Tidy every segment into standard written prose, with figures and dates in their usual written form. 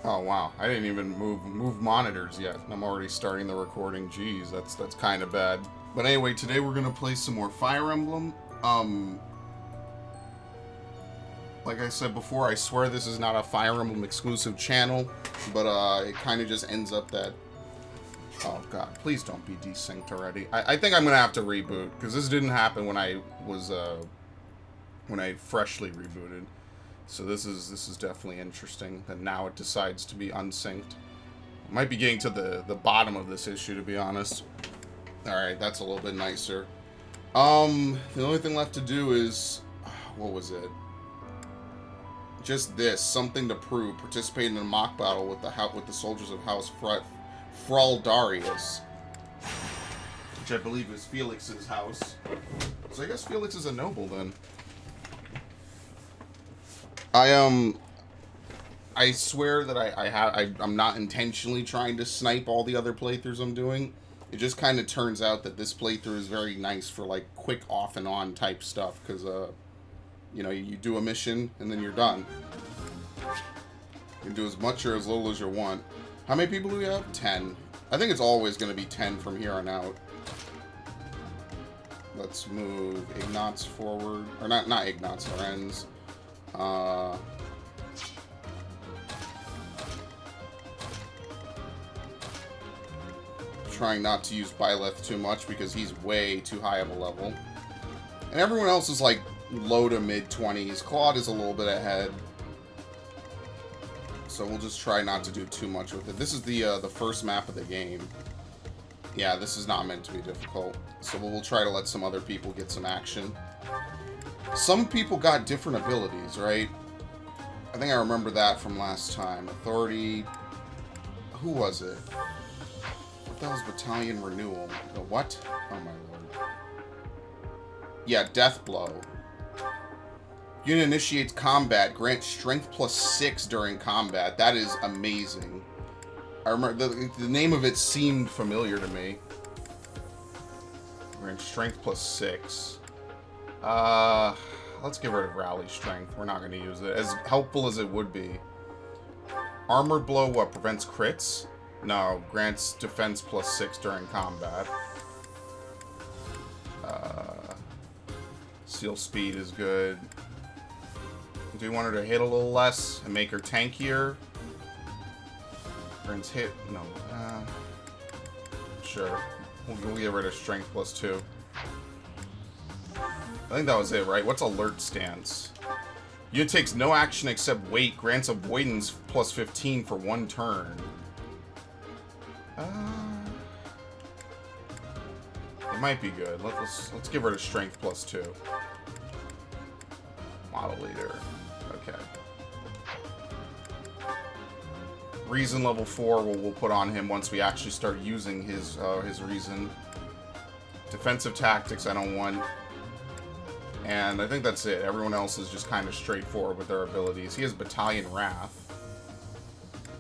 Oh wow, I didn't even move monitors yet. I'm already starting the recording. Jeez, that's kind of bad. But anyway, today we're gonna play some more Fire Emblem. Like I said before, I swear this is not a Fire Emblem exclusive channel, but it kind of just ends up that. Oh god, please don't be desynced already. I think I'm gonna have to reboot because this didn't happen when I was when I freshly rebooted. So this is definitely interesting that now it decides to be unsynced. Might be getting to the bottom of this issue, to be honest. Alright, that's a little bit nicer. The only thing left to do is, what was it? Just this, something to prove. Participate in a mock battle with the soldiers of House Fraldarius, which I believe is Felix's house. So I guess Felix is a noble then. I swear that I'm not intentionally trying to snipe all the other playthroughs I'm doing. It just kind of turns out that this playthrough is very nice for like quick off and on type stuff because you know, you do a mission and then you're done. You can do as much or as little as you want. How many people do we have? 10. I think it's always going to be 10 from here on out. Let's move Ignatz forward, or not Ignatz, Lorenz. Trying not to use Byleth too much because he's way too high of a level. And everyone else is like low to mid 20s. Claude is a little bit ahead. So we'll just try not to do too much with it. This is the first map of the game. Yeah, this is not meant to be difficult. So we'll try to let some other people get some action. Some people got different abilities, right? I think I remember that from last time. Authority... Who was it? What the hell's Battalion Renewal? The what? Oh my lord. Yeah, Death Blow. Unit initiates combat. Grant strength +6 during combat. That is amazing. I remember... The name of it seemed familiar to me. Grant strength +6. Let's get rid of Rally Strength. We're not going to use it. As helpful as it would be. Armor Blow, what? Prevents crits? No. Grants defense +6 during combat. Seal Speed is good. Do you want her to hit a little less and make her tankier? Grants hit... No. Sure. We'll get rid of Strength +2. I think that was it, right? What's Alert Stance? Unit takes no action except wait. Grants avoidance +15 for 1 turn. It might be good. Let's give rid of Strength +2. Model Leader. Okay. Reason level 4 we'll put on him once we actually start using his reason. Defensive Tactics I don't want. And I think that's it. Everyone else is just kind of straightforward with their abilities. He has Battalion Wrath.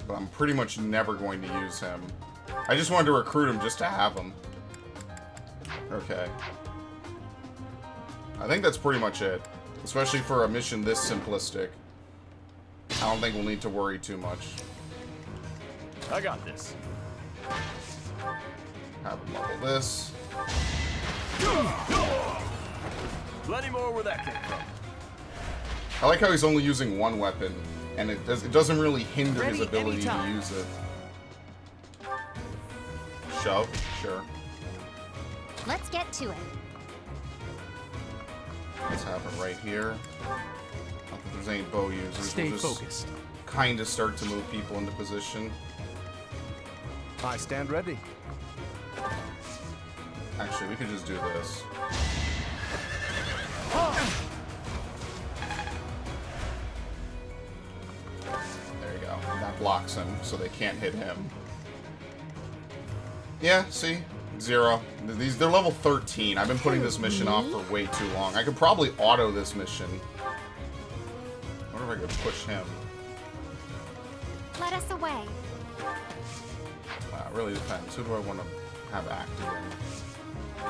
But I'm pretty much never going to use him. I just wanted to recruit him just to have him. Okay. I think that's pretty much it. Especially for a mission this simplistic. I don't think we'll need to worry too much. I got this. Have him level this. Plenty more where that came from. I like how he's only using one weapon, and it doesn't really hinder his Ready ability to anytime. use it. Shove, sure. Let's get to it. Let's have it right here. Not that there's any bow users. Stay We'll just focused. kind of start to move people into position. I stand ready. Actually, we could just do this. There you go. That blocks him, so they can't hit him. Yeah, see? 0. They're level 13. I've been putting this mission off for way too long. I could probably auto this mission. I wonder if I could push him. Let us away. It really depends. Who do I want to have active in?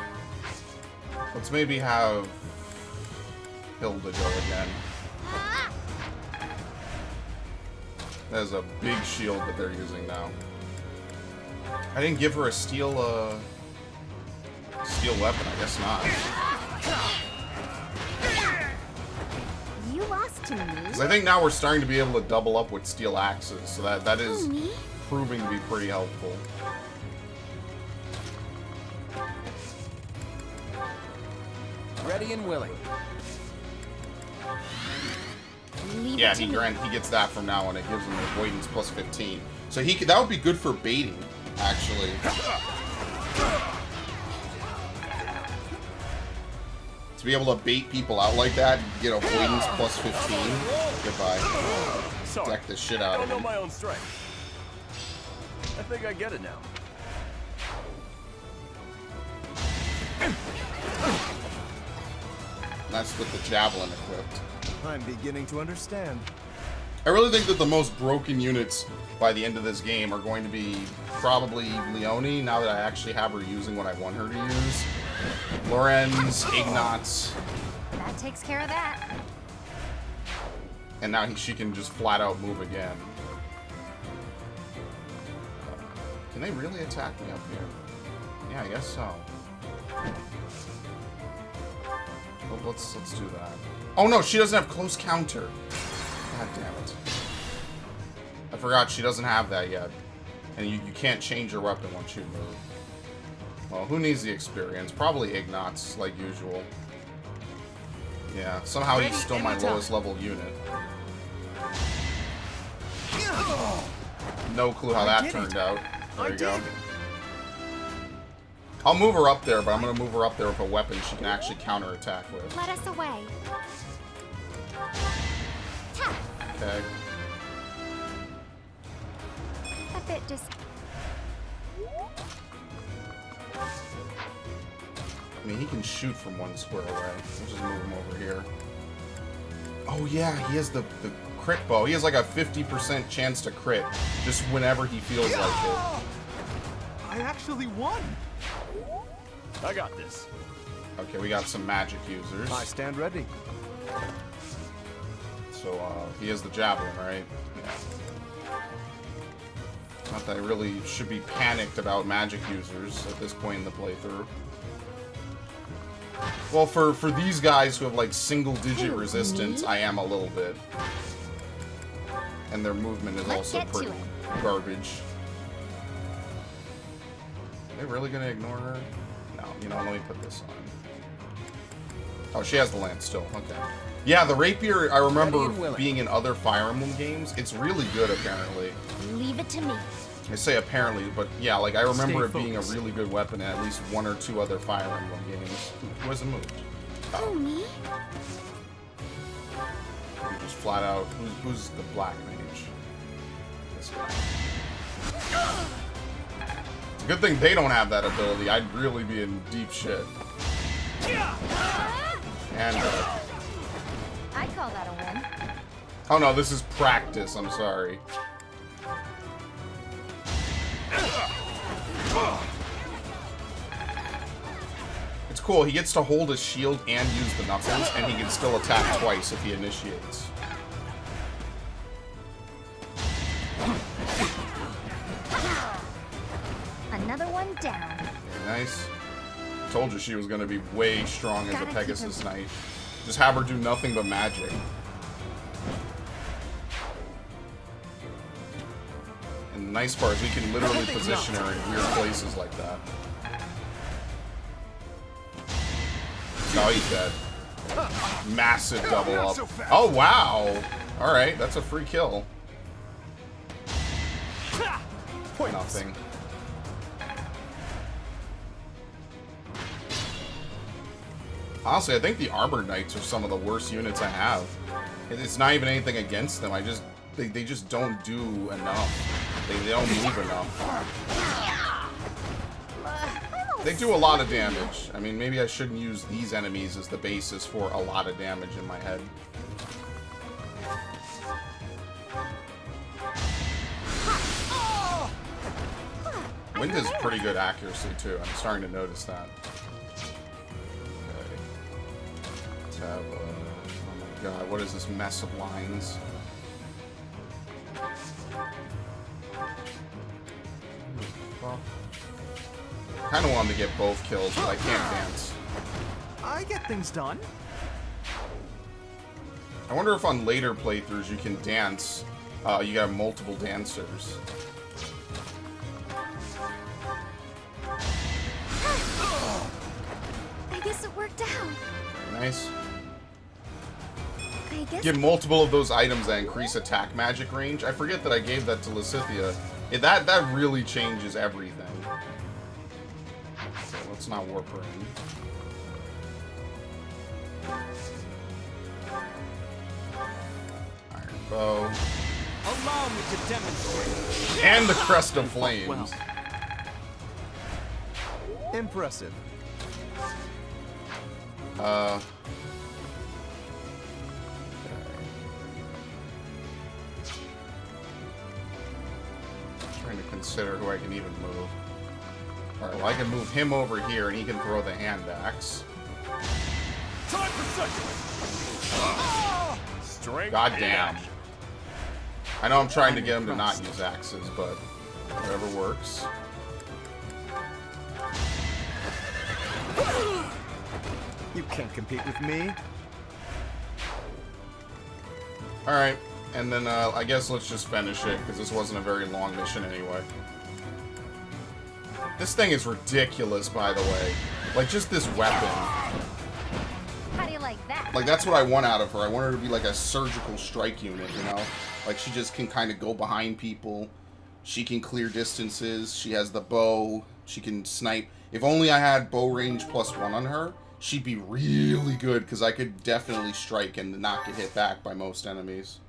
Let's maybe have Hilda go again. That is a big shield that they're using now. I didn't give her a steel weapon. I guess not. You lost to me. Because I think now we're starting to be able to double up with steel axes, so that is Me? proving to be pretty helpful. Ready and willing. Leave Yeah, it to he me. gets that from now on. It gives him avoidance plus 15. So that would be good for baiting, actually. To be able to bait people out like that, get avoidance plus 15. Goodbye. Sorry. Deck the shit I out don't of know him. my own strength. I think I get it now. That's with the javelin equipped. I'm beginning to understand. I really think that the most broken units by the end of this game are going to be probably Leone, now that I actually have her using what I want her to use. Lorenz, Ignatz, That takes care of that. and now she can just flat out move again. Can they really attack me up here? Yeah, I guess so. Well, let's do that. Oh no, she doesn't have close counter. God damn it. I forgot she doesn't have that yet. And you can't change your weapon once you move. Well, who needs the experience? Probably Ignatz, like usual. Yeah, somehow he's still my lowest level unit. No clue how that turned out. There you go. I'll move her up there, but I'm going to move her up there with a weapon she can actually counterattack with. Let us away. Ta! Okay. A bit dis... I mean, he can shoot from one square away. We'll just move him over here. Oh yeah, he has the crit bow. He has like a 50% chance to crit just whenever he feels like it. I actually won. I got this. Okay, we got some magic users. I stand ready. So, he has the javelin, right? Yeah. Not that I really should be panicked about magic users at this point in the playthrough. Well, for these guys who have, like, single-digit resistance, I am a little bit. And their movement is Let's also get to pretty it. garbage. Are they really gonna ignore her? No, you know, let me put this on. Oh, she has the lance still. Okay. Yeah, the rapier, I remember being in other Fire Emblem games. It's really good, apparently. Leave it to me. I say apparently, but yeah, like, I remember it Stay being a focused. really good weapon in at least one or two other Fire Emblem games. Who hasn't moved? Oh, me? You just flat out. Who's the black mage? This guy. It's a good thing they don't have that ability. I'd really be in deep shit. And, I call that a win. oh no, this is practice. I'm sorry. It's cool. He gets to hold his shield and use the knuckles, and he can still attack twice if he initiates. Another one down. Very nice. Told you she was going to be way strong as a Gotta keep Pegasus him- Knight. Just have her do nothing but magic. And the nice part is we can literally position her in weird places like that. No, he's dead. Massive double up. Oh, wow. Alright, that's a free kill. Nothing. Honestly, I think the Armored Knights are some of the worst units I have. It's not even anything against them. They just don't do enough. They don't move enough. They do a lot of damage. I mean, maybe I shouldn't use these enemies as the basis for a lot of damage in my head. Wind is pretty good accuracy, too. I'm starting to notice that. Okay. Let's have, oh my god, what is this mess of lines? now. Kind of wanted to get both kills, but I can't dance. I get things done. I wonder if on later playthroughs you can dance. You got multiple dancers. I guess it worked out. Very nice. I guess. Get multiple of those items that increase attack magic range. I forget that I gave that to Lysithea. That really changes everything. So let's not warp her in. Iron bow. Allow me to demonstrate. And the crest of flames. Well. Impressive. Trying to consider who I can even move. Alright, well I can move him over here and he can throw the hand axe. Time for second. Strength. Goddamn. I know I'm trying to get him to not use axes, but whatever works. You can't compete with me. Alright, and then I guess let's just finish it, because this wasn't a very long mission anyway. This thing is ridiculous, by the way. Like, just this weapon. How do you like that? Like, that's what I want out of her. I want her to be like a surgical strike unit, you know? Like, she just can kind of go behind people. She can clear distances. She has the bow. She can snipe. If only I had bow range +1 on her, she'd be really good, because I could definitely strike and not get hit back by most enemies.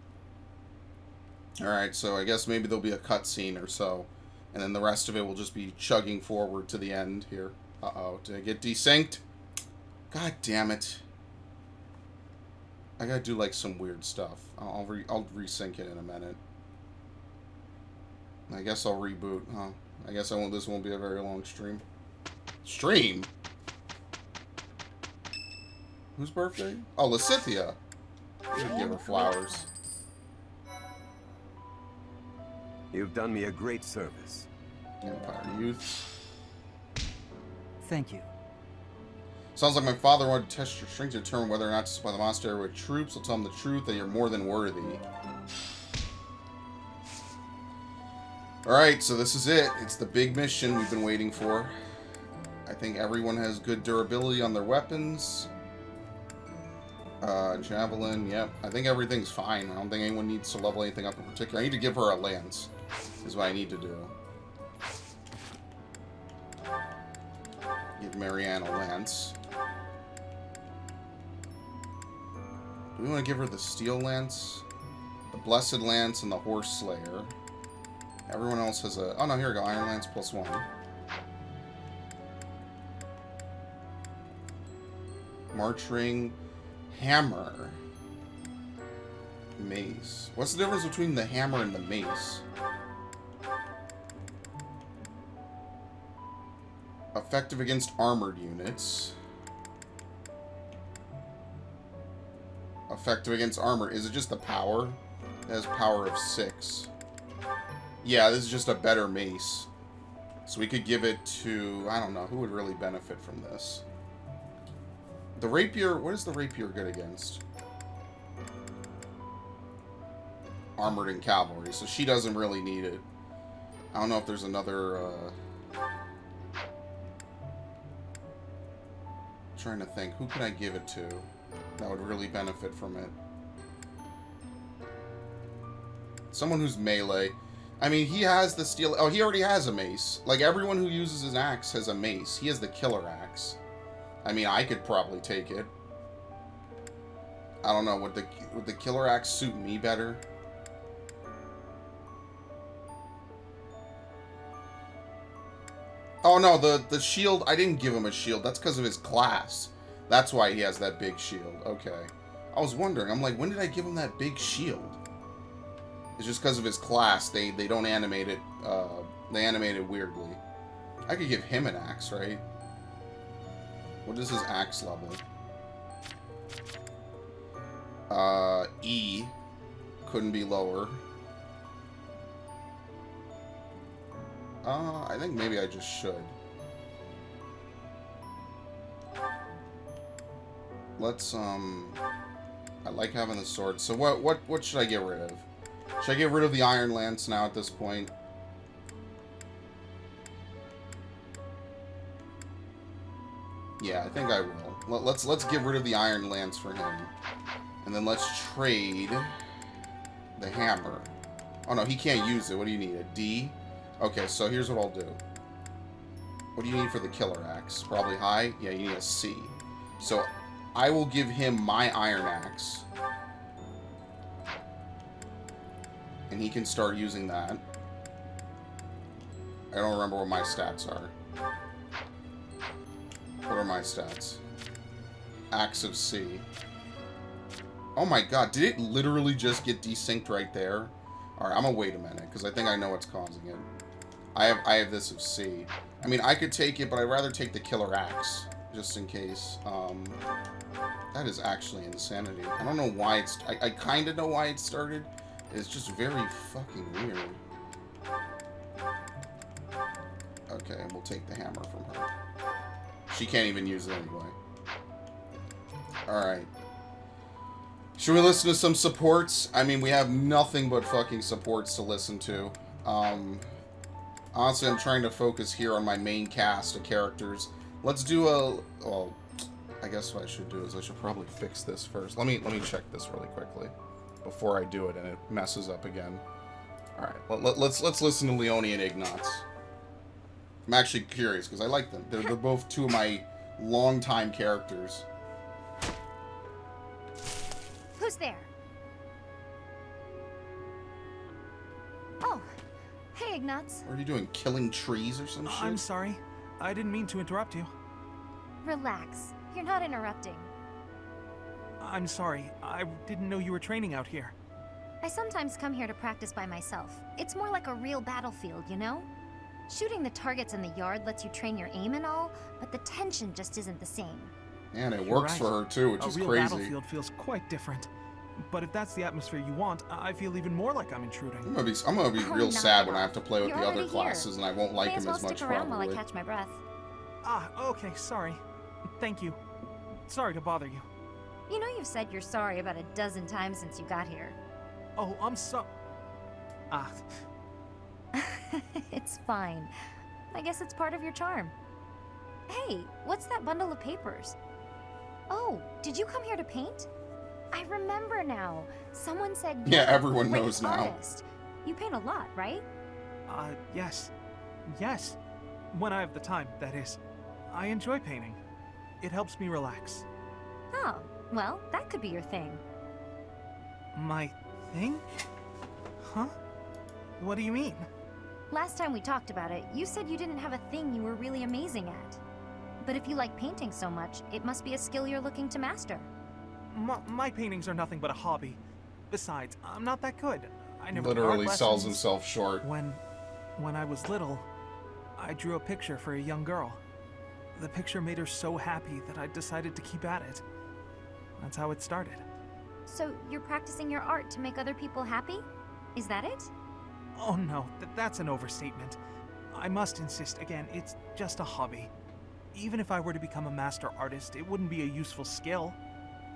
Alright, so I guess maybe there'll be a cutscene or so. And then the rest of it will just be chugging forward to the end here. Uh-oh, did I get desynced? God damn it. I gotta do, like, some weird stuff. I'll resync it in a minute. I guess I'll reboot. Huh. I guess this won't be a very long stream. Stream? Whose birthday? Oh, Lysithea. Should give her flowers. You've done me a great service. Empire Youth. Thank you. Sounds like my father wanted to test your strength to determine whether or not to supply the monastery with troops. I'll tell him the truth that you're more than worthy. Alright, so this is it. It's the big mission we've been waiting for. I think everyone has good durability on their weapons. Javelin, yep. I think everything's fine. I don't think anyone needs to level anything up in particular. I need to give her a lance, is what I need to do. Give Marianne a lance. Do we want to give her the steel lance? The blessed lance and the horse slayer. Everyone else has a... Oh no, here we go. Iron lance +1. March ring. Hammer. Mace. What's the difference between the hammer and the mace? Effective against armored units. Effective against armor. Is it just the power? It has power of 6. Yeah, this is just a better mace. So we could give it to... I don't know. Who would really benefit from this? The rapier... What is the rapier good against? Armored and cavalry. So she doesn't really need it. I don't know if there's another... Trying to think. Who can I give it to that would really benefit from it? Someone who's melee. I mean, he has the steel... Oh, he already has a mace. Like, everyone who uses his axe has a mace. He has the killer axe. I mean, I could probably take it. I don't know. Would the killer axe suit me better? Oh, no. The shield... I didn't give him a shield. That's because of his class. That's why he has that big shield. Okay. I was wondering. I'm like, when did I give him that big shield? It's just because of his class. They don't animate it. They animate it weirdly. I could give him an axe, right? What is his axe level? E. Couldn't be lower. I think maybe I just should. Let's, I like having the sword. So what should I get rid of? Should I get rid of the Iron Lance now at this point? Yeah, I think I will. Let's get rid of the Iron Lance for him. And then let's trade the hammer. Oh no, he can't use it. What do you need? A D? Okay, so here's what I'll do. What do you need for the killer axe? Probably high? Yeah, you need a C. So I will give him my iron axe. And he can start using that. I don't remember what my stats are. What are my stats? Axe of C. Oh my god, did it literally just get desynced right there? Alright, I'm gonna wait a minute, because I think I know what's causing it. I have this of C. I mean, I could take it, but I'd rather take the killer axe, just in case. That is actually insanity. I don't know why it's... I kind of know why it started. It's just very fucking weird. Okay, we'll take the hammer from her. She can't even use it anyway. Alright. Should we listen to some supports? I mean, we have nothing but fucking supports to listen to. Honestly, I'm trying to focus here on my main cast of characters. Let's do a... Well, I guess what I should do is I should probably fix this first. Let me check this really quickly before I do it and it messes up again. Alright, let's listen to Leone and Ignatz. I'm actually curious, because I like them. They're both two of my longtime characters. Who's there? Oh, hey, Ignatz. What are you doing? Killing trees or some shit? I'm sorry. I didn't mean to interrupt you. Relax. You're not interrupting. I'm sorry. I didn't know you were training out here. I sometimes come here to practice by myself. It's more like a real battlefield, you know? Shooting the targets in the yard lets you train your aim and all, but the tension just isn't the same. And it You're works right. for her too, which is A real crazy. battlefield feels quite different. But if that's the atmosphere you want, I feel even more like I'm intruding. I'm gonna be Oh, real not sad at when I all. have to play with You're the other already classes here. and I won't like May as him well as much stick around while I probably. catch my breath. Ah, okay, sorry. Thank you. Sorry to bother you. You know you've said you're sorry about a dozen times since you got here. Oh, I'm so... Ah, It's fine. I guess it's part of your charm. Hey, what's that bundle of papers? Oh, did you come here to paint? I remember now. Someone said you're Yeah, a everyone great knows now. artist. You paint a lot, right? yes. Yes. When I have the time, that is. I enjoy painting. It helps me relax. Oh, well, that could be your thing. My thing? Huh? What do you mean? Last time we talked about it, you said you didn't have a thing you were really amazing at. But if you like painting so much, it must be a skill you're looking to master. My paintings are nothing but a hobby. Besides, I'm not that good. I never took Literally art sells lessons. himself short. When I was little, I drew a picture for a young girl. The picture made her so happy that I decided to keep at it. That's how it started. So you're practicing your art to make other people happy? Is that it? Oh no, that's an overstatement. I must insist again, it's just a hobby. Even if I were to become a master artist, it wouldn't be a useful skill.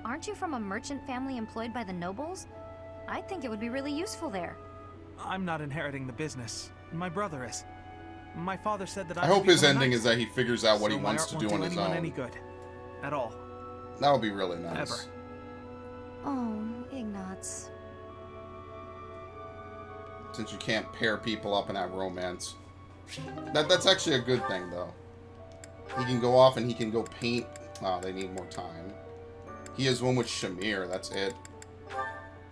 Aren't you from a merchant family employed by the nobles? I think it would be really useful there. I'm not inheriting the business. My brother is. My father said that I would hope his become a ending knight, is that he figures out what so he my wants art to won't do on his anyone own. any good. At all. That would be really nice. Ever. Oh, Ignatz. Since you can't pair people up and have romance. That's actually a good thing, though. He can go off and he can go paint. Oh, they need more time. He has one with Shamir, that's it.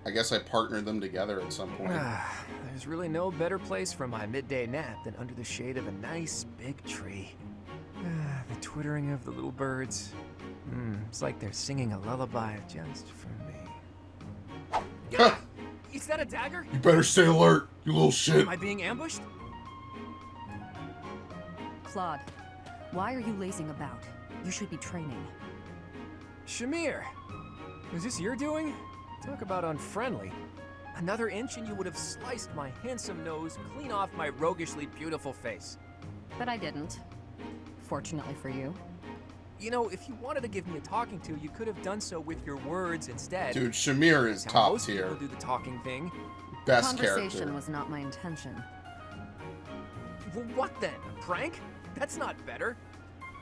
I guess I partnered them together at some point. There's really no better place for my midday nap than under the shade of a nice big tree. The twittering of the little birds. It's like they're singing a lullaby just for me. Yeah! Is that a dagger? You better stay alert, you little shit. Am I being ambushed? Claude, why are you lazing about? You should be training. Shamir! Was this your doing? Talk about unfriendly. Another inch and you would have sliced my handsome nose clean off my roguishly beautiful face. But I didn't. Fortunately for you. You know, if you wanted to give me a talking to, you could have done so with your words instead. Dude, Shamir is That's how top most tier. people do the talking thing. Best Conversation character. was not my intention. Well, what then? A prank? That's not better.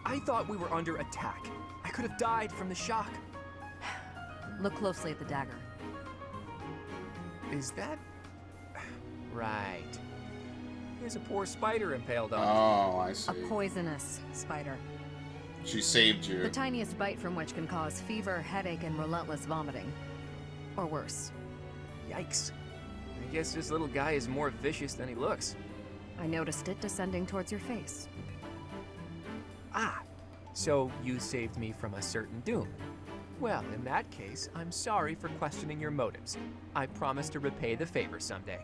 I thought we were under attack. I could have died from the shock. Look closely at the dagger. Is that... Right. There's a poor spider impaled on it. Oh, I see. A poisonous spider. She saved The you. tiniest bite from which can cause fever, headache, and relentless vomiting. Or worse. Yikes. I guess this little guy is more vicious than he looks. I noticed it descending towards your face. Ah, so you saved me from a certain doom. Well, in that case, I'm sorry for questioning your motives. I promise to repay the favor someday.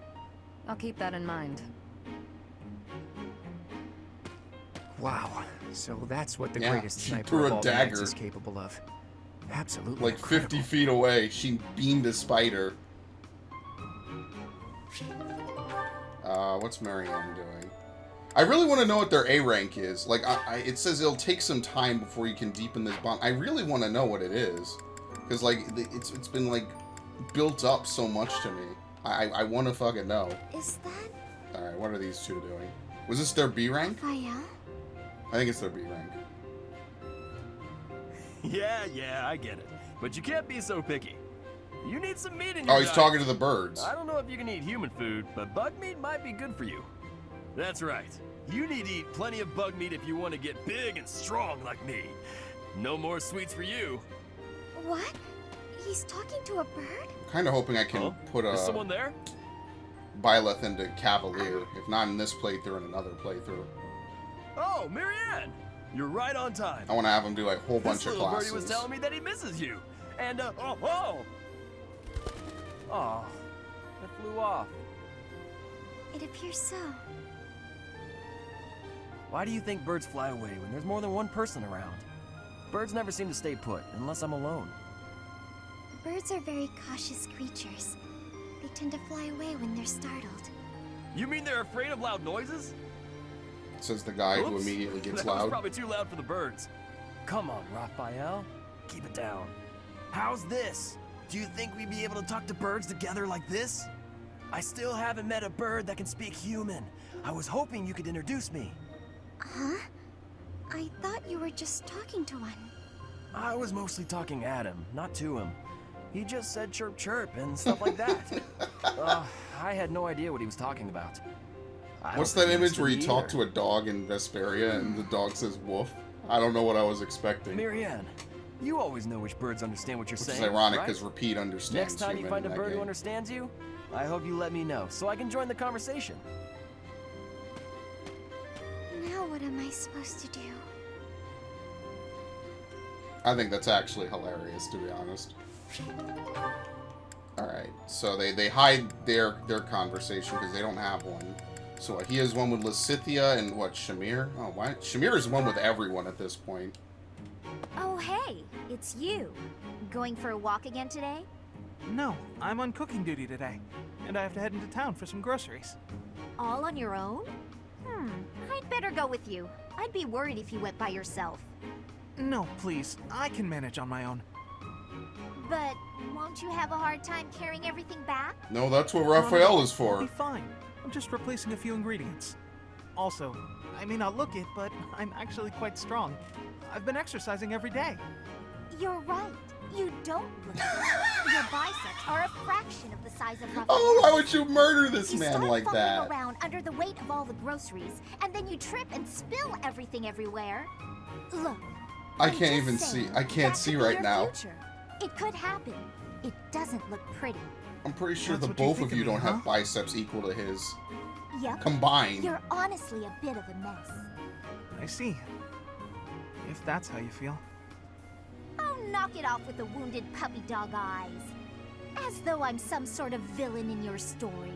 I'll keep that in mind. Wow, so that's what the Yeah, greatest she sniper threw of a all the Knights dagger. is capable of. Absolutely Like 50 incredible. feet away, she beamed a spider. What's Marianne doing? I really want to know what their A rank is. Like, it says it'll take some time before you can deepen this bond. I really want to know what it is. Because, like, it's been, like, built up so much to me. I want to fucking know. Is that Alright, what are these two doing? Was this their B rank? Raphael? I think it's their B rank. Yeah, I get it. But you can't be so picky. You need some meat in your Oh, he's diet. talking to the birds. I don't know if you can eat human food, but bug meat might be good for you. That's right. You need to eat plenty of bug meat if you want to get big and strong like me. No more sweets for you. What? He's talking to a bird? Kind of hoping I can Huh? put Is someone there? Byleth into Cavalier. If not in this playthrough, in another playthrough. Oh, Marianne! You're right on time. I want to have him do like a whole bunch This of little classes. birdie was telling me that he misses you. And, oh, it flew off. It appears so. Why do you think birds fly away when there's more than one person around? Birds never seem to stay put, unless I'm alone. Birds are very cautious creatures. They tend to fly away when they're startled. You mean they're afraid of loud noises? Says the guy who Oops. immediately gets That was loud. probably too loud for the birds. Come on, Raphael. Keep it down. How's this? Do you think we'd be able to talk to birds together like this? I still haven't met a bird that can speak human. I was hoping you could introduce me. Huh? I thought you were just talking to one. I was mostly talking at him, not to him. He just said chirp chirp and stuff like that. I had no idea what he was talking about. I What's don't that think he image where you understood talk me to a dog in Vesperia and the dog says woof? I don't know what I was expecting. either. Marianne, you always know which birds understand what you're Which saying. is ironic right? because Repeat understands Next time you human find a in that bird who game. understands you, I hope you let me know so I can join the conversation. Now what am I supposed to do? I think that's actually hilarious, to be honest. Alright, so they hide their conversation because they don't have one. So what, he has one with Lysithia and what, Shamir? Oh, why? Shamir is one with everyone at this point. Oh, hey, it's you. Going for a walk again today? No, I'm on cooking duty today, and I have to head into town for some groceries. All on your own? I'd better go with you. I'd be worried if you went by yourself. No, please, I can manage on my own. But won't you have a hard time carrying everything back? No, that's what Raphael is I'll be for. fine. I'm just replacing a few ingredients. Also, I may not look it, but I'm actually quite strong. I've been exercising every day. You're right. You don't look it. Your biceps are a fraction of the size of Raphael's. Oh, why would you murder this You man start like fumbling that? around under the weight of all the groceries, and then you trip and spill everything everywhere. Look. I I'm can't just even saying, see. I can't that see could be right your now. future. It could happen. It doesn't look pretty. I'm pretty sure That's the what you both think of of you me, don't have huh? biceps equal to his Yep. combined. You're honestly a bit of a mess. I see. If that's how you feel. Oh, knock it off with the wounded puppy dog eyes. As though I'm some sort of villain in your story.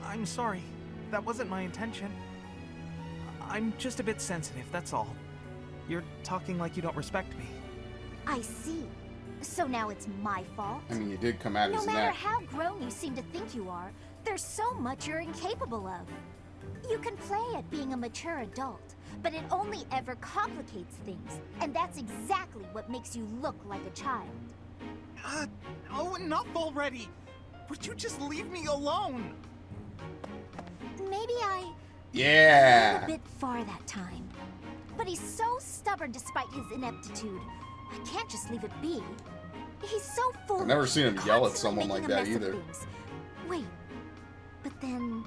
I'm sorry. That wasn't my intention. I'm just a bit sensitive, that's all. You're talking like you don't respect me. I see. So now it's my fault? I mean, you did come at No his matter neck. how grown you seem to think you are, there's so much you're incapable of. You can play at being a mature adult, but it only ever complicates things, and that's exactly what makes you look like a child. Oh, enough already! Would you just leave me alone? Maybe I went Yeah. a bit far that time. But he's so stubborn despite his ineptitude. I can't just leave it be. He's so foolish. I've never seen him yell at constantly someone like making a that mess of either. things. Wait, but then...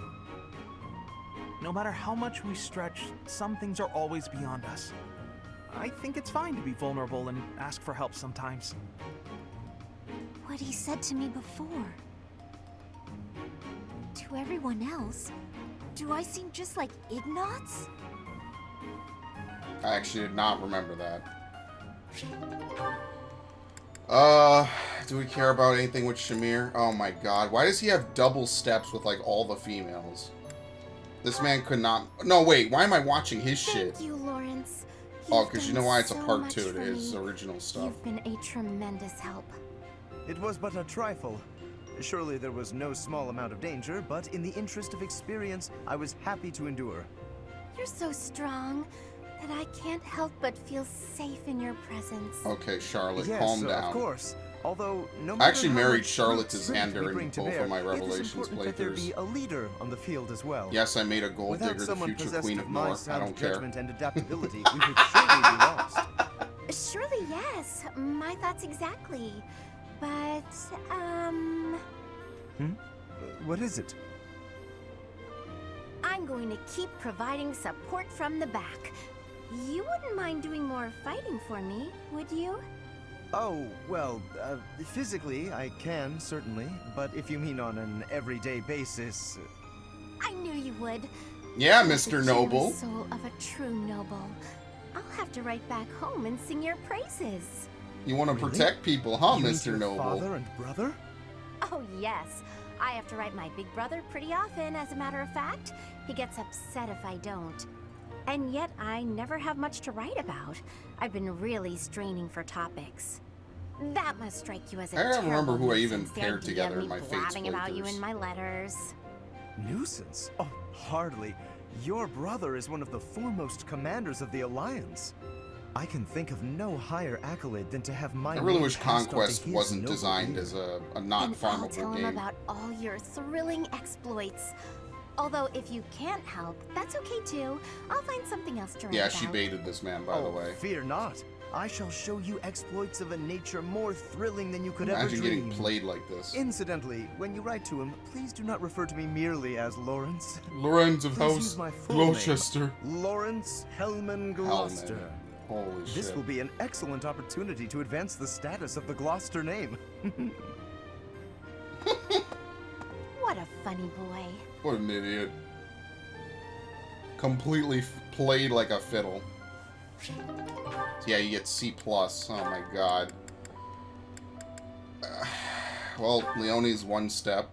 No matter how much we stretch, some things are always beyond us. I think it's fine to be vulnerable and ask for help sometimes. what he said to me before. To everyone else, do I seem just like Ignatz? I actually did not remember that. Do we care about anything with Shamir? Oh my god. Why does he have double steps with, like, all the females? This man could not... No, wait. Why am I watching his shit? Thank you, Lawrence. Oh, You've because you done know why it's a so part much 2 to for his me. original stuff. You've been a tremendous help. It was but a trifle. Surely there was no small amount of danger, but in the interest of experience, I was happy to endure. You're so strong that I can't help but feel safe in your presence. Okay, Charlotte, Yes, calm down. of course. Although, no I matter actually how married much Charlotte to strength we Xander bring in to both bear, of my it is Revelations important that there be playthroughs. a leader on the field as well. Yes, I made a gold Without digger, the someone future possessed queen of of my North. I sound don't care. judgment and adaptability, we would surely be lost. Surely, yes. My thoughts exactly. But, What is it? I'm going to keep providing support from the back. You wouldn't mind doing more fighting for me, would you? Oh, well, physically, I can, certainly. But if you mean on an everyday basis... I knew you would. Yeah, With the Mr. generous Noble. soul of a true noble. I'll have to write back home and sing your praises. You want to Really? protect people, huh, You mean to Mr. your Noble? father and brother? Oh, yes. I have to write my big brother pretty often, as a matter of fact. He gets upset if I don't. And yet, I never have much to write about. I've been really straining for topics. That must strike you as a I don't remember terrible who I even nuisance, the paired idea together of in my me Fates blabbing about you playthroughs. in my letters. Nuisance? Oh, hardly. Your brother is one of the foremost commanders of the Alliance. I can think of no higher accolade than to have my I really name wish passed on to Conquest his wasn't noble designed leader. as a And I'll not-farmable tell him game. about all your thrilling exploits. Although, if you can't help, that's okay too. I'll find something else to write Yeah, about. she baited this man, by the way. Fear not. I shall show you exploits of a nature more thrilling than you could ever Imagine dream. getting played like this. Incidentally, when you write to him, please do not refer to me merely as Lawrence. Lorenz of Please House use my full name. Gloucester. Lawrence Hellman Gloucester. Holy This shit. will be an excellent opportunity to advance the status of the Gloucester name. What a funny boy. What an idiot. Completely played like a fiddle. So yeah, you get C+. Oh my god. Well, Leonie's one step.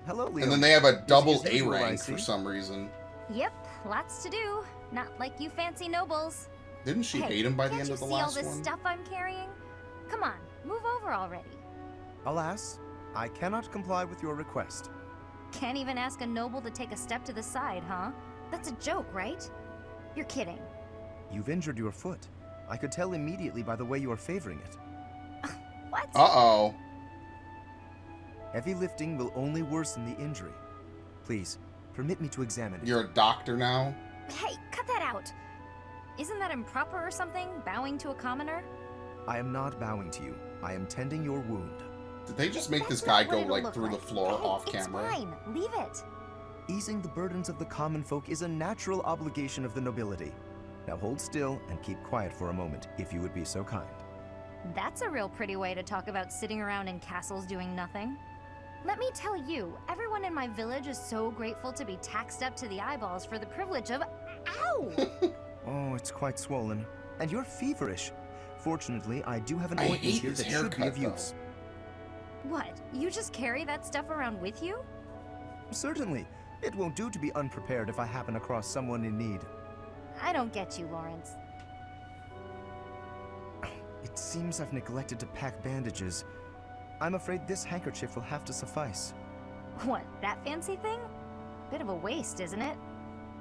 Hello, Leo. And then they have a double Business as usual, A I rank for see. some reason. Yep, lots to do. Not like you fancy nobles. Didn't she Hey, hate him by the can't end you of the see all last this one? stuff I'm carrying? Come on, move over already. Alas, I cannot comply with your request. Can't even ask a noble to take a step to the side, huh? That's a joke, right? You're kidding. You've injured your foot. I could tell immediately by the way you are favoring it. What? Uh-oh. Heavy lifting will only worsen the injury. Please, permit me to examine it. You're a doctor now? Hey, cut that out. Isn't that improper or something, bowing to a commoner? I am not bowing to you. I am tending your wound. Did they just make this That's guy not go, what it'll like, look through the like. floor Hey, off camera? It's fine. Leave it. Easing the burdens of the common folk is a natural obligation of the nobility. Now hold still and keep quiet for a moment, if you would be so kind. That's a real pretty way to talk about sitting around in castles doing nothing. Let me tell you, everyone in my village is so grateful to be taxed up to the eyeballs for the privilege of... Ow! Oh, it's quite swollen. And you're feverish. Fortunately, I do have an I ointment hate here his that should be haircut, of use. What? You just carry that stuff around with you? Certainly. It won't do to be unprepared if I happen across someone in need. I don't get you, Lawrence. It seems I've neglected to pack bandages. I'm afraid this handkerchief will have to suffice. What, that fancy thing? Bit of a waste, isn't it?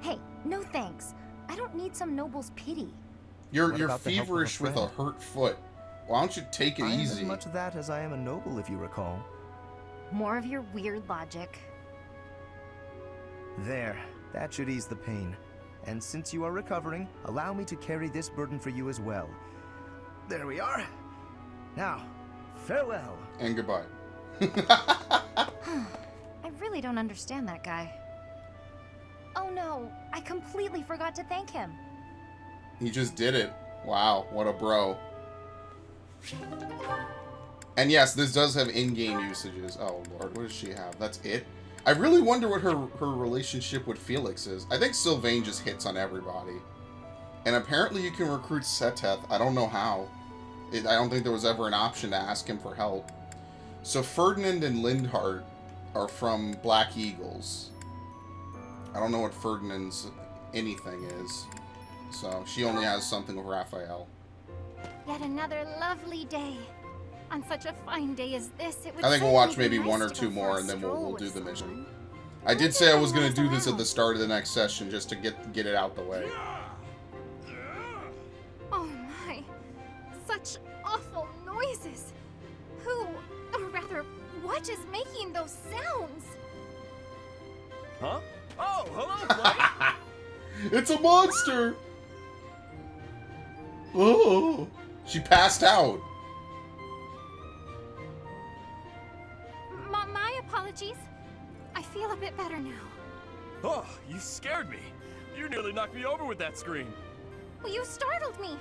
Hey, no thanks. I don't need some noble's pity. You're about the help of a feverish with a friend? hurt foot. Why don't you take it I am easy? as much that as I am a noble, if you recall. More of your weird logic. There, that should ease the pain. And since you are recovering, allow me to carry this burden for you as well. There we are. Now, farewell. And goodbye. I really don't understand that guy. Oh no, I completely forgot to thank him. He just did it. Wow, what a bro. And yes, this does have in-game usages. Oh lord, what does she have? That's it? I really wonder what her relationship with Felix is. I think Sylvain just hits on everybody. And apparently you can recruit Seteth. I don't know how. I don't think there was ever an option to ask him for help. So Ferdinand and Lindhart are from Black Eagles. I don't know what Ferdinand's anything is. So she only has something with Raphael. Yet another lovely day. On such a fine day as this, it would I think we'll watch certainly be maybe nice one or to two go for more a and then stroll we'll with do the mission. someone. I did say I was going to do Everyone this at the else start of the next session just to get it out the way. Oh my. Such awful noises. Who, or rather, what is making those sounds? Huh? Oh, hello, Flame! It's a monster! Oh, she passed out. My apologies. I feel a bit better now. Oh, you scared me. You nearly knocked me over with that scream. Well, you startled me.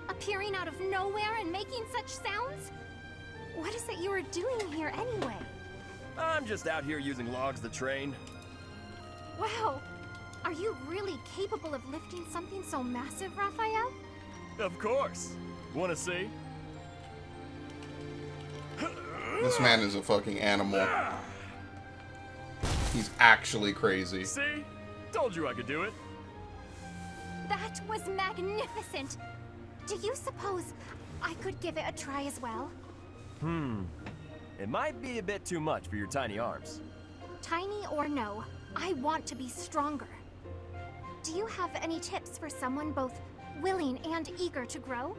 Appearing out of nowhere and making such sounds? What is it you are doing here anyway? I'm just out here using logs to train. Wow. Are you really capable of lifting something so massive, Raphael? Of course. Wanna see? This man is a fucking animal. He's actually crazy. See? Told you I could do it. That was magnificent. Do you suppose I could give it a try as well? It might be a bit too much for your tiny arms. Tiny or no, I want to be stronger. Do you have any tips for someone both willing and eager to grow?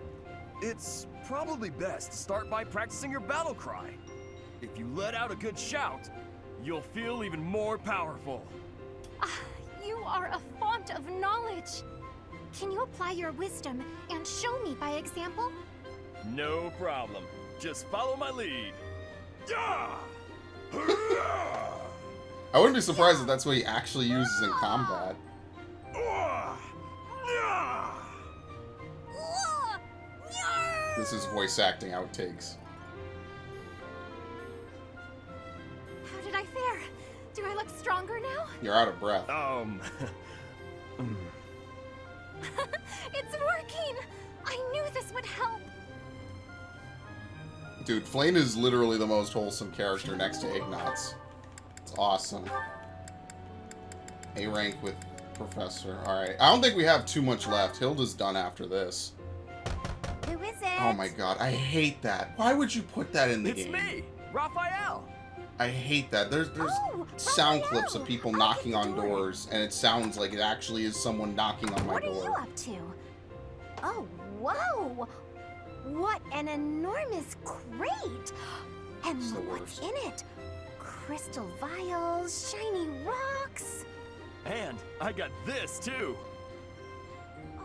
It's probably best to start by practicing your battle cry. If you let out a good shout, you'll feel even more powerful. You are a font of knowledge. Can you apply your wisdom and show me by example? No problem. Just follow my lead. Yeah! I wouldn't be surprised if that's what he actually uses in combat. This is voice acting outtakes. How did I fare? Do I look stronger now? You're out of breath. It's working! I knew this would help! Dude, Flame is literally the most wholesome character next to Ignatz. It's awesome. A rank with Professor. Alright. I don't think we have too much left. Hilda's done after this. Who is it? Oh my god, I hate that. Why would you put that in the It's game? me, Raphael. I hate that. There's sound clips of people knocking on doors, and it sounds like it actually is someone knocking on my What are you door. up to? Oh, whoa! What an enormous crate! And It's the what's worst. in it? Crystal vials, shiny rocks. And I got this too.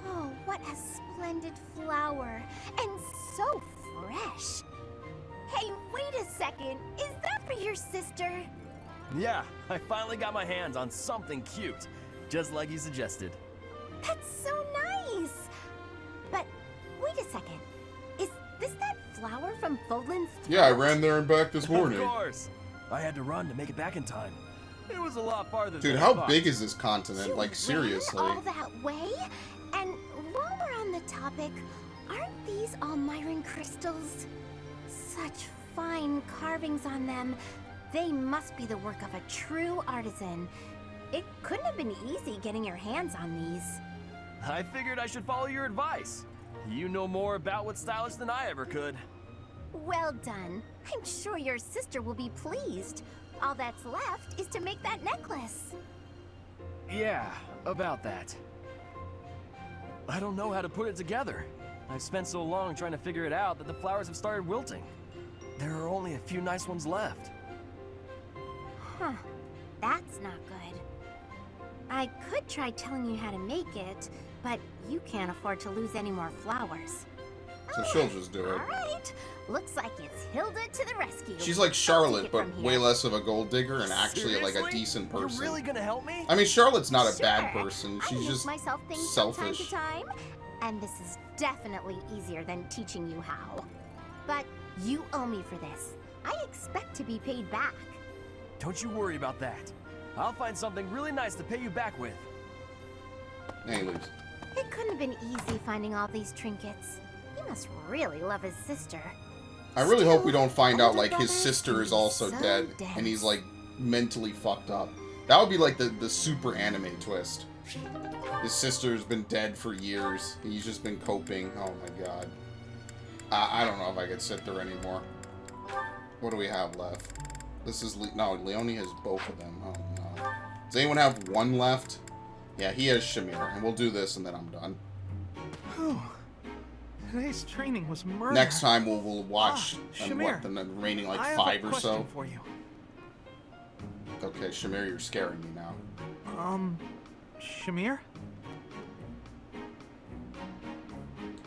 Oh, what a splendid flower. And so fresh. Hey, wait a second. Is that for your sister? Yeah, I finally got my hands on something cute, just like you suggested. That's so nice. But wait a second. Is this that flower from Fodlan's Yeah, I throat? ran there and back this morning. Of course. I had to run to make it back in time. It was a lot farther Dude, than how I thought. big is this continent? You Like, ran seriously. all that way? And while we're on the topic, aren't these all Myron crystals? Such fine carvings on them. They must be the work of a true artisan. It couldn't have been easy getting your hands on these. I figured I should follow your advice. You know more about what's stylish than I ever could. Well done. I'm sure your sister will be pleased. All that's left is to make that necklace. Yeah, about that. I don't know how to put it together. I've spent so long trying to figure it out that the flowers have started wilting. There are only a few nice ones left. Huh. That's not good. I could try telling you how to make it, but you can't afford to lose any more flowers. So she'll just do it. Alright. Looks like it's Hilda to the rescue. She's like I'll Charlotte, take it but from way here. less of a gold digger and actually like a Seriously? decent person. You're really gonna help me? I mean, Charlotte's not a bad Sure. person. I She's make just myself things selfish. from time to time, and this is definitely easier than teaching you how. But you owe me for this. I expect to be paid back. Don't you worry about that. I'll find something really nice to pay you back with. And he leaves. It couldn't have been easy finding all these trinkets. He must really love his sister. I really hope we Still, don't find out older like his brothers sister can is be also so dead and he's like mentally fucked up. That would be like the super anime twist. His sister's been dead for years. He's just been coping. Oh my god. I don't know if I could sit there anymore. What do we have left? This is no, Leone has both of them. Oh no. Does anyone have one left? Yeah, he has Shamir, and we'll do this and then I'm done. Whew. Today's training was murder. Next time we'll watch and Shamir, what the remaining like I have 5 a or question so. for you. Okay, Shamir, you're scaring me now. Shamir?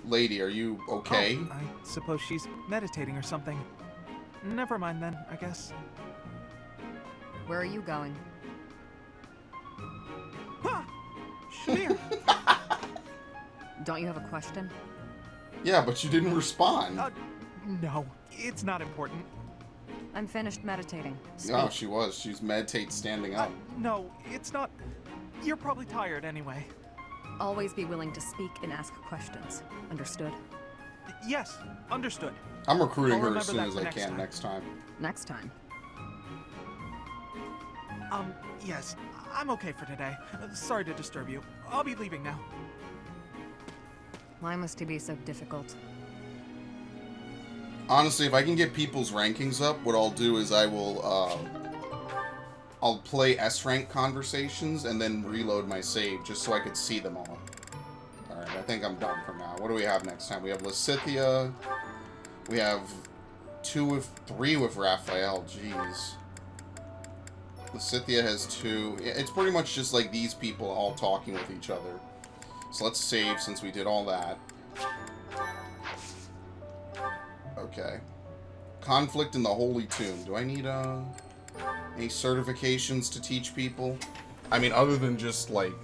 Lady, are you okay? Oh, I suppose she's meditating or something. Never mind then, I guess. Where are you going? Ah! Shamir! Don't you have a question? Yeah, but you didn't respond. No, it's not important. I'm finished meditating. No, she was. She's meditate standing up. No, it's not. You're probably tired anyway. Always be willing to speak and ask questions. Understood? Yes, understood. I'm recruiting I'll her as remember soon that as for I can next time. next time. Next time. Yes, I'm okay for today. Sorry to disturb you. I'll be leaving now. Why must he be so difficult? Honestly, if I can get people's rankings up, what I'll do is I will, I'll play S-rank conversations and then reload my save just so I could see them all. Alright, I think I'm done for now. What do we have next time? We have Lysithia. We have 3 with Raphael. Jeez. Lysithia has 2. It's pretty much just like these people all talking with each other. So let's save since we did all that. Okay. Conflict in the Holy Tomb. Do I need any certifications to teach people? I mean, other than just like...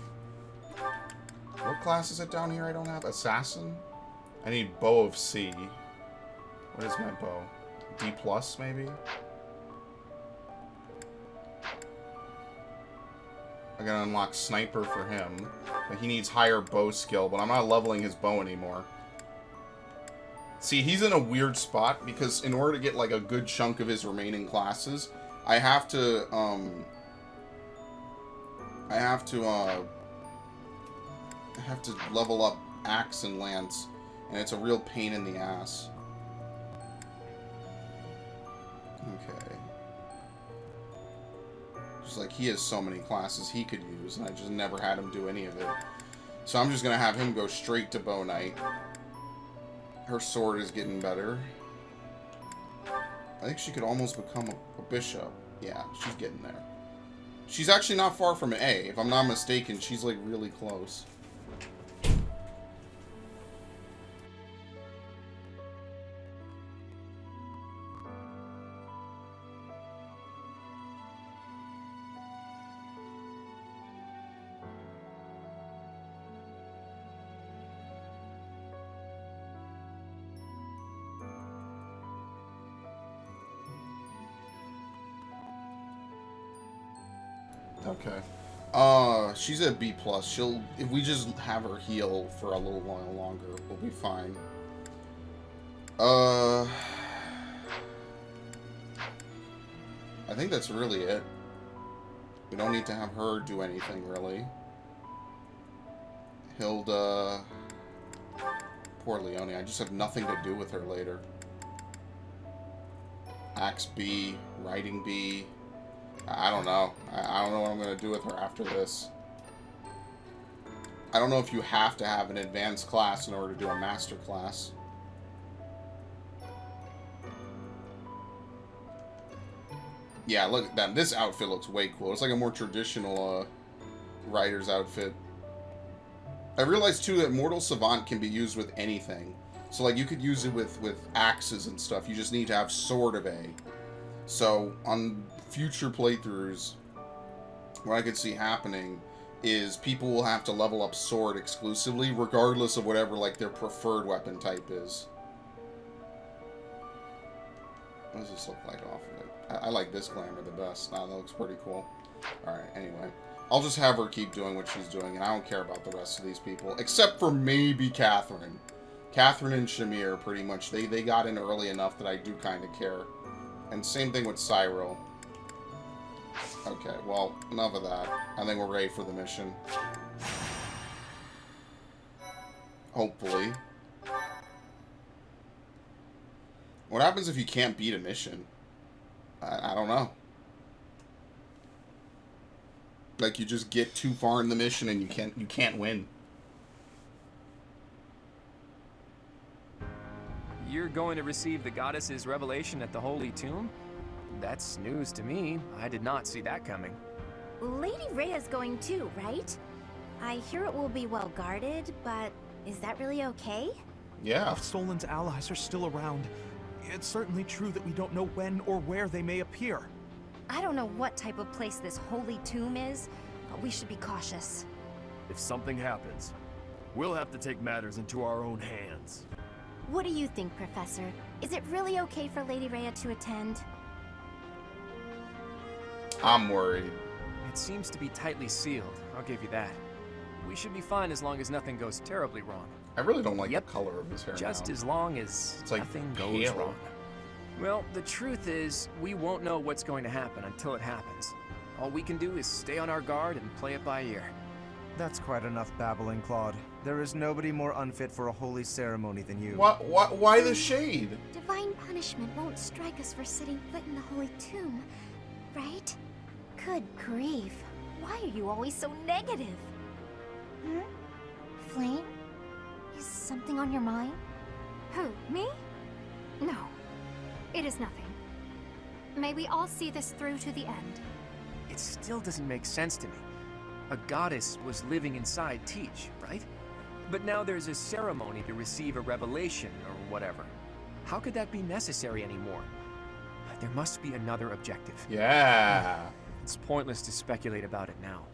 What class is it down here I don't have? Assassin? I need Bow of C. What is my bow? D+, maybe? I gotta unlock Sniper for him. But he needs higher bow skill, but I'm not leveling his bow anymore. See, he's in a weird spot, because in order to get, like, a good chunk of his remaining classes, I have to level up Axe and Lance, and it's a real pain in the ass. Okay. Just like, he has so many classes he could use, and I just never had him do any of it. So I'm just gonna have him go straight to Bow Knight. Her sword is getting better. I think she could almost become a bishop. Yeah, she's getting there. She's actually not far from an A. If I'm not mistaken, she's like really close. Okay. She's at B+. If we just have her heal for a little while longer, we'll be fine. I think that's really it. We don't need to have her do anything, really. Hilda... Poor Leonie. I just have nothing to do with her later. Axe B, writing B. I don't know. I don't know what I'm going to do with her after this. I don't know if you have to have an advanced class in order to do a master class. Yeah, look at that. This outfit looks way cool. It's like a more traditional writer's outfit. I realized too that Mortal Savant can be used with anything. So like you could use it with axes and stuff. You just need to have Sword of A. So on future playthroughs, what I could see happening is people will have to level up Sword exclusively, regardless of whatever like their preferred weapon type is. What does this look like off of it? I like this glamour the best. That looks pretty cool. Alright, anyway. I'll just have her keep doing what she's doing, and I don't care about the rest of these people. Except for maybe Catherine. Catherine and Shamir, pretty much. They got in early enough that I do kind of care. And same thing with Cyril. Okay, well, enough of that. I think we're ready for the mission. Hopefully. What happens if you can't beat a mission? I don't know. Like you just get too far in the mission and you can't win. You're going to receive the goddess's revelation at the Holy Tomb? That's news to me. I did not see that coming. Lady Rhea's going too, right? I hear it will be well guarded, but is that really okay? Yeah. If Solon's allies are still around, it's certainly true that we don't know when or where they may appear. I don't know what type of place this holy tomb is, but we should be cautious. If something happens, we'll have to take matters into our own hands. What do you think, Professor? Is it really okay for Lady Rhea to attend? I'm worried. It seems to be tightly sealed, I'll give you that. We should be fine as long as nothing goes terribly wrong. I really don't like the color of his hair Just now. as long as It's like nothing pale. goes wrong. Well, the truth is, we won't know what's going to happen until it happens. All we can do is stay on our guard and play it by ear. That's quite enough babbling, Claude. There is nobody more unfit for a holy ceremony than you. Why the shade? Divine punishment won't strike us for setting foot in the Holy Tomb, right? Good grief. Why are you always so negative? Flame? Is something on your mind? Who, me? No. It is nothing. May we all see this through to the end. It still doesn't make sense to me. A goddess was living inside Teach, right? But now there's a ceremony to receive a revelation or whatever. How could that be necessary anymore? There must be another objective. Yeah. It's pointless to speculate about it now.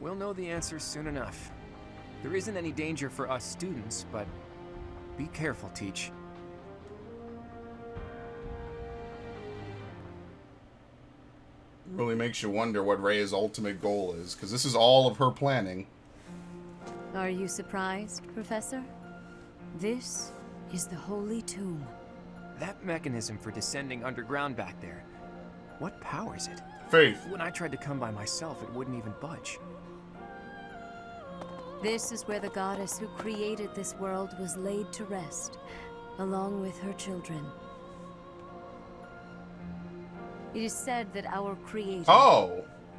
We'll know the answer soon enough. There isn't any danger for us students, but be careful, Teach. Really makes you wonder what Rhea's ultimate goal is, because this is all of her planning. Are you surprised, Professor? This is the Holy Tomb. That mechanism for descending underground back there, what powers it? Faith. When I tried to come by myself, it wouldn't even budge. This is where the goddess who created this world was laid to rest, along with her children. It is said that our creator,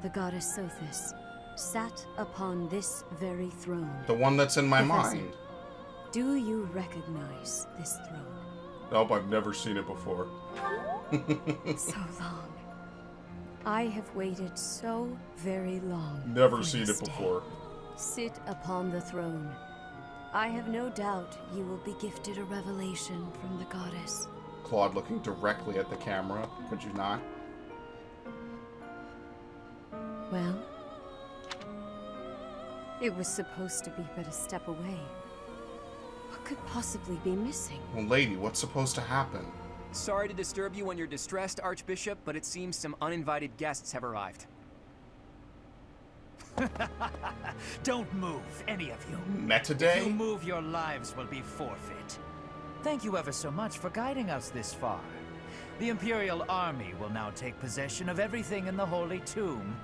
the goddess Sothis, sat upon this very throne. The one that's in my Professor, mind. Do you recognize this throne? Nope, I've never seen it before. So long. I have waited so very long. Never for seen this it day. before. Sit upon the throne. I have no doubt you will be gifted a revelation from the goddess. Claude looking directly at the camera. Could you not? Well, it was supposed to be but a step away. What could possibly be missing? Well, lady, what's supposed to happen? Sorry to disturb you when you're distressed, Archbishop, but it seems some uninvited guests have arrived. Don't move, any of you. Meta If Day? you move, your lives will be forfeit. Thank you ever so much for guiding us this far. The Imperial Army will now take possession of everything in the Holy Tomb.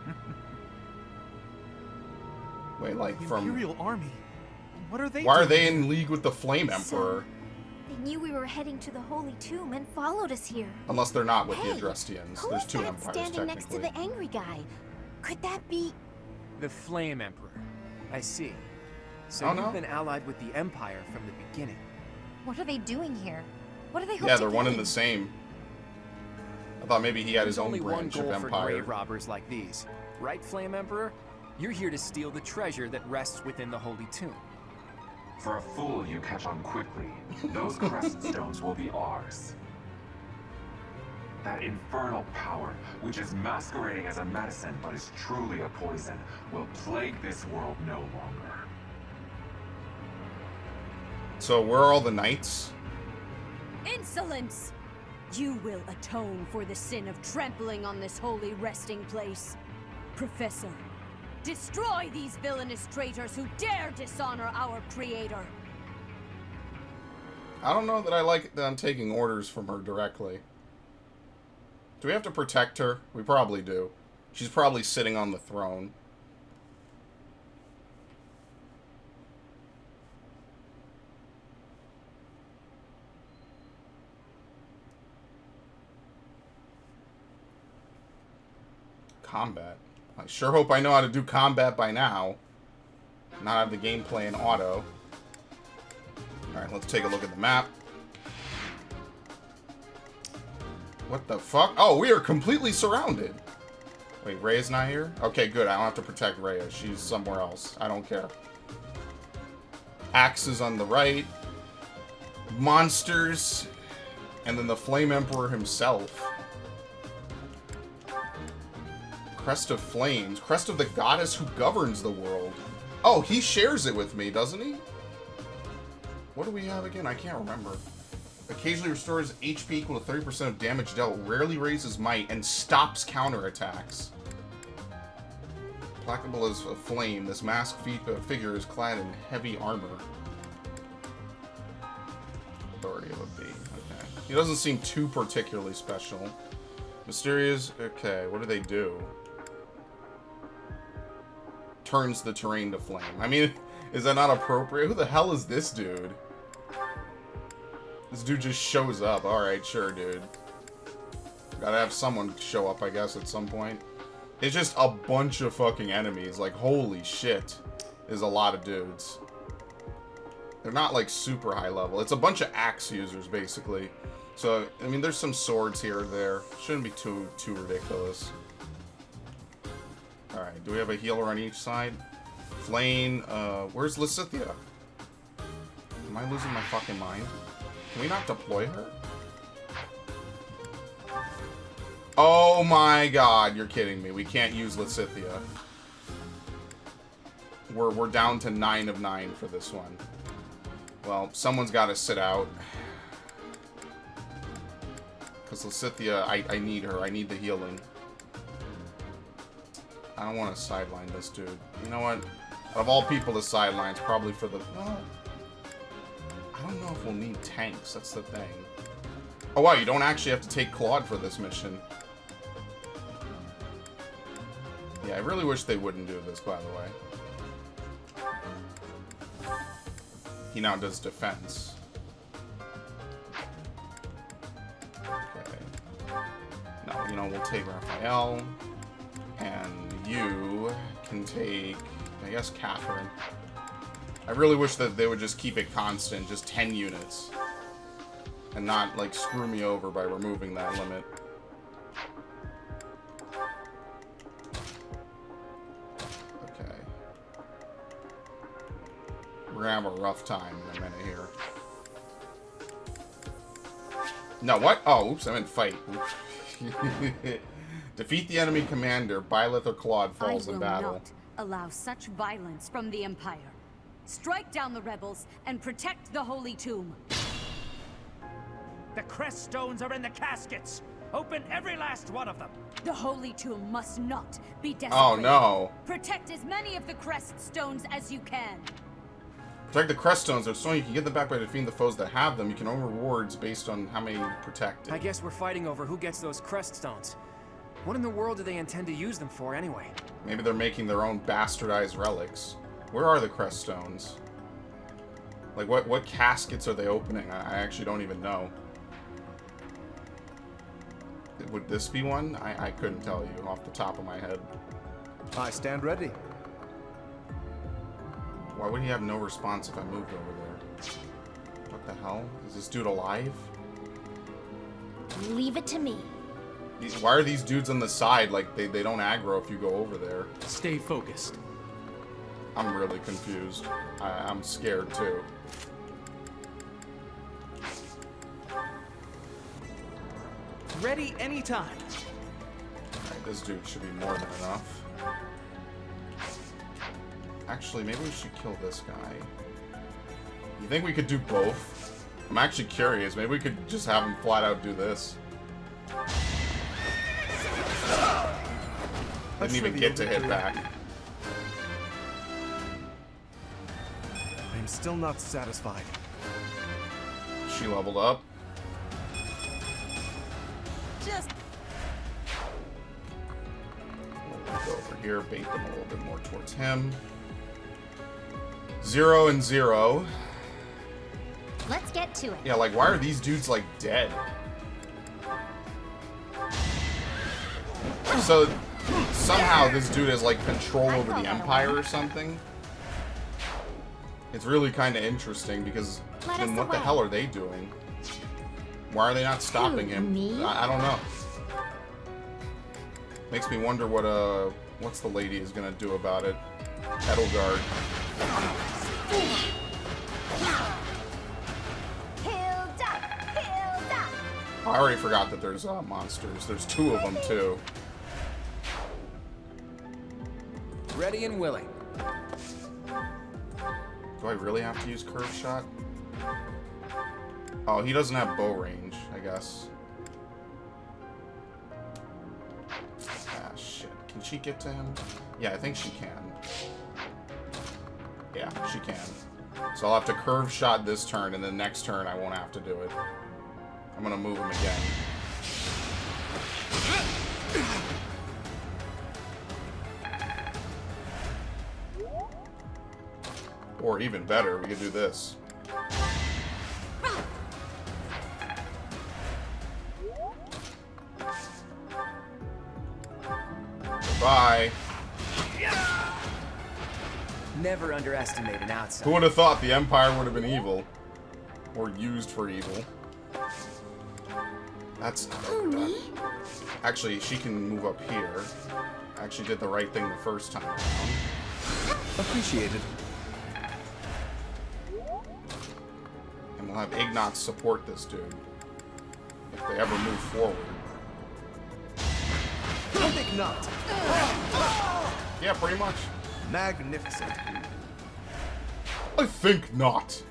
Wait, like The from... Imperial Army? What are they Why are doing they here? in league with the Flame Emperor? They knew we were heading to the Holy Tomb and followed us here. Unless they're not with Hey, the Adrestians. Who There's is two that empires, standing next to technically. the angry guy? Could that be... The Flame Emperor. I see. So Oh, you've no? been allied with the Empire from the beginning. What are they doing here? What do they hope Yeah, to they're one and gain? the same. I thought maybe he had his There's own only one branch of goal for empire. grave robbers like these. Right, Flame Emperor? You're here to steal the treasure that rests within the Holy Tomb. For a fool, you catch on quickly. Those crest stones will be ours. That infernal power, which is masquerading as a medicine but is truly a poison, will plague this world no longer. So where are all the knights? Insolence! You will atone for the sin of trampling on this holy resting place. Professor, destroy these villainous traitors who dare dishonor our creator. I don't know that I like that I'm taking orders from her directly. Do we have to protect her? We probably do. She's probably sitting on the throne. Combat. I sure hope I know how to do combat by now. Not have the gameplay in auto. Alright, let's take a look at the map. What the fuck? Oh, we are completely surrounded. Wait, Rhea's not here? Okay, good. I don't have to protect Rhea. She's somewhere else. I don't care. Axes on the right. Monsters. And then the Flame Emperor himself. Crest of Flames. Crest of the goddess who governs the world. Oh, he shares it with me, doesn't he? What do we have again? I can't remember. Occasionally restores HP equal to 30% of damage dealt, rarely raises might, and stops counterattacks. Placable as a flame, this masked figure is clad in heavy armor. Authority of a bee. Okay. He doesn't seem too particularly special. Mysterious. Okay, what do they do? Turns the terrain to flame. I mean, is that not appropriate? Who the hell is this dude? This dude just shows up. Alright, sure, dude. Gotta have someone show up, I guess, at some point. It's just a bunch of fucking enemies. Like, holy shit. There's a lot of dudes. They're not, like, super high level. It's a bunch of axe users, basically. So, I mean, there's some swords here or there. Shouldn't be too ridiculous. Alright, do we have a healer on each side? Flame, where's Lysithea? Am I losing my fucking mind? Can we not deploy her? Oh my god, you're kidding me. We can't use Lysithea. We're down to 9 of 9 for this one. Well, someone's got to sit out. Because Lysithea, I need her. I need the healing. I don't want to sideline this dude. You know what? Of all people to sideline, it's probably for the... Well, I don't know if we'll need tanks. That's the thing. Oh, wow. You don't actually have to take Claude for this mission. Yeah, I really wish they wouldn't do this, by the way. He now does defense. Okay. No, you know, we'll take Raphael. And you can take, I guess, Catherine. I really wish that they would just keep it constant, just 10 units. And not, like, screw me over by removing that limit. Okay. We're gonna have a rough time in a minute here. No, what? Oh, oops, I meant fight. Defeat the enemy commander. Byleth or Claude falls in battle. I will not allow such violence from the Empire. Strike down the rebels and protect the Holy Tomb. The crest stones are in the caskets. Open every last one of them. The Holy Tomb must not be desecrated. Oh no. Protect as many of the crest stones as you can. Protect the crest stones. They're stones you can get them back by defeating the foes that have them. You can earn rewards based on how many you protected. I guess we're fighting over who gets those crest stones. What in the world do they intend to use them for anyway? Maybe they're making their own bastardized relics. Where are the crest stones? Like, what caskets are they opening? I actually don't even know. Would this be one? I couldn't tell you off the top of my head. I stand ready. Why would he have no response if I moved over there? What the hell? Is this dude alive? Leave it to me. Why are these dudes on the side? Like, they don't aggro if you go over there. Stay focused. I'm really confused. I'm scared, too. Ready anytime. Alright, this dude should be more than enough. Actually, maybe we should kill this guy. You think we could do both? I'm actually curious. Maybe we could just have him flat out do this. Didn't even get to hit back. I'm still not satisfied. She leveled up. Just We'll go over here, bait them a little bit more towards him. 0 and 0. Let's get to it. Yeah, like, why are these dudes, like, dead? So, somehow this dude has, like, control over the Empire or something. It's really kind of interesting, because then what the hell are they doing? Why are they not stopping him? I don't know. Makes me wonder what's the lady is gonna do about it. Edelgard. I already forgot that there's monsters. There's 2 of them, too. Ready and willing. Do I really have to use curve shot? Oh, he doesn't have bow range, I guess. Ah, shit. Can she get to him? Yeah, I think she can. Yeah, she can. So I'll have to curve shot this turn, and then next turn I won't have to do it. I'm gonna move him again. Or even better, we could do this. Goodbye. Never underestimate an outsider. Who would have thought the Empire would have been evil? Or used for evil? That's not good. Actually, she can move up here. I actually did the right thing the first time around. Appreciated. And we'll have Ignatz support this dude. If they ever move forward. I think not. Yeah, pretty much. Magnificent. I think not.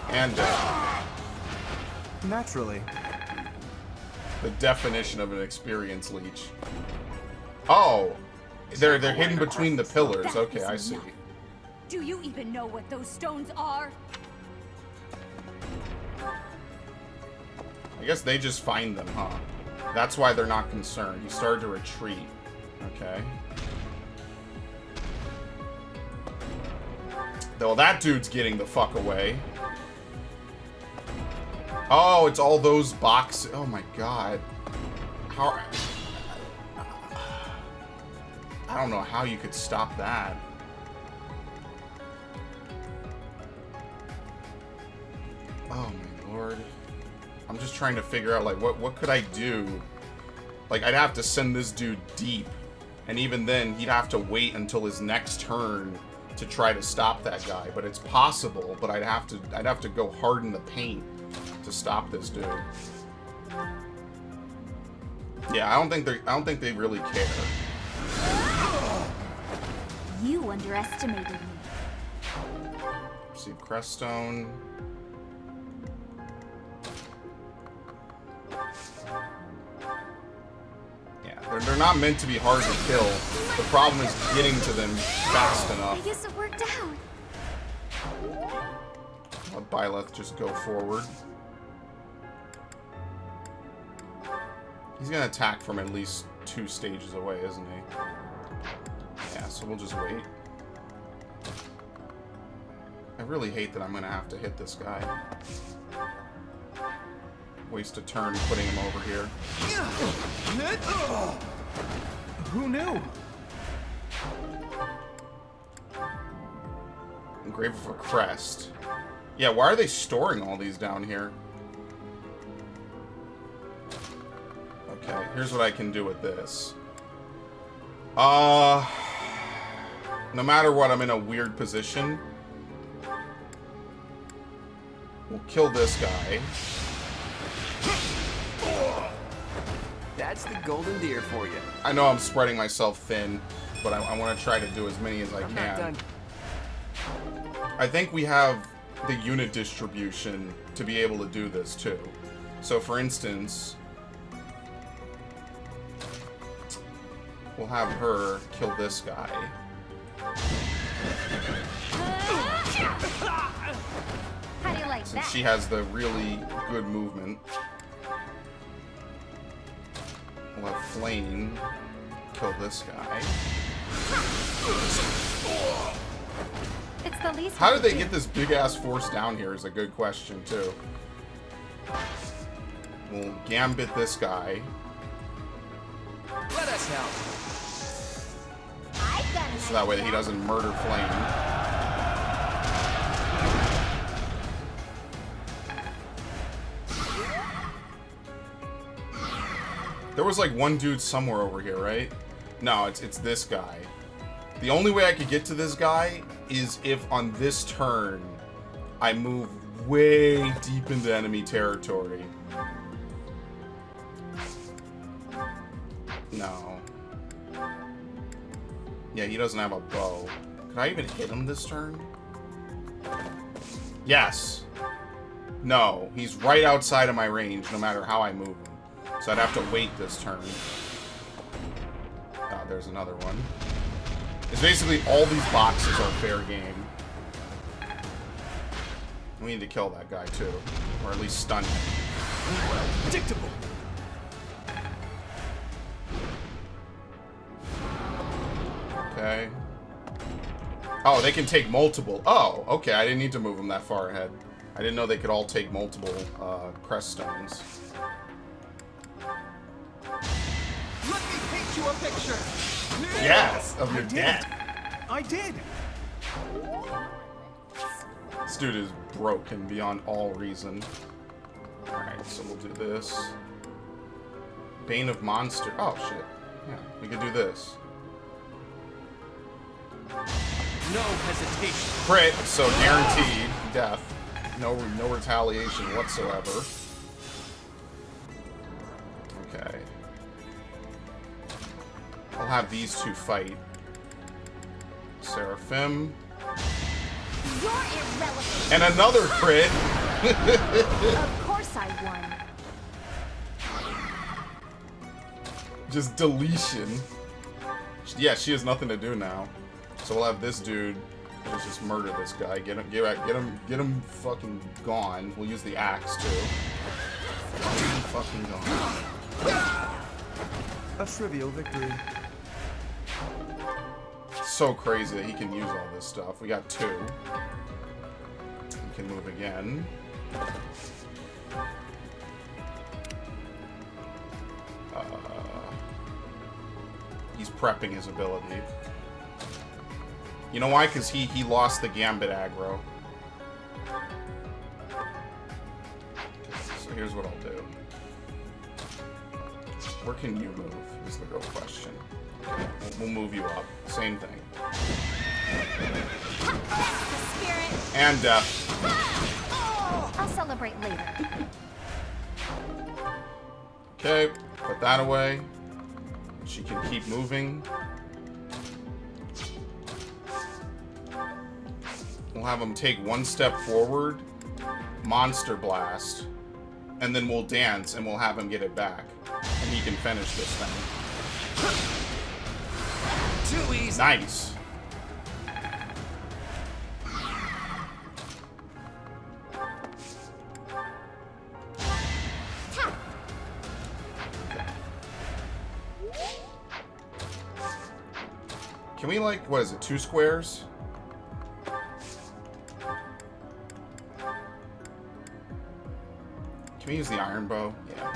And Naturally. the definition of an experience leech. Oh, they're hidden between the pillars. Okay, I see. do you even know what those stones are? I guess they just find them, huh? That's why they're not concerned. He started to retreat. Okay. Well, that dude's getting the fuck away. Oh, it's all those boxes. Oh my god. How... I don't know how you could stop that. Oh my lord. I'm just trying to figure out, like, what could I do? Like, I'd have to send this dude deep. And even then, he'd have to wait until his next turn to try to stop that guy. But it's possible, but I'd have to go hard in the paint to stop this dude. Yeah, I don't think they really care. You underestimated me. See, Creststone. Yeah, they're not meant to be hard to kill. The problem is getting to them fast I enough. guess it worked out. Let Byleth just go forward. He's gonna attack from at least 2 stages away, isn't he? Yeah, so we'll just wait. I really hate that I'm gonna have to hit this guy. Waste a turn putting him over here. Who knew? Engraver for crest. Yeah, why are they storing all these down here? Okay, here's what I can do with this. No matter what, I'm in a weird position. We'll kill this guy. That's the golden deer for you. I know I'm spreading myself thin, but I want to try to do as many as I I'm can. not done. I think we have the unit distribution to be able to do this too. So for instance, we'll have her kill this guy. How do you like Since that? she has the really good movement. We'll have Flame kill this guy. It's the least. How did they get this big ass force down here is a good question too. We'll Gambit this guy. Let us help. I've got an So that way idea. he doesn't murder Flame. There was like one dude somewhere over here, right? No, it's this guy. The only way I could get to this guy is if on this turn I move way deep into enemy territory. No. Yeah, he doesn't have a bow. Could I even hit him this turn? Yes. No, he's right outside of my range no matter how I move him. So I'd have to wait this turn. Oh, there's another one. It's basically all these boxes are fair game. We need to kill that guy too. Or at least stun him. Predictable. Okay. Oh, they can take multiple. Oh, okay. I didn't need to move them that far ahead. I didn't know they could all take multiple crest stones. Let me paint you a picture. Yes, of your I did death. it. I did. This dude is broken beyond all reason. Alright, so we'll do this. Bane of Monster. Oh, shit. Yeah, we could do this. No hesitation. Crit, so guaranteed death. No retaliation whatsoever. Okay. I'll have these two fight. Seraphim. You're irrelevant. And another crit! Of course I won. Just deletion. Yeah, she has nothing to do now. So we'll have this dude just murder this guy. Get him fucking gone. We'll use the axe too. Get him fucking gone. A trivial victory. So crazy that he can use all this stuff. We got two. We can move again. He's prepping his ability. You know why? Because he lost the Gambit aggro. So here's what I'll do. Where can you move is the real question. Okay, we'll move you up. Same thing. The spirit. And death. I'll celebrate later. Okay, put that away. She can keep moving. We'll have him take one step forward, Monster Blast, and then we'll dance and we'll have him get it back. And he can finish this thing. Too easy. Nice. Can we, like, what is it, 2 squares? we use the iron bow? Yeah.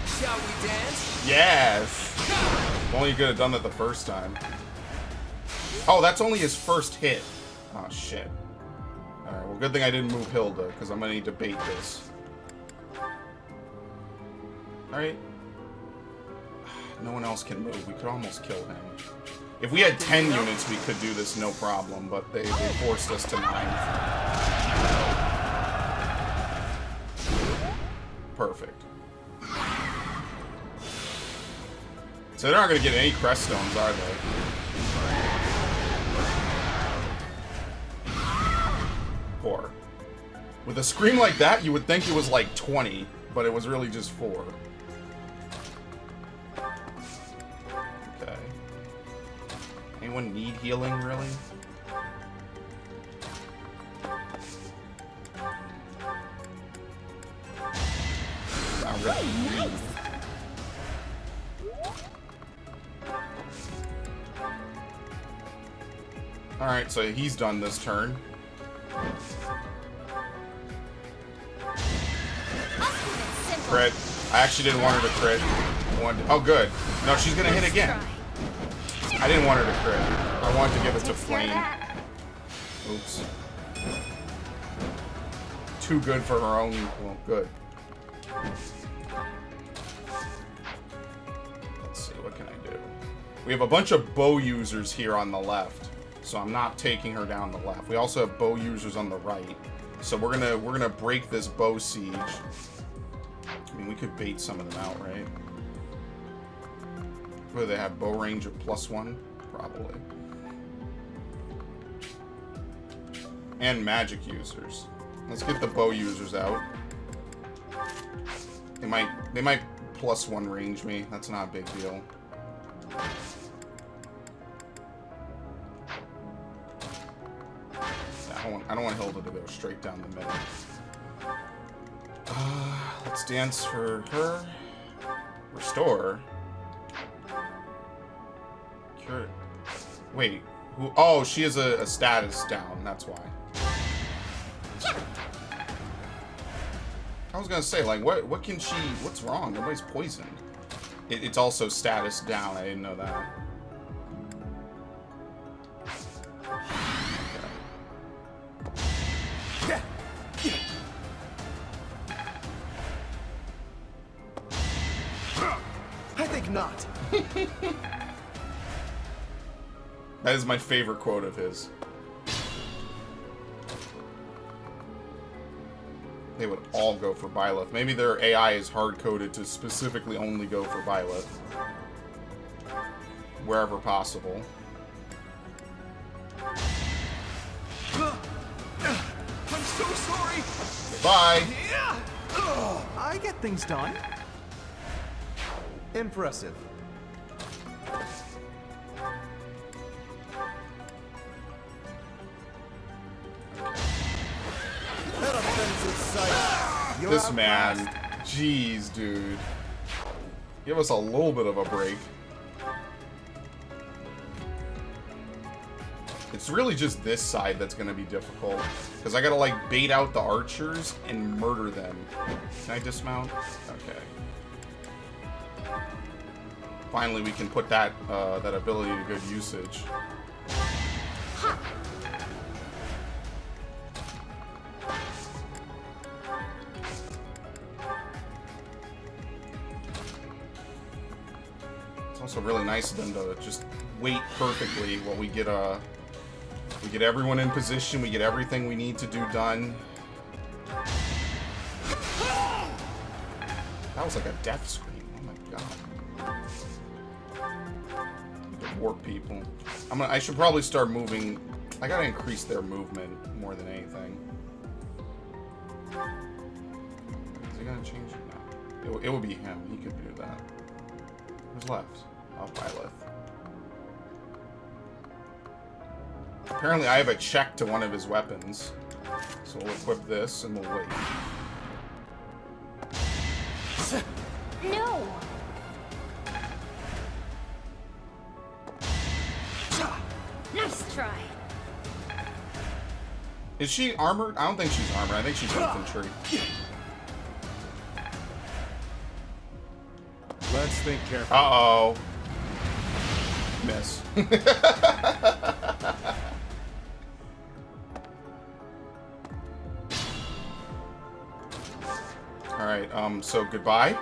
Shall we dance? Yes! If only you could have done that the first time. Oh, that's only his first hit. Oh, shit. Alright, well, good thing I didn't move Hilda, because I'm gonna need to bait this. Alright. No one else can move. We could almost kill him. If we had 10 units, we could do this no problem, but they forced us to 9. Perfect. So they're not going to get any crest stones, are they? Four. With a scream like that, you would think it was like 20, but it was really just 4. Okay. Anyone need healing, really? Not really. Alright, so he's done this turn. Crit. I actually didn't want her to crit. Oh, good. No, she's gonna hit again. I didn't want her to crit. I wanted to give it to Flame. Oops. Too good for her own. Well, good. Let's see, what can I do? We have a bunch of bow users here on the left, so I'm not taking her down the left. We also have bow users on the right, so we're gonna break this bow siege. I mean, we could bait some of them out, right? What do they have? Bow range of +1? Probably. And magic users. Let's get the bow users out. They might +1 range me. That's not a big deal. I don't want Hilda to go straight down the middle. Let's dance for her. Restore. Cure. Wait. Who? Oh, she has a status down. That's why. I was gonna say, like, what can she? What's wrong? Nobody's poisoned. It's also status down. I didn't know that. I think not. That is my favorite quote of his. They would all go for Byleth. Maybe their AI is hard-coded to specifically only go for Byleth. Wherever possible. I'm so sorry. Goodbye. I get things done. Impressive. That offensive sight. You're This outclassed. man. Jeez, dude. Give us a little bit of a break. It's really just this side that's going to be difficult. Because I got to, like, bait out the archers and murder them. Can I dismount? Okay. Finally, we can put that that ability to good usage. It's also really nice of them to just wait perfectly while we get everyone in position, we get everything we need to do done. That was like a death scream. Oh my god. To warp people. I should probably start moving. I gotta increase their movement more than anything. Is he gonna change it now? It would be him. He could do that. Who's left? Oh, Byleth. Apparently I have a check to one of his weapons. So we'll equip this and we'll wait. No! Nice try. Is she armored? I don't think she's armored. I think she's infantry. think carefully. Uh-oh. Miss. Alright, so goodbye.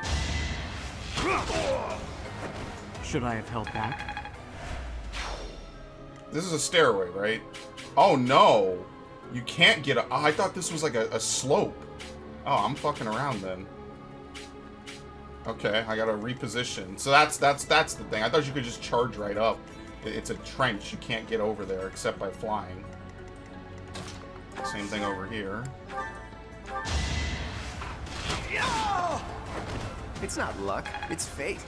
Should I have held back? This is a stairway, right? Oh, no. You can't get a... Oh, I thought this was like a slope. Oh, I'm fucking around then. Okay, I gotta reposition. So that's the thing. I thought you could just charge right up. It's a trench. You can't get over there except by flying. Same thing over here. It's not luck, it's fate.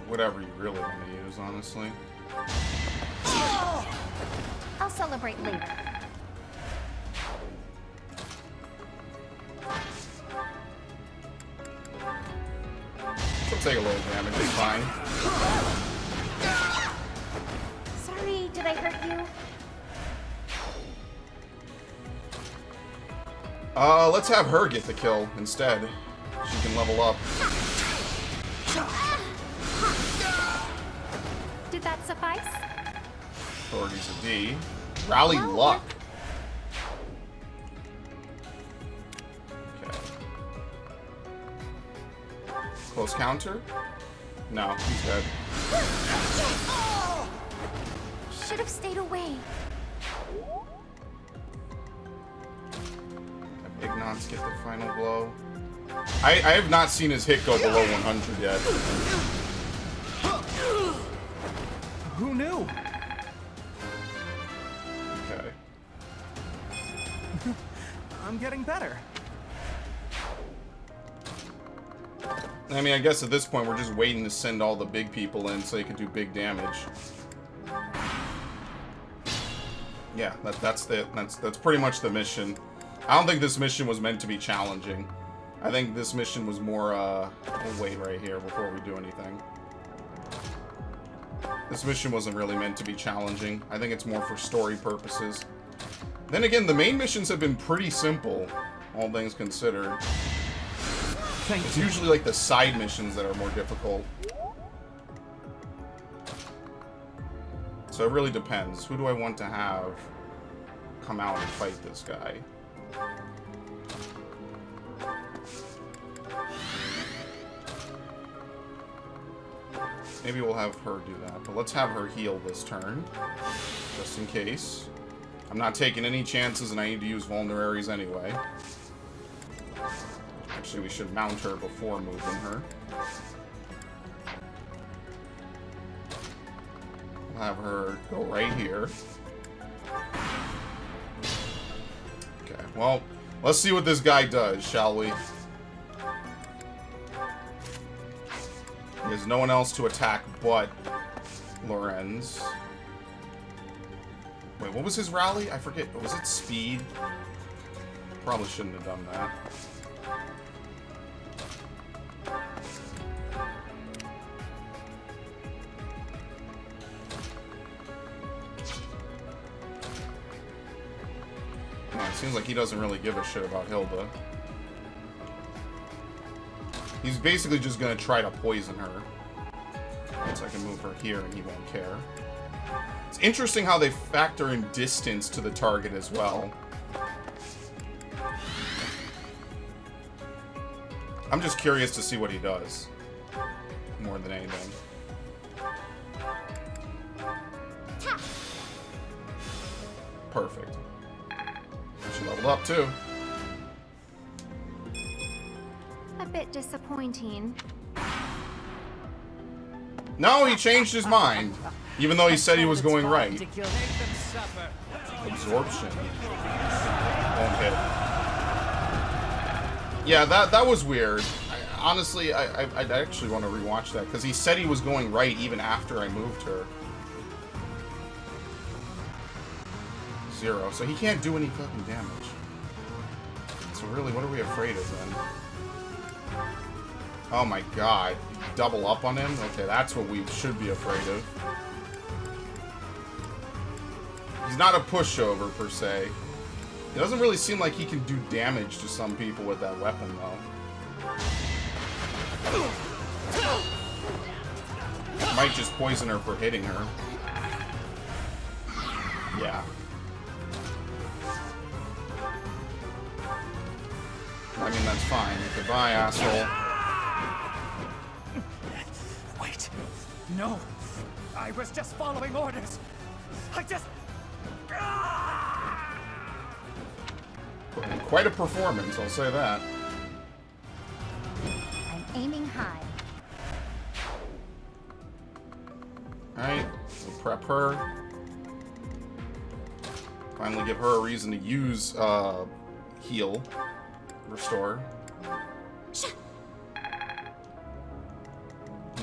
Whatever you really want to use, honestly. I'll celebrate later. She'll take a little damage, it's fine. Sorry, did I hurt you? Let's have her get the kill instead. She can level up. Did that suffice? Authority's a D. Rally luck. Okay. Close counter? No, he's dead. Should have stayed away. Ignots get the final blow. I have not seen his hit go below 100 yet. Who knew? Okay. I'm getting better. I mean, I guess at this point we're just waiting to send all the big people in so they can do big damage. Yeah, that's pretty much the mission. I don't think this mission was meant to be challenging. I think this mission was more, we'll wait right here before we do anything. This mission wasn't really meant to be challenging. I think it's more for story purposes. Then again, the main missions have been pretty simple, all things considered. It's usually like the side missions that are more difficult. So it really depends. Who do I want to have come out and fight this guy? Maybe we'll have her do that, but let's have her heal this turn, just in case. I'm not taking any chances, and I need to use vulneraries anyway. Actually, we should mount her before moving her. We'll have her go right here. Okay, well, let's see what this guy does, shall we? There's no one else to attack but Lorenz. Wait, what was his rally? I forget. Was it speed? Probably shouldn't have done that. No, it seems like he doesn't really give a shit about Hilda. He's basically just gonna try to poison her. So I can move her here and he won't care. It's interesting how they factor in distance to the target as well. I'm just curious to see what he does. More than anything. Perfect. She leveled up too. A bit disappointing. No, he changed his mind. Even though he said he was going right. Absorption. Won't hit. Yeah, that was weird. Honestly, I'd actually want to rewatch that, because he said he was going right even after I moved her. 0. So he can't do any fucking damage. So really, what are we afraid of then? Oh my god. Double up on him? Okay, that's what we should be afraid of. He's not a pushover, per se. It doesn't really seem like he can do damage to some people with that weapon, though. Might just poison her for hitting her. Yeah. I mean, that's fine. Goodbye, asshole. Wait. No. I was just following orders. I just... Quite a performance, I'll say that. I'm aiming high. Alright, we'll prep her. Finally give her a reason to use, heal. Restore.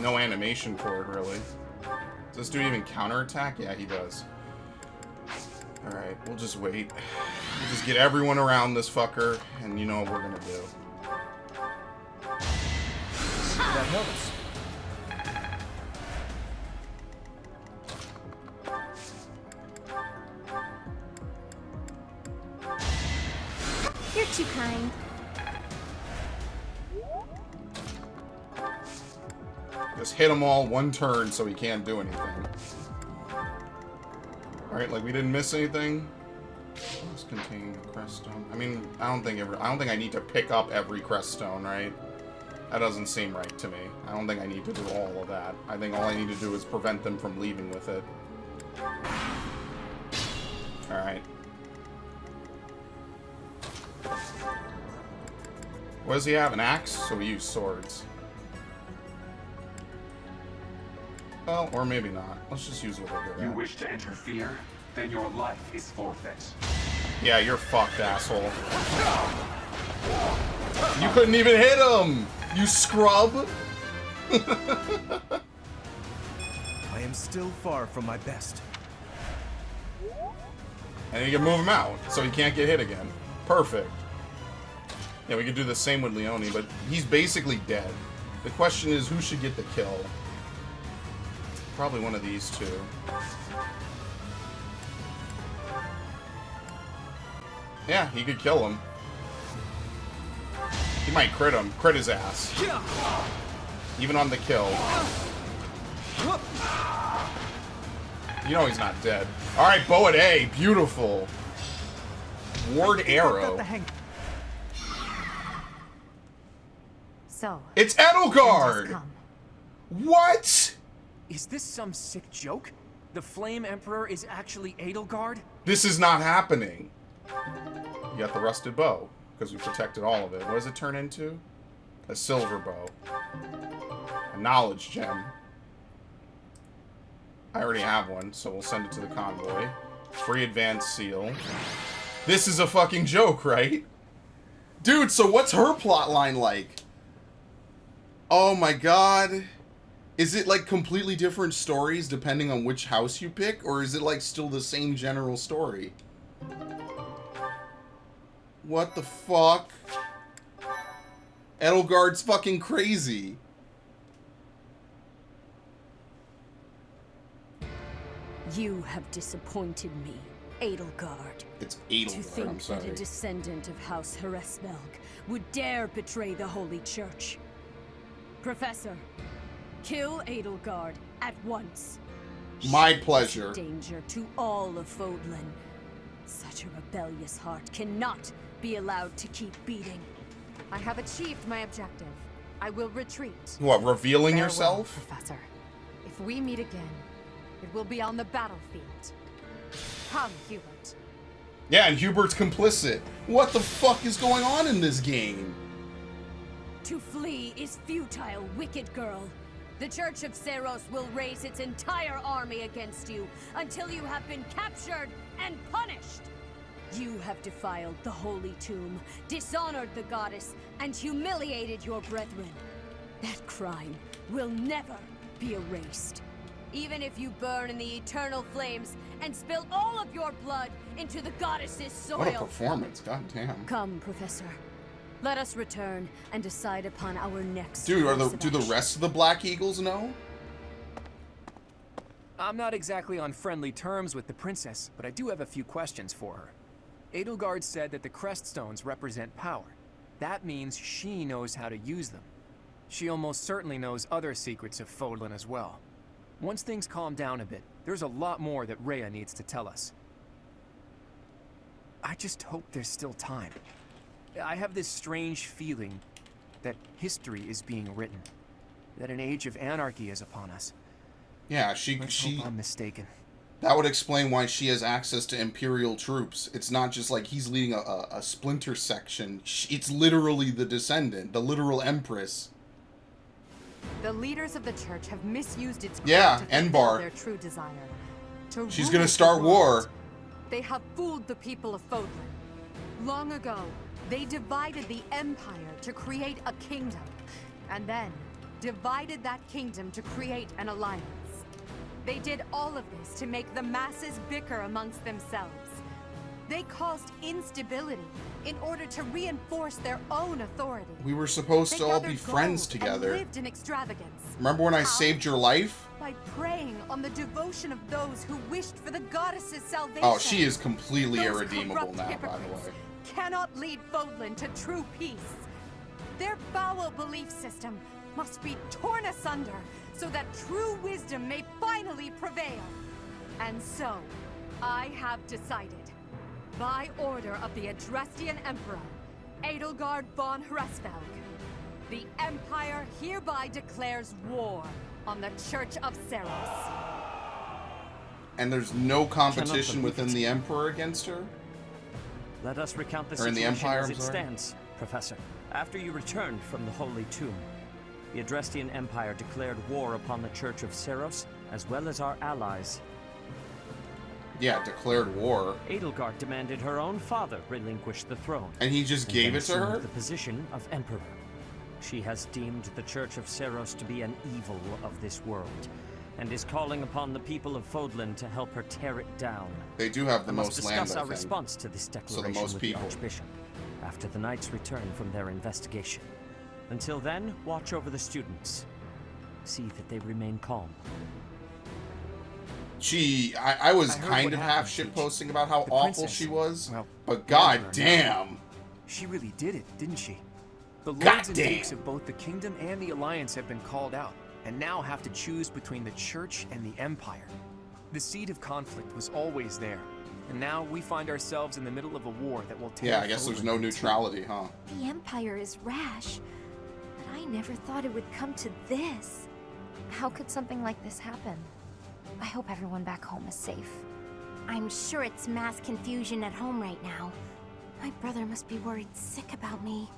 No animation for it, really. Does this dude even counterattack? Yeah, he does. Alright, we'll just wait. We'll just get everyone around this fucker, and you know what we're gonna do. That helps. You're too kind. Just hit them all one turn so he can't do anything. Alright, like we didn't miss anything. Let's contain crest stone. I mean, I don't think I need to pick up every crest stone, right? That doesn't seem right to me. I don't think I need to do all of that. I think all I need to do is prevent them from leaving with it. Alright. What does he have? An axe? So we use swords. Well, or maybe not. Let's just use what we're good You at. wish to interfere? Then your life is forfeit. Yeah, you're fucked, asshole. You couldn't even hit him! You scrub! I am still far from my best. And you can move him out, so he can't get hit again. Perfect. Yeah, we could do the same with Leone, but he's basically dead. The question is, who should get the kill? Probably one of these two. Yeah, he could kill him. He might crit him. Crit his ass. Even on the kill. You know he's not dead. Alright, bow at A. Beautiful. Ward arrow. So. It's Edelgard! What? Is this some sick joke? The Flame Emperor is actually Edelgard? This is not happening. You got the rusted bow, because we protected all of it. What does it turn into? A silver bow. A knowledge gem. I already have one, so we'll send it to the convoy. Free advanced seal. This is a fucking joke, right? Dude, so what's her plotline like? Oh my god. Is it like completely different stories depending on which house you pick? Or is it like still the same general story? What the fuck? Edelgard's fucking crazy. You have disappointed me, Edelgard. It's To Edelgard, think I'm that sorry. a descendant of House Hresvelg would dare betray the Holy Church. Professor, kill Edelgard at once. My pleasure. Danger to all of Fodlan. Such a rebellious heart cannot be allowed to keep beating. I have achieved my objective. I will retreat. What, revealing Farewell, yourself? Professor. If we meet again, it will be on the battlefield. Come, Hubert. Yeah, and Hubert's complicit. What the fuck is going on in this game? To flee is futile, wicked girl. The Church of Seros will raise its entire army against you until you have been captured and punished. You have defiled the holy tomb, dishonored the goddess, and humiliated your brethren. That crime will never be erased. Even if you burn in the eternal flames and spill all of your blood into the goddess's soil. What a performance, goddamn. Come, Professor. Let us return and decide upon our next Dude, course of do the action. rest of the Black Eagles know? I'm not exactly on friendly terms with the princess, but I do have a few questions for her. Edelgard said that the Creststones represent power. That means she knows how to use them. She almost certainly knows other secrets of Fodlan as well. Once things calm down a bit, there's a lot more that Rhea needs to tell us. I just hope there's still time. I have this strange feeling that history is being written. That an age of anarchy is upon us. Yeah, Let's hope I'm mistaken. That would explain why she has access to Imperial troops. It's not just like he's leading a splinter section. It's literally the descendant, the literal empress. The leaders of the church have misused its Yeah, to fulfill Enbar. their true desire. To She's rule gonna the start world. war. They have fooled the people of Fodlan. Long ago, they divided the Empire to create a kingdom, and then divided that kingdom to create an alliance. They did all of this to make the masses bicker amongst themselves. They caused instability in order to reinforce their own authority. We were supposed They to all be gathered friends gold together. And lived in extravagance. Remember when I How? saved your life? By preying on the devotion of those who wished for the goddess's salvation. Oh, she is completely Those irredeemable corrupt now, by the hypocrites way. cannot lead Fodlan to true peace. Their foul belief system must be torn asunder so that true wisdom may finally prevail. And so, I have decided, by order of the Adrestian Emperor, Edelgard von Hresvelg, the Empire hereby declares war on the Church of Seros. And there's no competition within the Emperor against her? Let us recount the Or in situation the Empire, as I'm it sorry. stands, Professor. After you returned from the Holy Tomb, the Adrestian Empire declared war upon the Church of Seros, as well as our allies. Yeah, declared war. Edelgard demanded her own father relinquish the throne. And he just gave then it to assumed her? the position of Emperor. She has deemed the Church of Seros to be an evil of this world, and is calling upon the people of Fodlan to help her tear it down. They do have the I most must land, discuss I our think. response to this So declaration the most with people. the Archbishop after the knights return from their investigation. Until then, watch over the students. See that they remain calm. I was I heard kind what of happened, half shit Teach. posting about how The awful princess, she was, well, but the Emperor god damn. She really did it, didn't she? The God lords and damn. dukes of both the kingdom and the alliance have been called out, and now have to choose between the church and the empire. The seed of conflict was always there, and now we find ourselves in the middle of a war that will tear Yeah, I guess there's Fodlan no in two. neutrality, huh? The Empire is rash, but I never thought it would come to this. How could something like this happen? I hope everyone back home is safe. I'm sure it's mass confusion at home right now. My brother must be worried sick about me.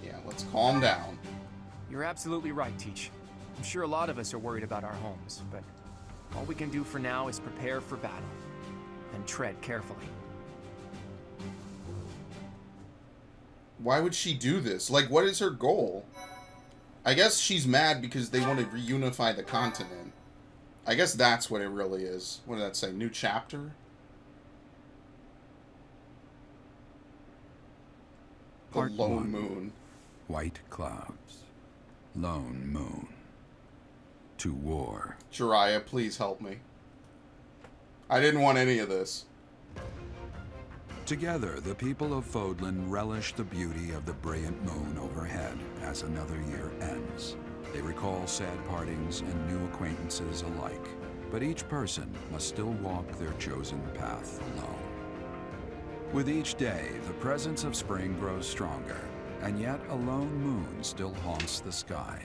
Yeah, let's calm down. You're absolutely right, Teach. I'm sure a lot of us are worried about our homes, but all we can do for now is prepare for battle and tread carefully. Why would she do this? Like, what is her goal? I guess she's mad because they want to reunify the continent. I guess that's what it really is. What did that say? New chapter? The Part lone 1. moon. White clouds. Lone moon. To war. Jiraiya, please help me. I didn't want any of this. Together, the people of Fodlan relish the beauty of the brilliant moon overhead as another year ends. They recall sad partings and new acquaintances alike, but each person must still walk their chosen path alone. With each day, the presence of spring grows stronger, and yet a lone moon still haunts the sky,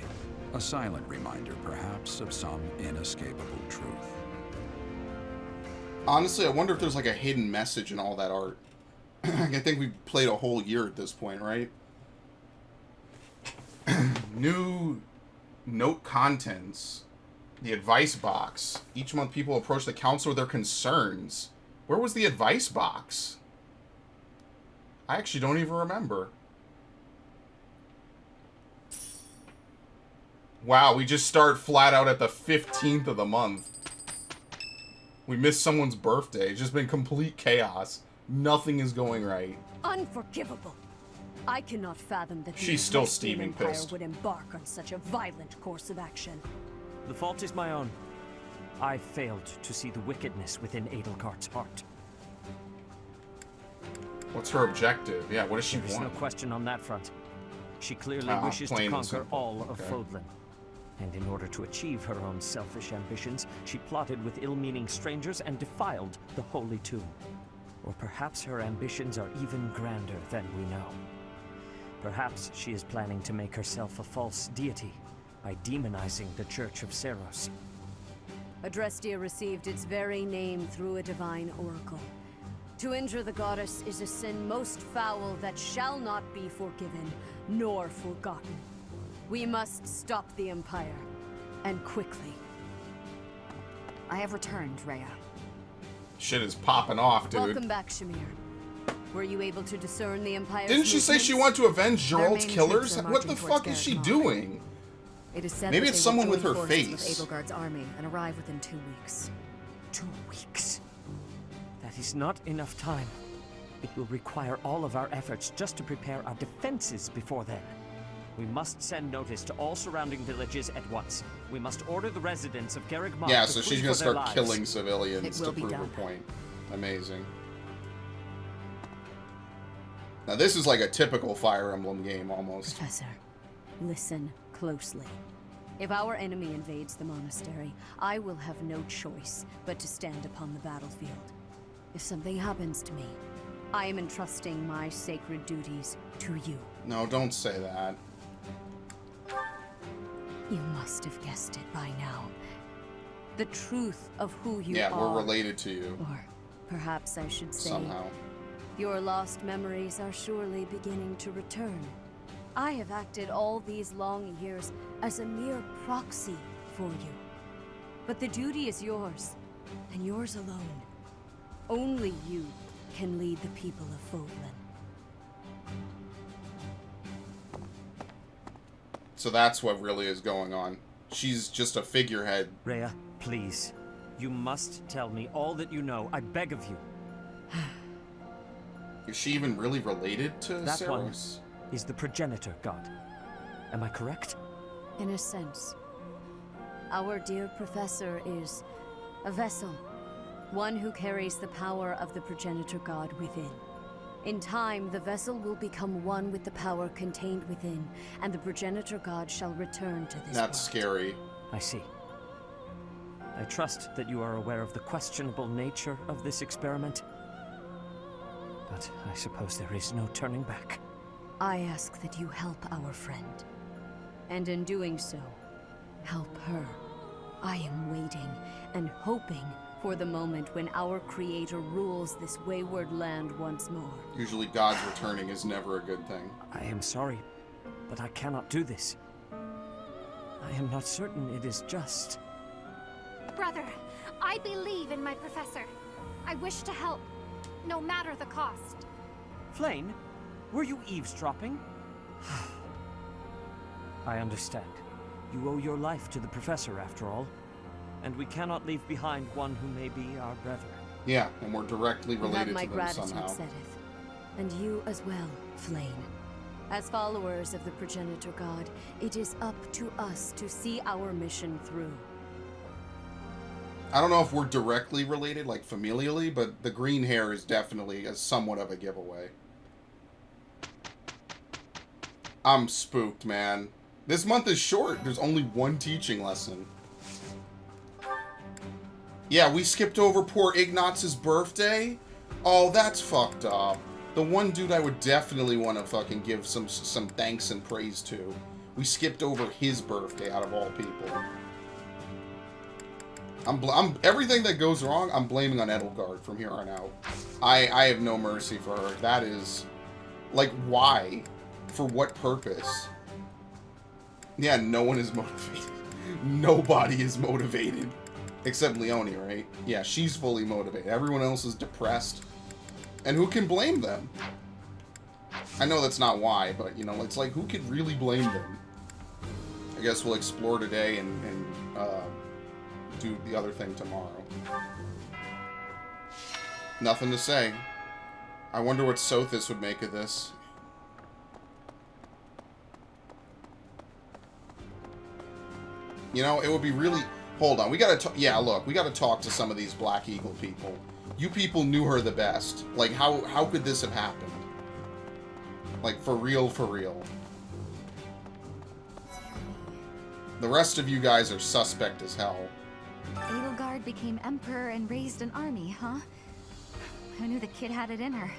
a silent reminder perhaps of some inescapable truth. Honestly, I wonder if there's like a hidden message in all that art. I think we've played a whole year at this point, right? New note contents. The advice box. Each month people approach the council with their concerns. Where was the advice box? I actually don't even remember. Wow, we just start flat out at the 15th of the month. We missed someone's birthday. It's just been complete chaos. Nothing is going right. Unforgivable. I cannot fathom that the She's still Adrestian steaming Empire pissed. would embark on such a violent course of action. The fault is my own. I failed to see the wickedness within Edelgard's heart. What's her objective? Yeah, what does she There is no want? question on that front. She clearly wishes to plain and conquer simple. all of Okay. Fodlan. And in order to achieve her own selfish ambitions, she plotted with ill-meaning strangers and defiled the Holy Tomb. Or perhaps her ambitions are even grander than we know. Perhaps she is planning to make herself a false deity by demonizing the Church of Seros. Adrestia received its very name through a divine oracle. To injure the goddess is a sin most foul that shall not be forgiven, nor forgotten. We must stop the Empire, and quickly. I have returned, Rhea. Shit is popping off, dude. Welcome back, Shamir. Were you able to discern the Empire's Didn't she say she movements? wanted to avenge Their Gerald's main killers? troops are What the marching fuck towards is she Garrett doing? It is said Maybe that it's they will someone with join her forces face. With Abelgard's army and arrive within 2 weeks. 2 weeks? That is not enough time. It will require all of our efforts just to prepare our defenses before then. We must send notice to all surrounding villages at once. We must order the residents of Garreg Mach Yeah, to so flee she's gonna for their start lives. killing civilians It to will be prove her done. point. Amazing. Now this is like a typical Fire Emblem game, almost. Professor, listen closely. If our enemy invades the monastery, I will have no choice but to stand upon the battlefield. If something happens to me, I am entrusting my sacred duties to you. No, don't say that. You must have guessed it by now. The truth of who you Yeah, are. we're related to you. Or perhaps I should say, Somehow. your lost memories are surely beginning to return. I have acted all these long years as a mere proxy for you. But the duty is yours, and yours alone. Only you can lead the people of Fodlan. So that's what really is going on. She's just a figurehead. Rhea, please. You must tell me all that you know. I beg of you. Is she even really related to That one Seros? is the progenitor god. Am I correct? In a sense, our dear professor is a vessel, one who carries the power of the progenitor god within. In time, the vessel will become one with the power contained within, and the progenitor god shall return to this That's world. scary. I see. I trust that you are aware of the questionable nature of this experiment. But I suppose there is no turning back. I ask that you help our friend. And in doing so, help her. I am waiting and hoping for the moment when our creator rules this wayward land once more. Usually God's returning is never a good thing. I am sorry, but I cannot do this. I am not certain it is just. Brother, I believe in my professor. I wish to help, no matter the cost. Flayn, were you eavesdropping? I understand. You owe your life to the professor, after all. And we cannot leave behind one who may be our brother. Yeah, and we're directly You have related my to them gratitude, somehow. Sedith. And you as well, Flayn. As followers of the progenitor god, it is up to us to see our mission through. I don't know if we're directly related, like familially, but the green hair is definitely somewhat of a giveaway. I'm spooked, man. This month is short. There's only one teaching lesson. Yeah, we skipped over poor Ignaz's birthday. Oh, that's fucked up. The one dude I would definitely want to fucking give some thanks and praise to. We skipped over his birthday out of all people. I'm everything that goes wrong, I'm blaming on Edelgard from here on out. I have no mercy for her. That is, like, why? For what purpose? Yeah, no one is motivated. Nobody is motivated. Except Leonie, right? Yeah, she's fully motivated. Everyone else is depressed. And who can blame them? I know that's not why, but, you know, it's like, who could really blame them? I guess we'll explore today and do the other thing tomorrow. Nothing to say. I wonder what Sothis would make of this. You know, it would be really... Hold on, we gotta... Yeah, look, we gotta talk to some of these Black Eagle people. You people knew her the best. Like, how could this have happened? Like, for real, for real. The rest of you guys are suspect as hell. Edelgard became emperor and raised an army, huh? Who knew the kid had it in her?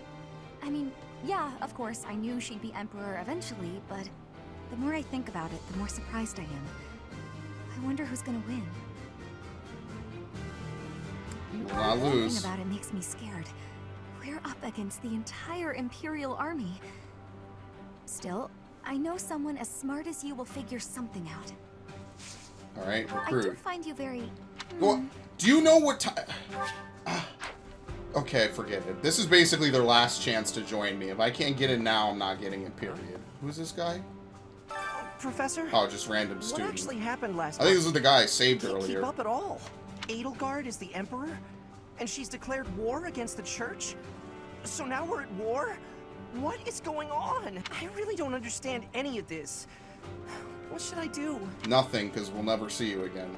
I mean, yeah, of course, I knew she'd be emperor eventually, but the more I think about it, the more surprised I am. I wonder who's gonna win. You will not lose. Thinking about it makes me scared. We're up against the entire Imperial army. Still, I know someone as smart as you will figure something out. Alright, I do recruit. find you very... Well, do you know what time... Okay, forget it. This is basically their last chance to join me. If I can't get it now, I'm not getting it, period. Who's this guy? Professor? Oh, just random student. What actually happened last I think month? this is the guy I saved Can't earlier. keep up at all. Edelgard is the Emperor? And she's declared war against the Church? So now we're at war? What is going on? I really don't understand any of this. What should I do? Nothing, because we'll never see you again.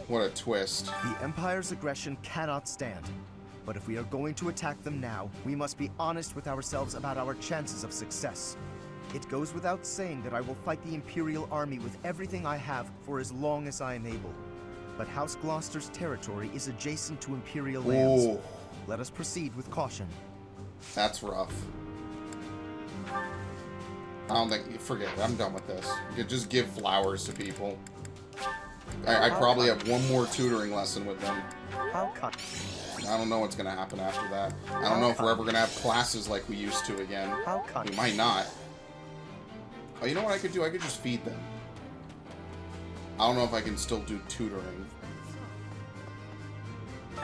What a twist. The Empire's aggression cannot stand. But if we are going to attack them now, we must be honest with ourselves about our chances of success. It goes without saying that I will fight the Imperial army with everything I have for as long as I am able. But House Gloucester's territory is adjacent to Imperial lands. Ooh. Let us proceed with caution. That's rough. I don't think... Forget it. I'm done with this. You could just give flowers to people. I probably have one more tutoring lesson with them. How come? I don't know what's going to happen after that. I don't know if we're ever going to have classes like we used to again. How come? We might not. Oh, you know what I could do? I could just feed them. I don't know if I can still do tutoring.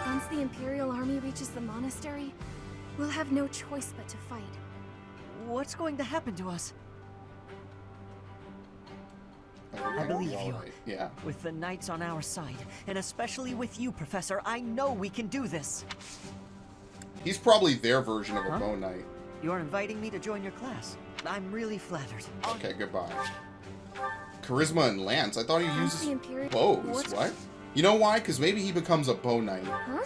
Once the Imperial army reaches the monastery, we'll have no choice but to fight. What's going to happen to us? I believe you. Yeah. With the knights on our side, and especially with you, Professor, I know we can do this. He's probably their version of a bow knight. You're inviting me to join your class. I'm really flattered. Okay, goodbye. Charisma and lance. I thought he uses the Imperial... bows. What? You know why? Because maybe he becomes a bow knight. Huh?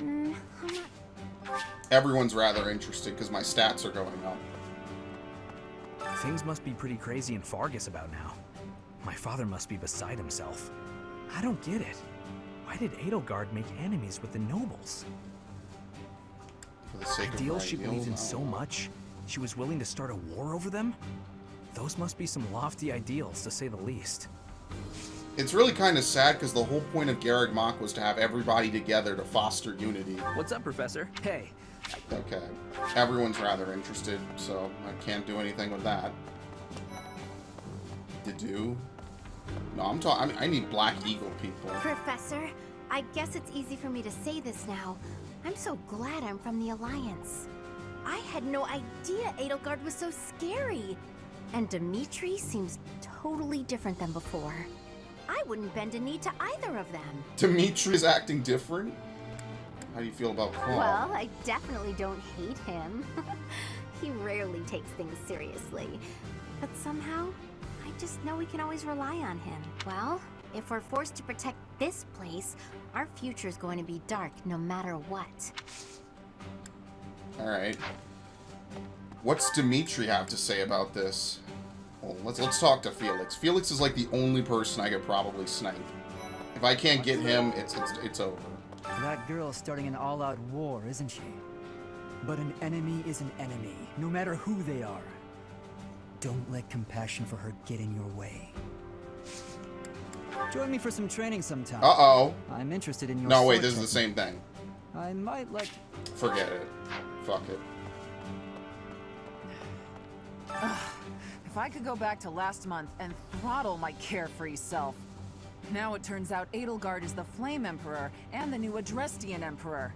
I'm not... Everyone's rather interested because my stats are going up. Things must be pretty crazy in Fargus about now. My father must be beside himself. I don't get it. Why did Edelgard make enemies with the nobles? For the sake Ideals of she ideals, believed in I so don't know. much, she was willing to start a war over them? Those must be some lofty ideals, to say the least. It's really kind of sad because the whole point of Garreg Mach was to have everybody together to foster unity. What's up, Professor? Hey. Okay. Everyone's rather interested, so I can't do anything with that. To do? No, I'm talking. I need Black Eagle people. Professor, I guess it's easy for me to say this now. I'm so glad I'm from the Alliance. I had no idea Edelgard was so scary. And Dimitri seems totally different than before. I wouldn't bend a knee to either of them. Dimitri's acting different? How do you feel about Claw? Well, I definitely don't hate him. He rarely takes things seriously. But somehow, I just know we can always rely on him. Well, if we're forced to protect this place, our future's going to be dark no matter what. Alright. What's Dimitri have to say about this? Well, let's talk to Felix. Felix is like the only person I could probably snipe. If I can't get him, it's over. That girl's starting an all-out war, isn't she? But an enemy is an enemy, no matter who they are. Don't let compassion for her get in your way. Join me for some training sometime. Uh-oh. I'm interested in your No, wait, sword this is the technique. same thing. I might like... Forget it. Fuck it. If I could go back to last month and throttle my carefree self. Now it turns out Edelgard is the Flame Emperor and the new Adrestian Emperor.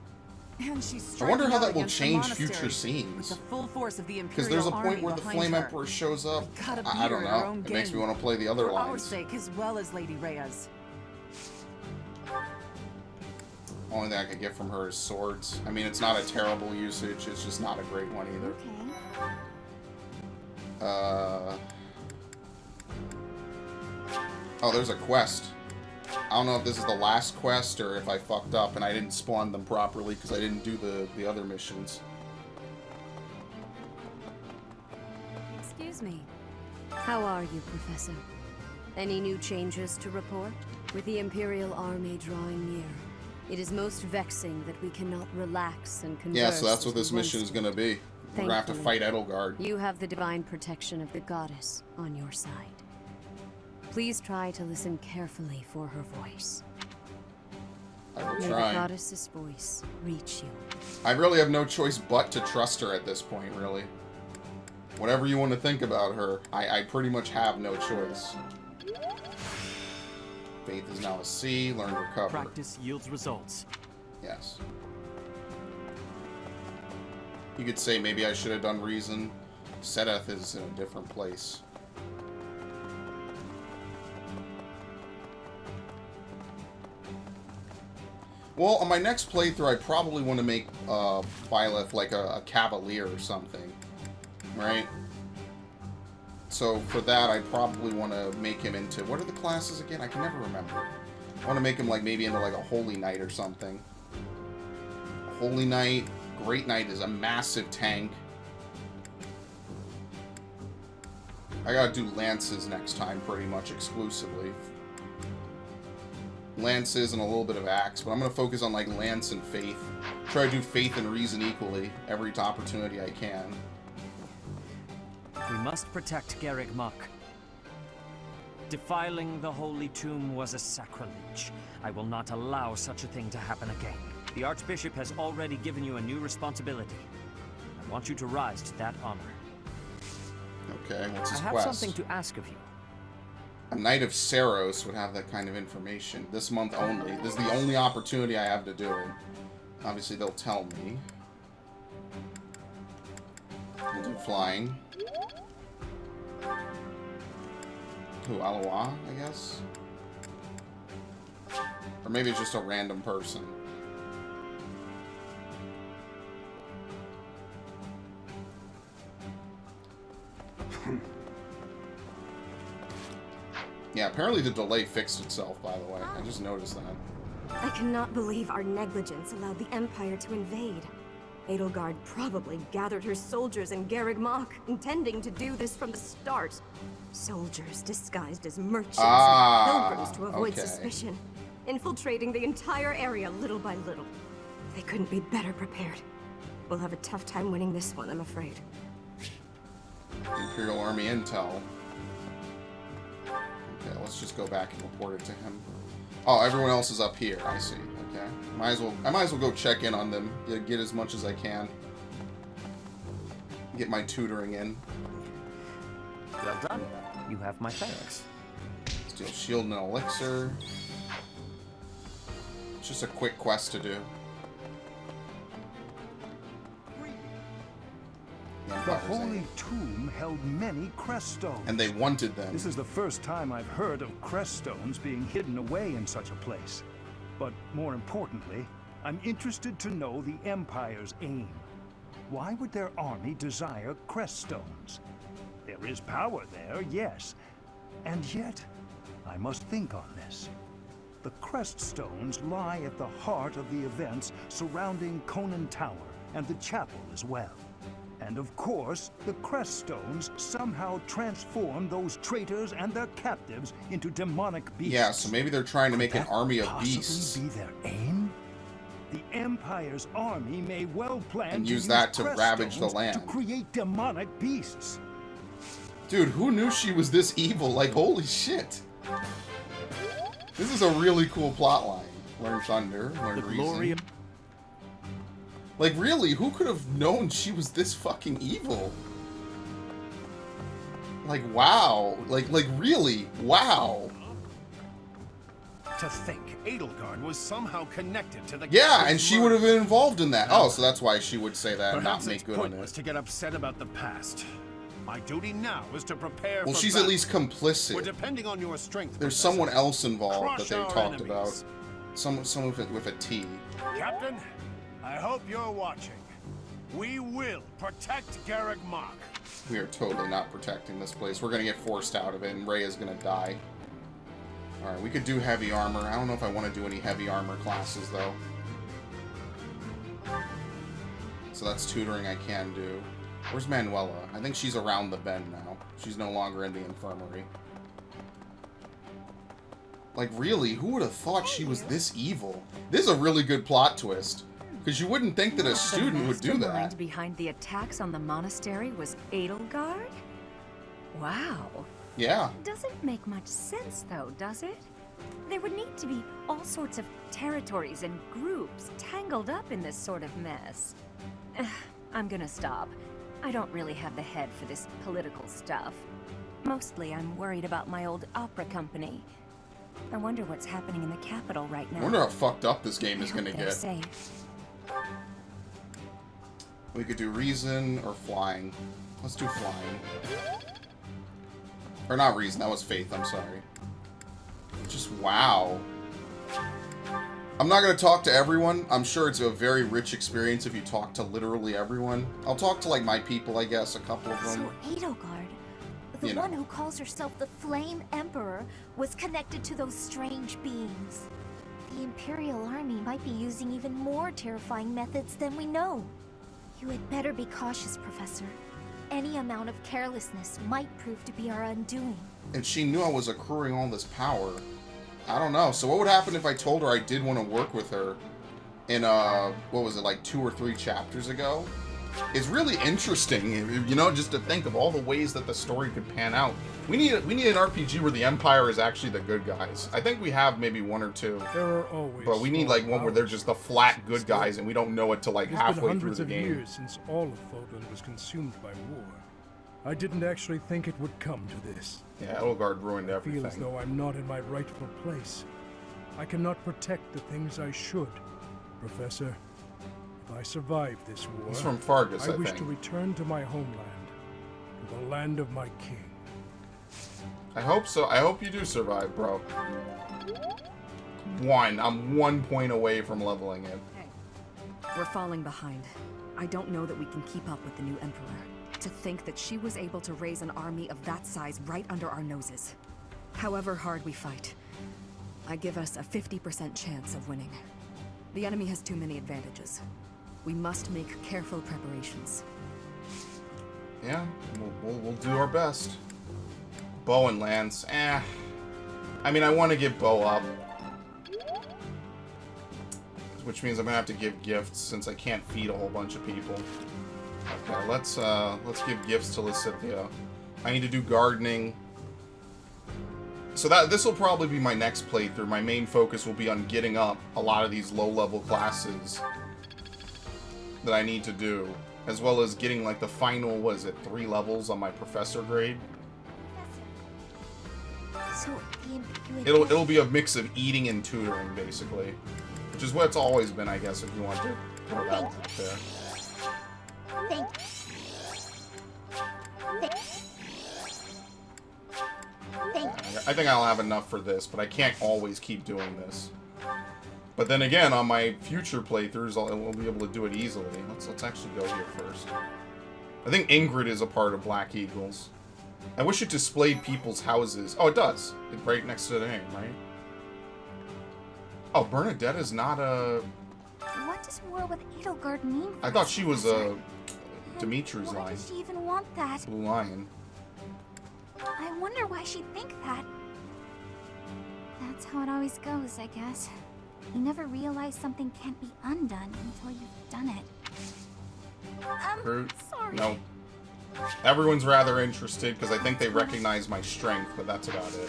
And she's I wonder how striking out that will against the change monastery future scenes. with the full force of the Because Imperial there's a point army where the behind Flame her. Emperor shows up. Gotta I beat don't her in our know. own It makes me game. want to play the other For our lines. sake as well as Lady Rhea's. Only thing I could get from her is swords. I mean, it's not a terrible usage. It's just not a great one either. Oh, there's a quest. I don't know if this is the last quest or if I fucked up and I didn't spawn them properly because I didn't do the other missions. Excuse me. How are you, Professor? Any new changes to report? With the Imperial Army drawing near, it is most vexing that we cannot relax and converse. Yeah, so that's what as we this mission once is going to be. We're going to have to fight Edelgard. You have the divine protection of the goddess on your side. Please try to listen carefully for her voice. I will May try. the goddess's voice reach you. I really have no choice but to trust her at this point, really. Whatever you want to think about her, I pretty much have no choice. Faith is now a C. Learn to recover. Practice yields results. Yes. You could say maybe I should have done reason. Sedeth is in a different place. Well, on my next playthrough, I probably want to make Byleth like a cavalier or something. Right? So for that, I probably want to make him into... What are the classes again? I can never remember. I want to make him like maybe into like a Holy Knight or something. Holy Knight. Great Knight is a massive tank. I gotta do Lances next time pretty much exclusively. Lances and a little bit of Axe, but I'm gonna focus on like Lance and Faith. Try to do Faith and Reason equally every opportunity I can. We must protect Garreg Mach. Defiling the Holy Tomb was a sacrilege. I will not allow such a thing to happen again. The Archbishop has already given you a new responsibility. I want you to rise to that honor. Okay, what's his I have quest? something to ask of you. A Knight of Saros would have that kind of information. This month only. This is the only opportunity I have to do it. Obviously, they'll tell me. We'll do flying. Who, Aloha, I guess? Or maybe it's just a random person. Yeah, apparently the delay fixed itself, by the way. I just noticed that. I cannot believe our negligence allowed the Empire to invade. Edelgard probably gathered her soldiers in Garreg Mach, intending to do this from the start. Soldiers disguised as merchants and pilgrims to avoid suspicion, infiltrating the entire area little by little. They couldn't be better prepared. We'll have a tough time winning this one, I'm afraid. Imperial Army intel. Okay, let's just go back and report it to him. Oh, everyone else is up here. I see. Okay. I might as well go check in on them. Get as much as I can. Get my tutoring in. Well done. You have my thanks. Steal shield and elixir. It's just a quick quest to do. The Holy Tomb held many crest stones. And they wanted them. This is the first time I've heard of crest stones being hidden away in such a place. But more importantly, I'm interested to know the Empire's aim. Why would their army desire crest stones? There is power there, yes. And yet, I must think on this. The crest stones lie at the heart of the events surrounding Conan Tower and the chapel as well. And of course, the crest stones somehow transform those traitors and their captives into demonic beasts. Yeah, so maybe they're trying to make an army of beasts. Could that possibly be their aim? The Empire's army may well plan and to use that to crest ravage the stones land. to create demonic beasts. Dude, who knew she was this evil? Like, holy shit. This is a really cool plotline. Learn Thunder, learn Reason. Like, really, who could have known she was this fucking evil? Like, wow. Like, really, wow. To think Edelgard was somehow connected to the... Yeah, and she would have been involved in that. Oh, so that's why she would say that and not Perhaps make it's good on pointless it. to get upset about the past. My duty now is to prepare Well, for she's battle. at least complicit. We're depending on your strength. There's Professor. someone else involved Crush that they our talked enemies. about. Someone with a T. Captain, I hope you're watching. We will protect Garreg Mach. We are totally not protecting this place. We're gonna get forced out of it, and Rhea is gonna die. Alright, we could do heavy armor. I don't know if I want to do any heavy armor classes, though. So that's tutoring I can do. Where's Manuela? I think she's around the bend now. She's no longer in the infirmary. Like, really? Who would have thought she was this evil? This is a really good plot twist. Because you wouldn't think that a student would do The that. mastermind behind the attacks on the monastery was Edelgard? Wow. Yeah. Doesn't make much sense, though, does it? There would need to be all sorts of territories and groups tangled up in this sort of mess. I'm gonna stop. I don't really have the head for this political stuff. Mostly, I'm worried about my old opera company. I wonder what's happening in the capital right now. I wonder how fucked up this game is I going to hope they're get. safe. We could do reason or flying. Let's do flying. Or not reason, that was faith, I'm sorry. Just wow. I'm not going to talk to everyone. I'm sure it's a very rich experience if you talk to literally everyone. I'll talk to, like, my people, I guess, a couple of them. So Edelgard, the one who calls herself the Flame Emperor, was connected to those strange beings. The Imperial Army might be using even more terrifying methods than we know. You had better be cautious, Professor. Any amount of carelessness might prove to be our undoing. And she knew I was accruing all this power. I don't know. So what would happen if I told her I did want to work with her in, what was it, like 2 or 3 chapters ago? It's really interesting, you know, just to think of all the ways that the story could pan out. We need an RPG where the Empire is actually the good guys. I think we have maybe 1 or 2. There are always But we need like one where they're just the flat good guys and we don't know it till like It's been halfway through hundreds the of game. years since all of Fodlan was consumed by war. I didn't actually think it would come to this. Yeah, Edelgard ruined I feel as everything. though I'm not in my rightful place. I cannot protect the things I should. Professor, if I survive this war, He's from Fargus, I wish think. to return to my homeland, to the land of my king. I hope so. I hope you do survive, bro. 1. I'm 1 point away from leveling it. We're falling behind. I don't know that we can keep up with the new Emperor. To think that she was able to raise an army of that size right under our noses. However hard we fight, I give us a 50% chance of winning. The enemy has too many advantages. We must make careful preparations. Yeah, we'll do our best. Bow and lance, I mean, I want to give bow up. Which means I'm gonna have to give gifts since I can't feed a whole bunch of people. Okay, let's give gifts to Lysithea. I need to do gardening. So this will probably be my next playthrough. My main focus will be on getting up a lot of these low-level classes that I need to do, as well as getting like the final, what is it, 3 levels on my professor grade. So the It'll be a mix of eating and tutoring, basically, which is what it's always been, I guess, if you want to throw that one up there. I think I'll have enough for this, but I can't always keep doing this. But then again, on my future playthroughs, I'll be able to do it easily. Let's actually go here first. I think Ingrid is a part of Black Eagles. I wish it displayed people's houses. Oh, it does. It's right next to the name, right? Oh, Bernadette is not a... What does war with Edelgard mean? I thought she was a Dimitri's Why line. does she even want that? Blue Lion. I wonder why she'd think that. That's how it always goes, I guess. You never realize something can't be undone until you've done it. Sorry. No. Everyone's rather interested because I think they recognize my strength, but that's about it.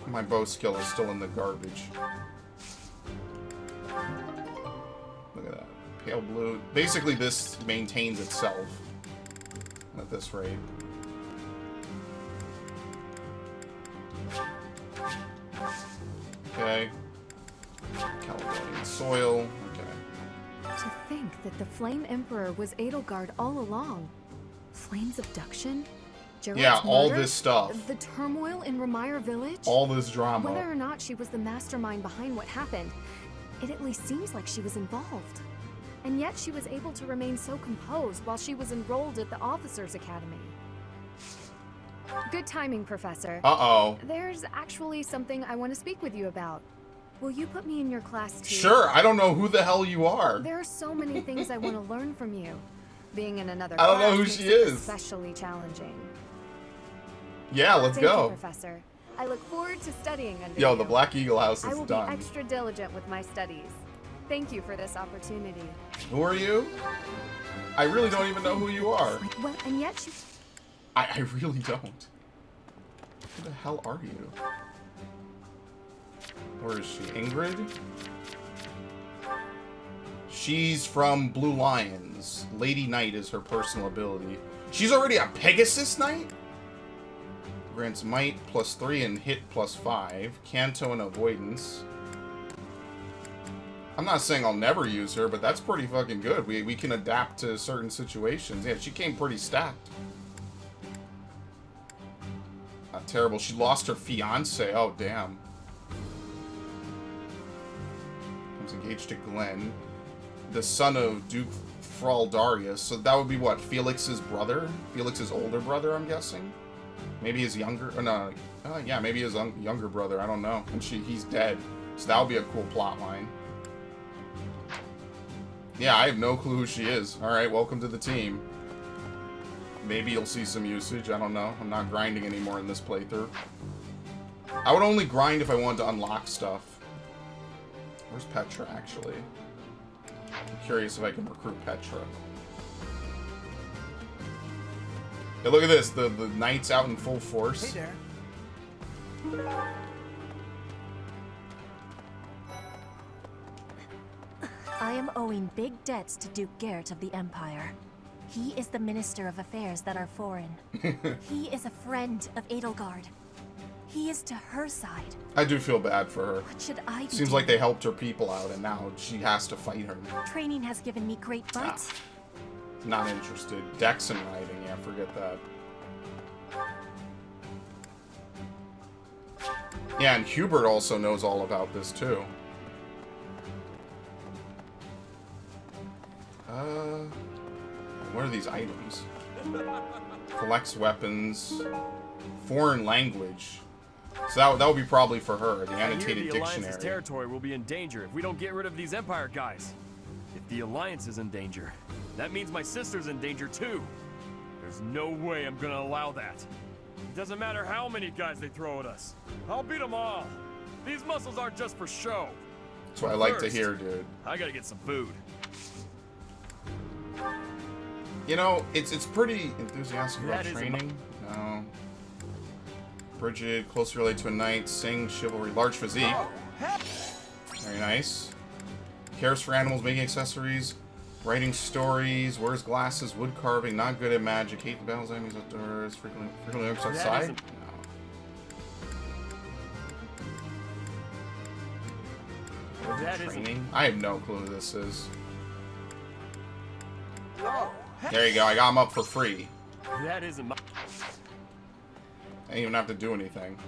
My bow skill is still in the garbage. Look at that. Pale blue. Basically, this maintains itself at this rate. Okay. Caledonian soil. Okay. To think that the Flame Emperor was Edelgard all along. Flame's abduction? Gerald's Yeah, all murder? this stuff. The turmoil in Remire Village? All this drama. Whether or not she was the mastermind behind what happened, it at least seems like she was involved. And yet she was able to remain so composed while she was enrolled at the Officers' Academy. Good timing, Professor. Uh-oh. There's actually something I want to speak with you about. Will you put me in your class too? Sure, I don't know who the hell you are. There are so many things I want to learn from you. Being in another I don't class know who makes she it is. especially challenging. Yeah, let's Thank go. you, Professor. I look forward to studying under Yo, you. the Black Eagle House I is will done. be extra diligent with my studies. Thank you for this opportunity. Who are you? I really don't even know who you are. Well, and yet you... I really don't. Who the hell are you? Where is she? Ingrid? She's from Blue Lions. Lady Knight is her personal ability. She's already a Pegasus Knight? Grants might +3 and hit +5. Canto and avoidance. I'm not saying I'll never use her, but that's pretty fucking good. We can adapt to certain situations. Yeah, she came pretty stacked. Not terrible. She lost her fiance. Oh, damn. Was engaged to Glenn, the son of Duke Fraldarius. So that would be what? Felix's brother? Felix's older brother, I'm guessing? Maybe his younger... Or no. Yeah, maybe his younger brother. I don't know. And he's dead. So that would be a cool plot line. Yeah, I have no clue who she is. Alright, welcome to the team. Maybe you'll see some usage. I don't know. I'm not grinding anymore in this playthrough. I would only grind if I wanted to unlock stuff. Where's Petra, actually? I'm curious if I can recruit Petra. Hey, look at this. The knight's out in full force. Hey there. I am owing big debts to Duke Garrett of the Empire. He is the Minister of Affairs that are foreign. He is a friend of Edelgard. He is to her side. I do feel bad for her. What should I be Seems like they doing? helped her people out, and now she has to fight her. Training has given me great butt. Not interested. Dex and riding, yeah, forget that. Yeah, and Hubert also knows all about this, too. What are these items? Collects weapons. Foreign language. So that would be probably for her, the annotated the Alliance's dictionary. territory will be in danger if we don't get rid of these Empire guys. If the Alliance is in danger, that means my sister's in danger too. There's no way I'm gonna allow that. It doesn't matter how many guys they throw at us. I'll beat them all. These muscles aren't just for show. That's what I like to hear, dude. I gotta get some food. You know, it's pretty enthusiastic about That is training. No. Bridget, closely related to a knight, sing, chivalry, large physique. Very nice. Cares for animals, making accessories, writing stories, wears glasses, wood carving, not good at magic, hate the battles, enemies outdoors, frequently works outside. No. That isn't- Training? I have no clue who this is. There you go, I got him up for free. That isn't my... I didn't even have to do anything.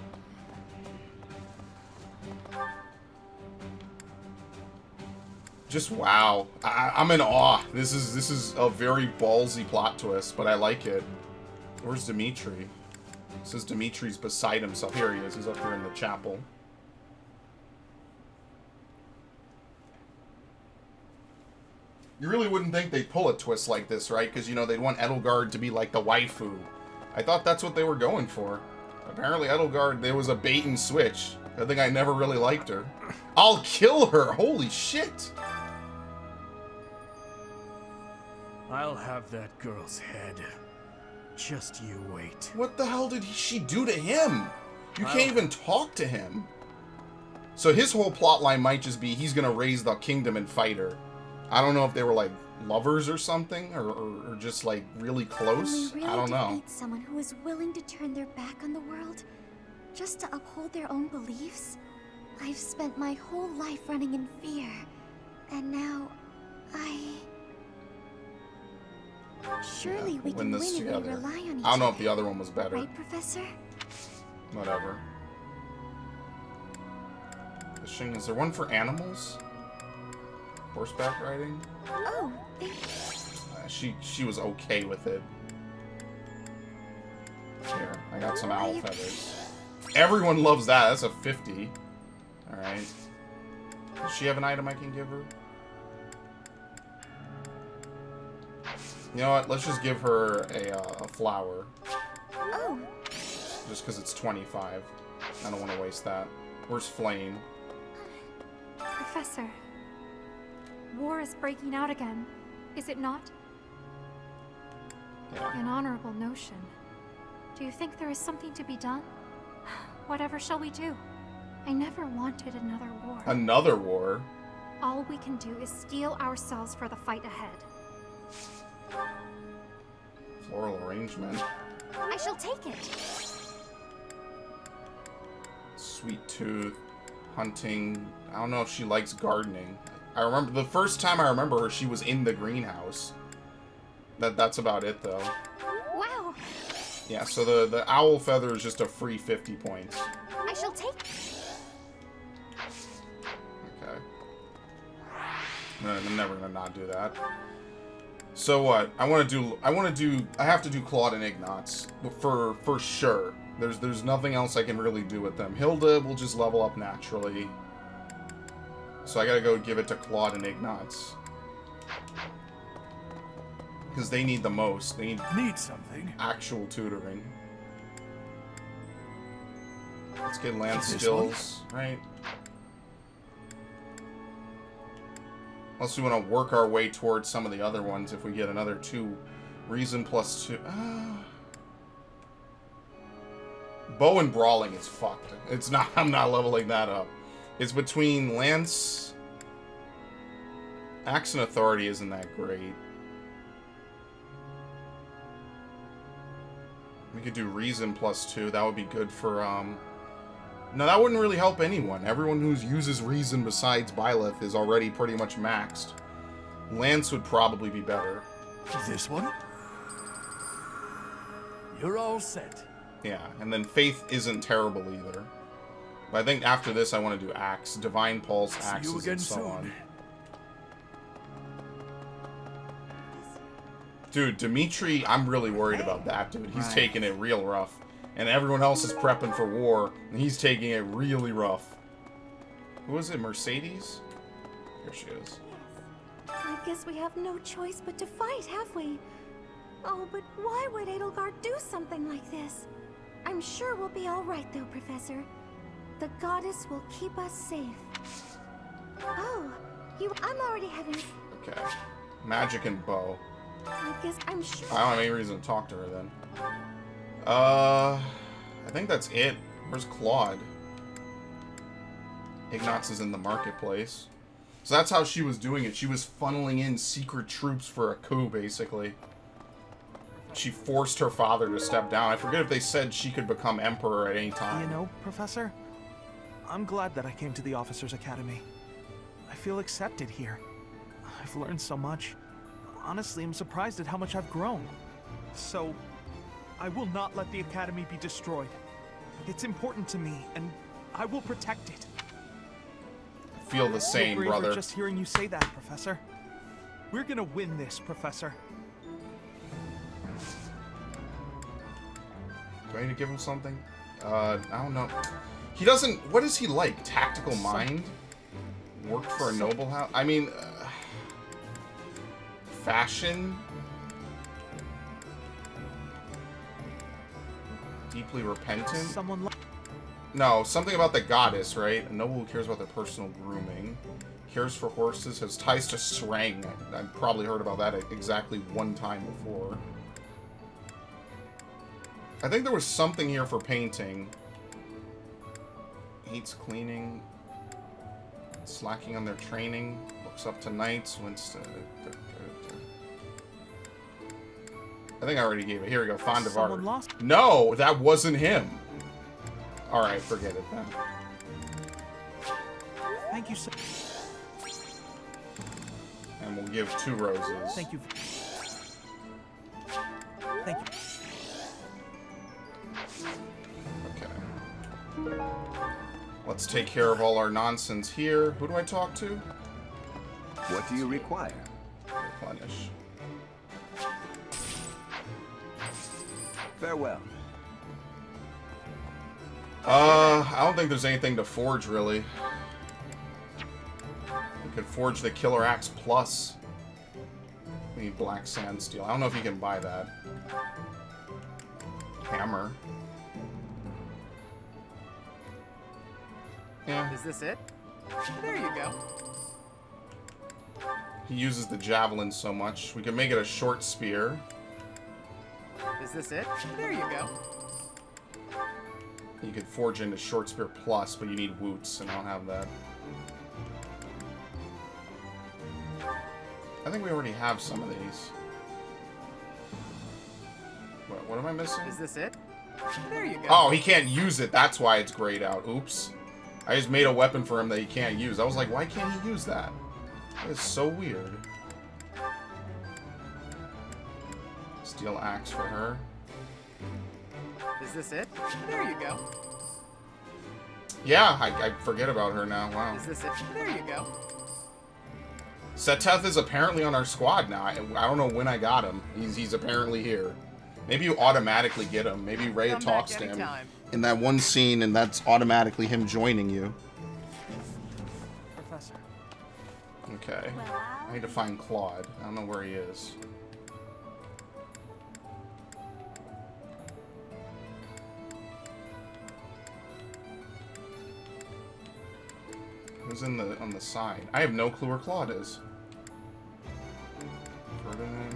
Just wow. I'm in awe. This is a very ballsy plot twist, but I like it. Where's Dimitri? It says Dimitri's beside himself. Here he is. He's up here in the chapel. You really wouldn't think they'd pull a twist like this, right? Because, you know, they'd want Edelgard to be like the waifu. I thought that's what they were going for. Apparently Edelgard, there was a bait and switch. I think I never really liked her. I'll kill her! Holy shit! I'll have that girl's head. Just you wait. What the hell did she do to him? You can't even talk to him. So his whole plotline might just be he's gonna raise the kingdom and fight her. I don't know if they were like lovers or something, or just like really close. Can we really I don't know. defeat someone who is willing to turn their back on the world just to uphold their own beliefs? I've spent my whole life running in fear, and now surely we We'll can win this if we together. rely on each I don't know other. if the other one was better. Right, Professor? Whatever. Fishing. Is there one for animals? Horseback riding? Oh, thank She was okay with it. Here, I I got some owl feathers. Everyone loves that. That's a 50. Alright. Does she have an item I can give her? You know what? Let's just give her a flower. Oh. Just because it's 25. I don't want to waste that. Where's Flame? Professor, war is breaking out again, is it not? Yeah. An honorable notion. Do you think there is something to be done? Whatever shall we do? I never wanted another war. Another war? All we can do is steel ourselves for the fight ahead. Floral arrangement. I shall take it. Sweet tooth. Hunting. I don't know if she likes gardening. I remember the first time I remember her, she was in the greenhouse. That's about it, though. Wow. Yeah, so the owl feather is just a free 50 points. I shall take. Okay. I'm never gonna not do that. So what? I have to do Claude and Ignatz for sure. There's nothing else I can really do with them. Hilda will just level up naturally. So I gotta go give it to Claude and Ignatz. Because they need the most. They need something. Actual tutoring. Let's get Lance skills, right? Unless we want to work our way towards some of the other ones if we get another 2. Reason plus 2. Bow and Brawling is fucked. It's not. I'm not leveling that up. It's between Lance. Axe and Authority isn't that great. We could do Reason plus 2. That would be good for, No, that wouldn't really help anyone. Everyone who uses Reason besides Byleth is already pretty much maxed. Lance would probably be better. This one? You're all set. Yeah, and then Faith isn't terrible either. But I think after this I want to do Axe. Divine Pulse, Axes, and so on. Dude, Dimitri, I'm really worried about that, dude. He's taking it real rough. And everyone else is prepping for war, and he's taking it really rough. Who is it, Mercedes? Here she is. I guess we have no choice but to fight, have we? Oh, but why would Edelgard do something like this? I'm sure we'll be all right, though, Professor. The goddess will keep us safe. Oh, I'm already having... Okay. Magic and Bow. I guess I'm sure... I don't have any reason to talk to her, then. I think that's it. Where's Claude? Ignatz is in the marketplace. So that's how she was doing it. She was funneling in secret troops for a coup, basically. She forced her father to step down. I forget if they said she could become emperor at any time. You know, Professor, I'm glad that I came to the Officers' Academy. I feel accepted here. I've learned so much. Honestly, I'm surprised at how much I've grown. So, I will not let the Academy be destroyed. It's important to me, and I will protect it. Feel the same, braver brother. Just hearing you say that, Professor. We're gonna win this, Professor. Do I need to give him something? I don't know. He doesn't... What is he like? Tactical mind? Worked for a noble house? I mean... fashion? Deeply repentant? No, something about the goddess, right? A noble who cares about their personal grooming. Cares for horses, has ties to Srang. I've probably heard about that exactly one time before. I think there was something here for painting. Hates cleaning. Slacking on their training. Looks up to knights. I think I already gave it. Here we go. Fond of art. No, that wasn't him. Alright, forget it then. Thank you so... And we'll give 2 roses. Thank you. Thank you. Okay. Let's take care of all our nonsense here. Who do I talk to? What do you require? Replenish. Farewell. I don't think there's anything to forge, really. We could forge the Killer Axe Plus. We need black sand steel. I don't know if you can buy that. Hammer. Yeah. Is this it? There you go. He uses the javelin so much. We can make it a short spear. Is this it? There you go. You could forge into short spear plus, but you need woots, and I don't have that. I think we already have some of these. What am I missing? Is this it? There you go. Oh, he can't use it. That's why it's grayed out. Oops. I just made a weapon for him that he can't use. I was like, why can't he use that? That is so weird. Steel axe for her. Is this it? There you go. Yeah, I forget about her now. Wow. Is this it? There you go. Seteth is apparently on our squad now. I don't know when I got him. He's apparently here. Maybe you automatically get him. Maybe Rhea talks to him in that one scene, and that's automatically him joining you. Professor. Okay. I need to find Claude. I don't know where he is. Who's on the side? I have no clue where Claude is. Ferdinand.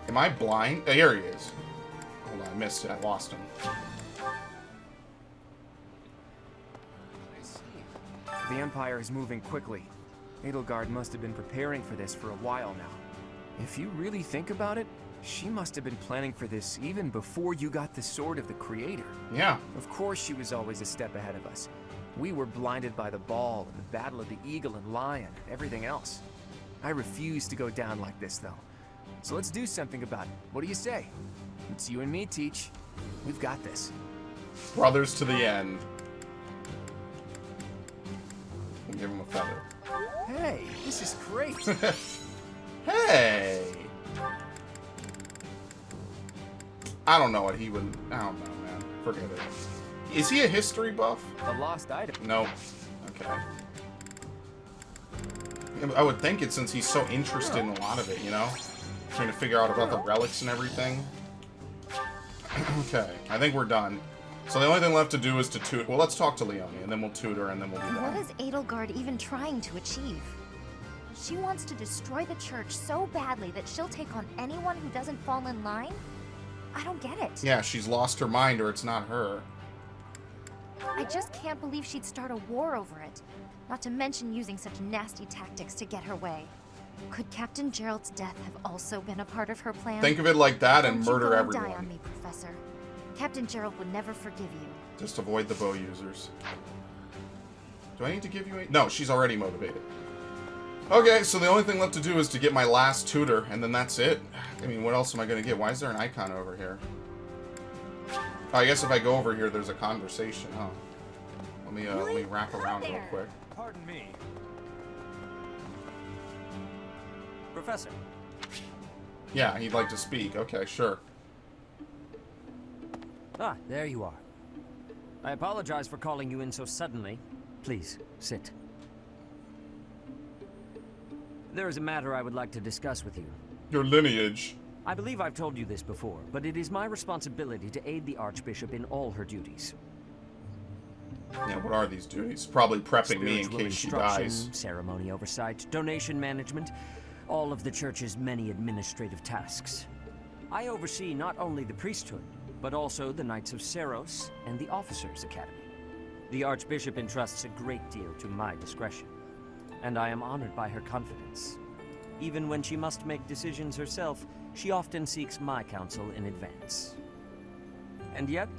Am I blind? Oh, here he is. Hold on, I missed it. I lost him. The Empire is moving quickly. Edelgard must have been preparing for this for a while now. If you really think about it, she must have been planning for this even before you got the Sword of the Creator. Yeah. Of course she was always a step ahead of us. We were blinded by the ball and the battle of the eagle and lion and everything else. I refuse to go down like this, though. So let's do something about it. What do you say? It's you and me, Teach. We've got this. Brothers to the end. We'll give him a feather. Hey, this is great. Hey! I don't know what he would... I don't know, man. Forget it. Is he a history buff? A lost item. No. Okay. I would think it since he's so interested in a lot of it, you know? Trying to figure out about the relics and everything. Okay, I think we're done. So the only thing left to do is to tutor. Well, let's talk to Leonie, and then we'll tutor, and then we'll be done. What is Edelgard even trying to achieve? She wants to destroy the church so badly that she'll take on anyone who doesn't fall in line? I don't get it. Yeah, she's lost her mind, or it's not her. I just can't believe she'd start a war over it. Not to mention using such nasty tactics to get her way. Could Captain Gerald's death have also been a part of her plan? Think of it like that and Don't murder you go everyone. Die on me, Professor. Captain Gerald would never forgive you. Just avoid the bow users. Do I need to give you a... No, she's already motivated. Okay, so the only thing left to do is to get my last tutor, and then that's it. I mean, what else am I going to get? Why is there an icon over here? Oh, I guess if I go over here, there's a conversation, huh? Let me wrap around real quick. Pardon me. Professor. Yeah, he'd like to speak. Okay, sure. Ah, there you are. I apologize for calling you in so suddenly. Please, sit. There is a matter I would like to discuss with you. Your lineage. I believe I've told you this before, but it is my responsibility to aid the Archbishop in all her duties. Yeah, what are these duties? Probably prepping me in Spiritual case she instruction, dies. ceremony oversight, donation management, all of the church's many administrative tasks. I oversee not only the priesthood, but also the Knights of Seros and the Officers' Academy. The Archbishop entrusts a great deal to my discretion, and I am honored by her confidence. Even when she must make decisions herself, she often seeks my counsel in advance. And yet...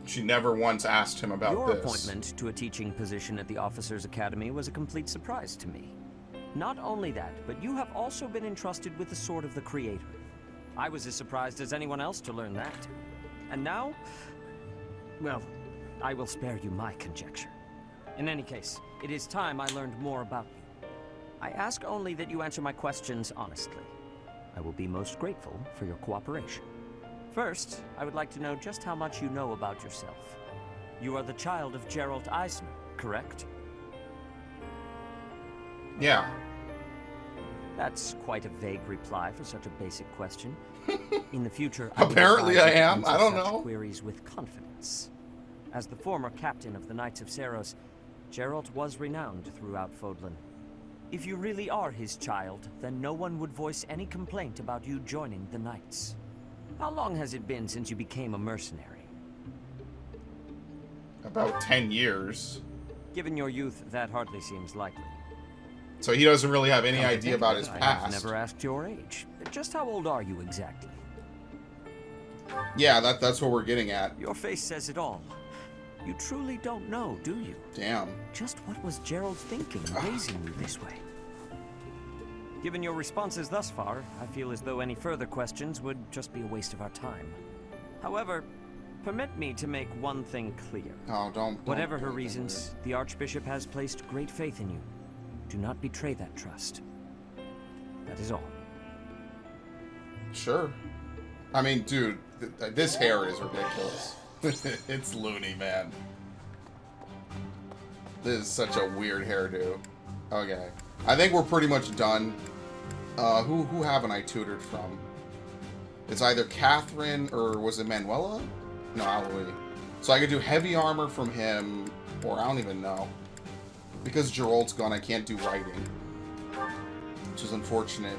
She never once asked him about Your this. appointment to a teaching position at the Officers' Academy was a complete surprise to me. Not only that, but you have also been entrusted with the Sword of the Creator. I was as surprised as anyone else to learn that. And now... well, I will spare you my conjecture. In any case, it is time I learned more about you. I ask only that you answer my questions honestly. I will be most grateful for your cooperation. First, I would like to know just how much you know about yourself. You are the child of Gerald Eisner, correct? Yeah. That's quite a vague reply for such a basic question. In the future, Apparently I am. answer I don't such know. queries with confidence. As the former captain of the Knights of Seros, Gerald was renowned throughout Fodlan. If you really are his child, then no one would voice any complaint about you joining the Knights. How long has it been since you became a mercenary? About 10 years. Given your youth, that hardly seems likely. So he doesn't really have any Come to idea think about of his it, I have past. never asked your age. Just how old are you exactly? Yeah, that's what we're getting at. Your face says it all. You truly don't know, do you? Damn. Just what was Gerald thinking, raising you this way? Given your responses thus far, I feel as though any further questions would just be a waste of our time. However, permit me to make one thing clear. Oh, don't. Whatever her reasons, the Archbishop has placed great faith in you. Do not betray that trust. That is all. Sure. I mean, dude, this hair is ridiculous. It's loony, man. This is such a weird hairdo. Okay. I think we're pretty much done. Who haven't I tutored from? It's either Catherine or was it Manuela? No, Aloy. So I could do heavy armor from him, or I don't even know. Because Gerald's gone, I can't do writing. Which is unfortunate.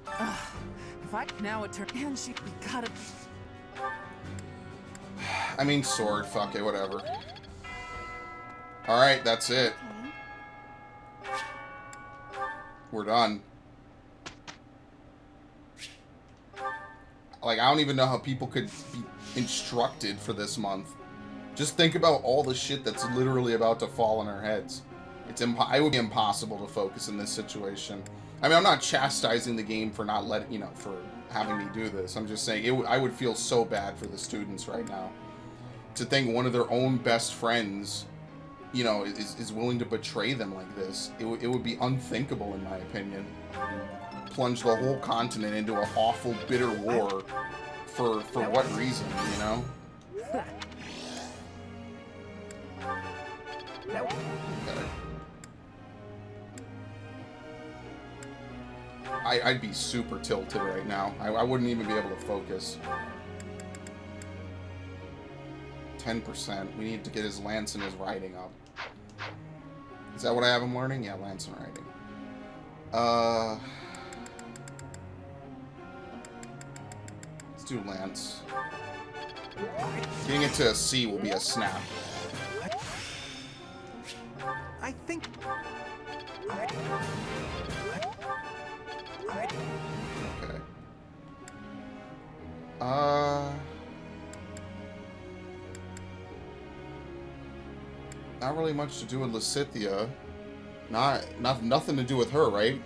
If I now it turns and she gotta. I mean, sword, fuck it, whatever. Alright, that's it. We're done. Like, I don't even know how people could be instructed for this month. Just think about all the shit that's literally about to fall on our heads. It would be impossible to focus in this situation. I mean, I'm not chastising the game for not letting, for having me do this. I'm just saying, I would feel so bad for the students right now. To think one of their own best friends, is willing to betray them like this. It would be unthinkable, in my opinion. Plunge the whole continent into an awful, bitter war. For what reason, I'd be super tilted right now. I wouldn't even be able to focus. 10%. We need to get his lance and his riding up. Is that what I have him learning? Yeah, lance and riding. Let's do lance. Getting it to a C will be a snap. I think... Okay. Not really much to do with Lysithea. Nothing to do with her, right?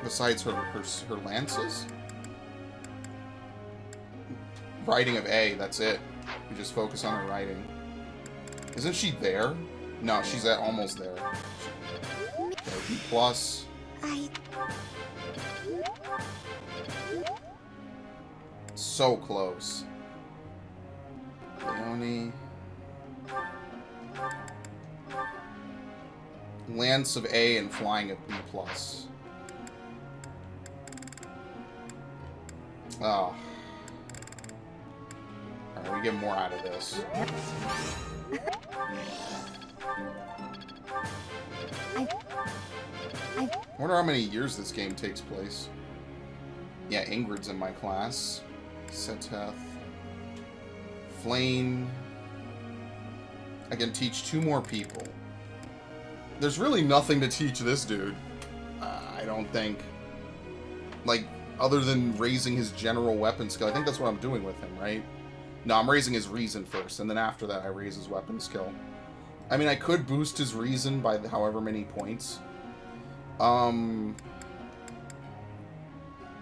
Besides her lances? Writing of A, that's it. We just focus on her writing. Isn't she there? No, she's almost there. Okay, B+. So close. Leone. Lance of A and flying of B+. Oh. Alright, we get more out of this. I wonder how many years this game takes place. Yeah, Ingrid's in my class. Seteth. Flame. I can teach 2 more people. There's really nothing to teach this dude. I don't think. Like, other than raising his general weapon skill. I think that's what I'm doing with him, right? No, I'm raising his reason first, and then after that I raise his weapon skill. I mean, I could boost his reason by however many points.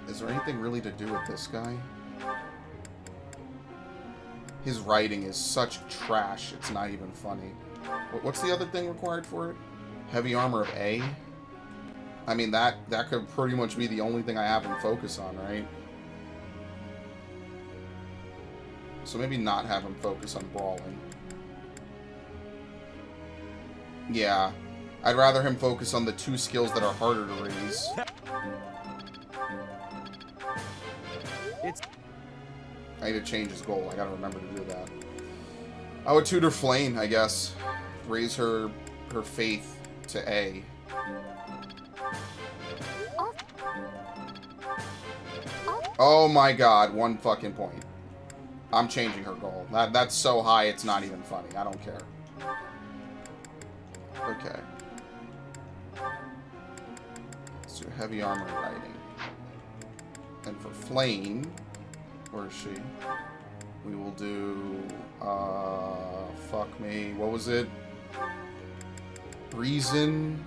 Is there anything really to do with this guy? His writing is such trash, it's not even funny. What's the other thing required for it? Heavy armor of A? I mean, that could pretty much be the only thing I have him focus on, right? So maybe not have him focus on brawling. Yeah. I'd rather him focus on the 2 skills that are harder to raise. I need to change his goal. I gotta remember to do that. I would tutor Flame, I guess. Raise her faith to A. Oh my god, 1 fucking point. I'm changing her goal. That's so high it's not even funny. I don't care. Okay. Let's do heavy armor riding. And for Flame, where is she? We will do fuck me. What was it? Reason.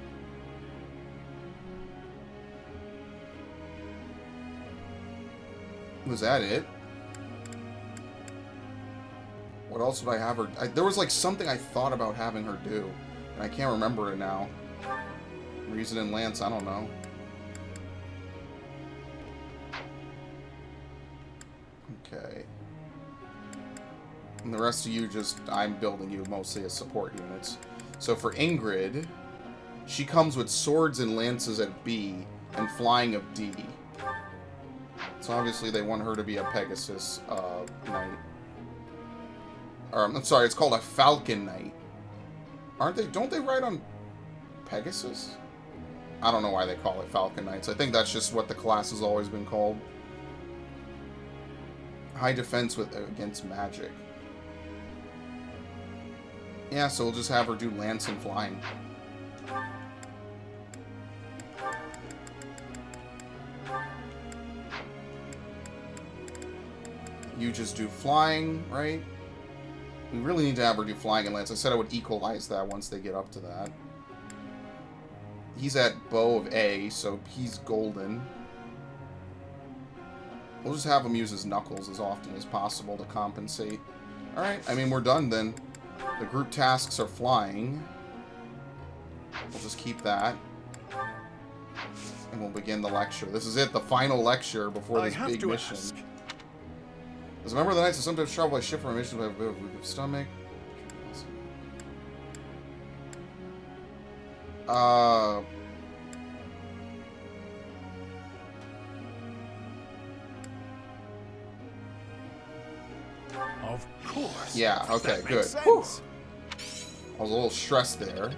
Was that it? What else would I have her... there was like something I thought about having her do. And I can't remember it now. Reason and Lance, I don't know. Okay. And the rest of you just... I'm building you mostly as support units. So for Ingrid, she comes with swords and lances at B and flying of D. So obviously they want her to be a Pegasus knight. Or, I'm sorry, it's called a Falcon Knight. Aren't they? Don't they ride on Pegasus? I don't know why they call it Falcon Knights. I think that's just what the class has always been called. High defense against magic. Yeah, so we'll just have her do lance and flying. You just do flying, right? We really need to have her do flying and lance. I said I would equalize that once they get up to that. He's at bow of A, so he's golden. We'll just have him use his knuckles as often as possible to compensate. Alright, I mean, we're done then. The group tasks are flying. We'll just keep that. And we'll begin the lecture. This is it, the final lecture before this big mission. As a member of the Knights, I sometimes travel by ship for missions by a bit of a weak stomach. Of course. Yeah, okay, That good. makes Whew. sense. I was a little stressed there.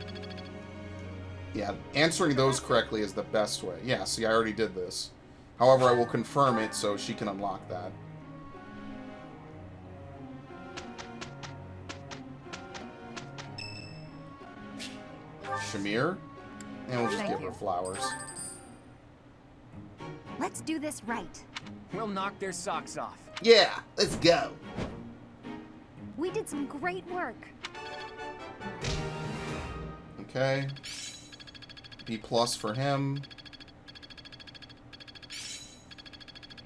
Yeah, answering those correctly is the best way. Yeah, see, I already did this. However, I will confirm it so she can unlock that. Shamir? And we'll just Thank give you. her flowers. Let's do this right. We'll knock their socks off. Yeah, let's go. We did some great work. Okay. B plus for him.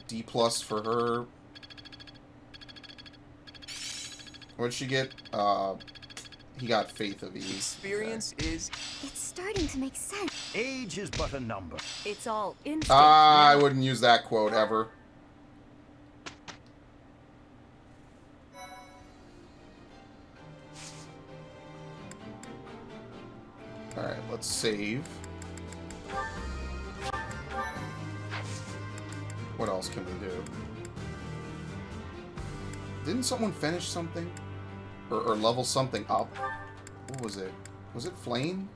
D plus for her. What did she get? He got Faith of Eve. Experience is... It's starting to make sense. Age is but a number. It's all instinct. I wouldn't use that quote ever. Alright, let's save. What else can we do? Didn't someone finish something? Or level something up? What was it? Was it Flame?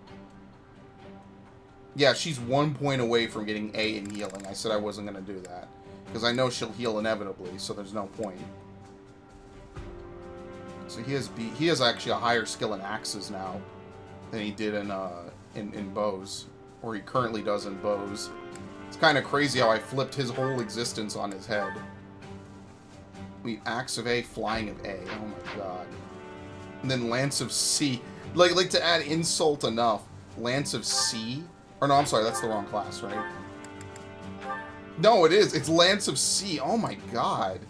Yeah, she's 1 point away from getting A in healing. I said I wasn't going to do that. Because I know she'll heal inevitably, so there's no point. So he has actually a higher skill in axes now than he did in bows. Or he currently does in bows. It's kind of crazy how I flipped his whole existence on his head. We axe of A, flying of A. Oh my god. And then Lance of C. Like to add insult enough, Lance of C. Or no, I'm sorry, that's the wrong class, right? No, it is. It's Lance of C. Oh my god.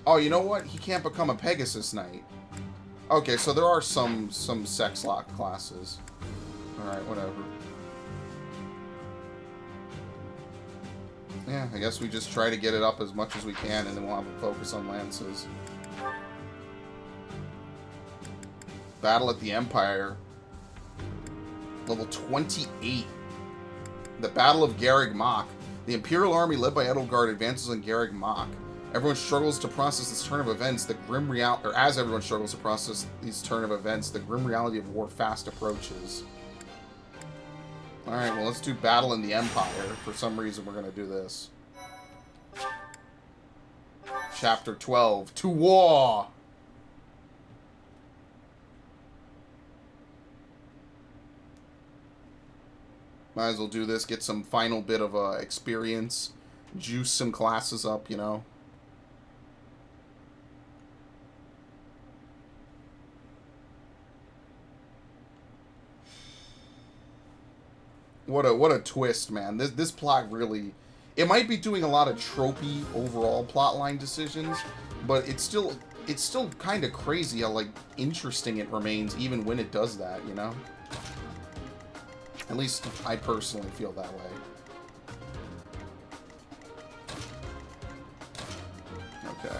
Oh, you know what? He can't become a Pegasus Knight. Okay, so there are some sex lock classes. Alright, whatever. Yeah, I guess we just try to get it up as much as we can, and then we'll have a focus on lances. Battle at the Empire. Level 28. The Battle of Garreg Mach. The Imperial army led by Edelgard advances on Garreg Mach. Everyone struggles to process this turn of events. The grim reality, or as everyone struggles to process these turn of events, the grim reality of war fast approaches. Alright, well, let's do Battle in the Empire. For some reason, we're going to do this. Chapter 12. To War! Might as well do this, get some final bit of experience. Juice some classes up, you know. What a twist, man. This plot really... It might be doing a lot of tropey overall plotline decisions, but it's still kind of crazy how, like, interesting it remains even when it does that, you know? At least I personally feel that way. Okay.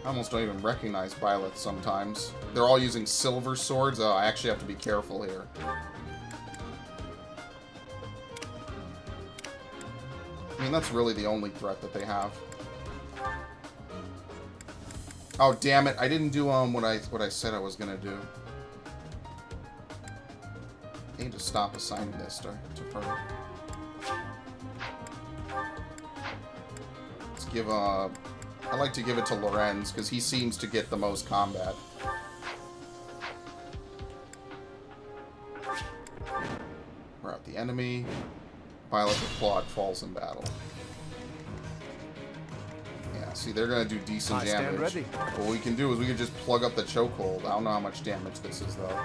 I almost don't even recognize Byleth sometimes. They're all using silver swords. Oh, I actually have to be careful here. I mean, that's really the only threat that they have. Oh, damn it. I didn't do what I said I was going to do. I need to stop assigning this to her. Let's give I like to give it to Lorenz because he seems to get the most combat. We're out the enemy. Pilot the plot falls in battle. Yeah, see, they're gonna do decent damage. Stand ready. What we can do is we can just plug up the chokehold. I don't know how much damage this is though.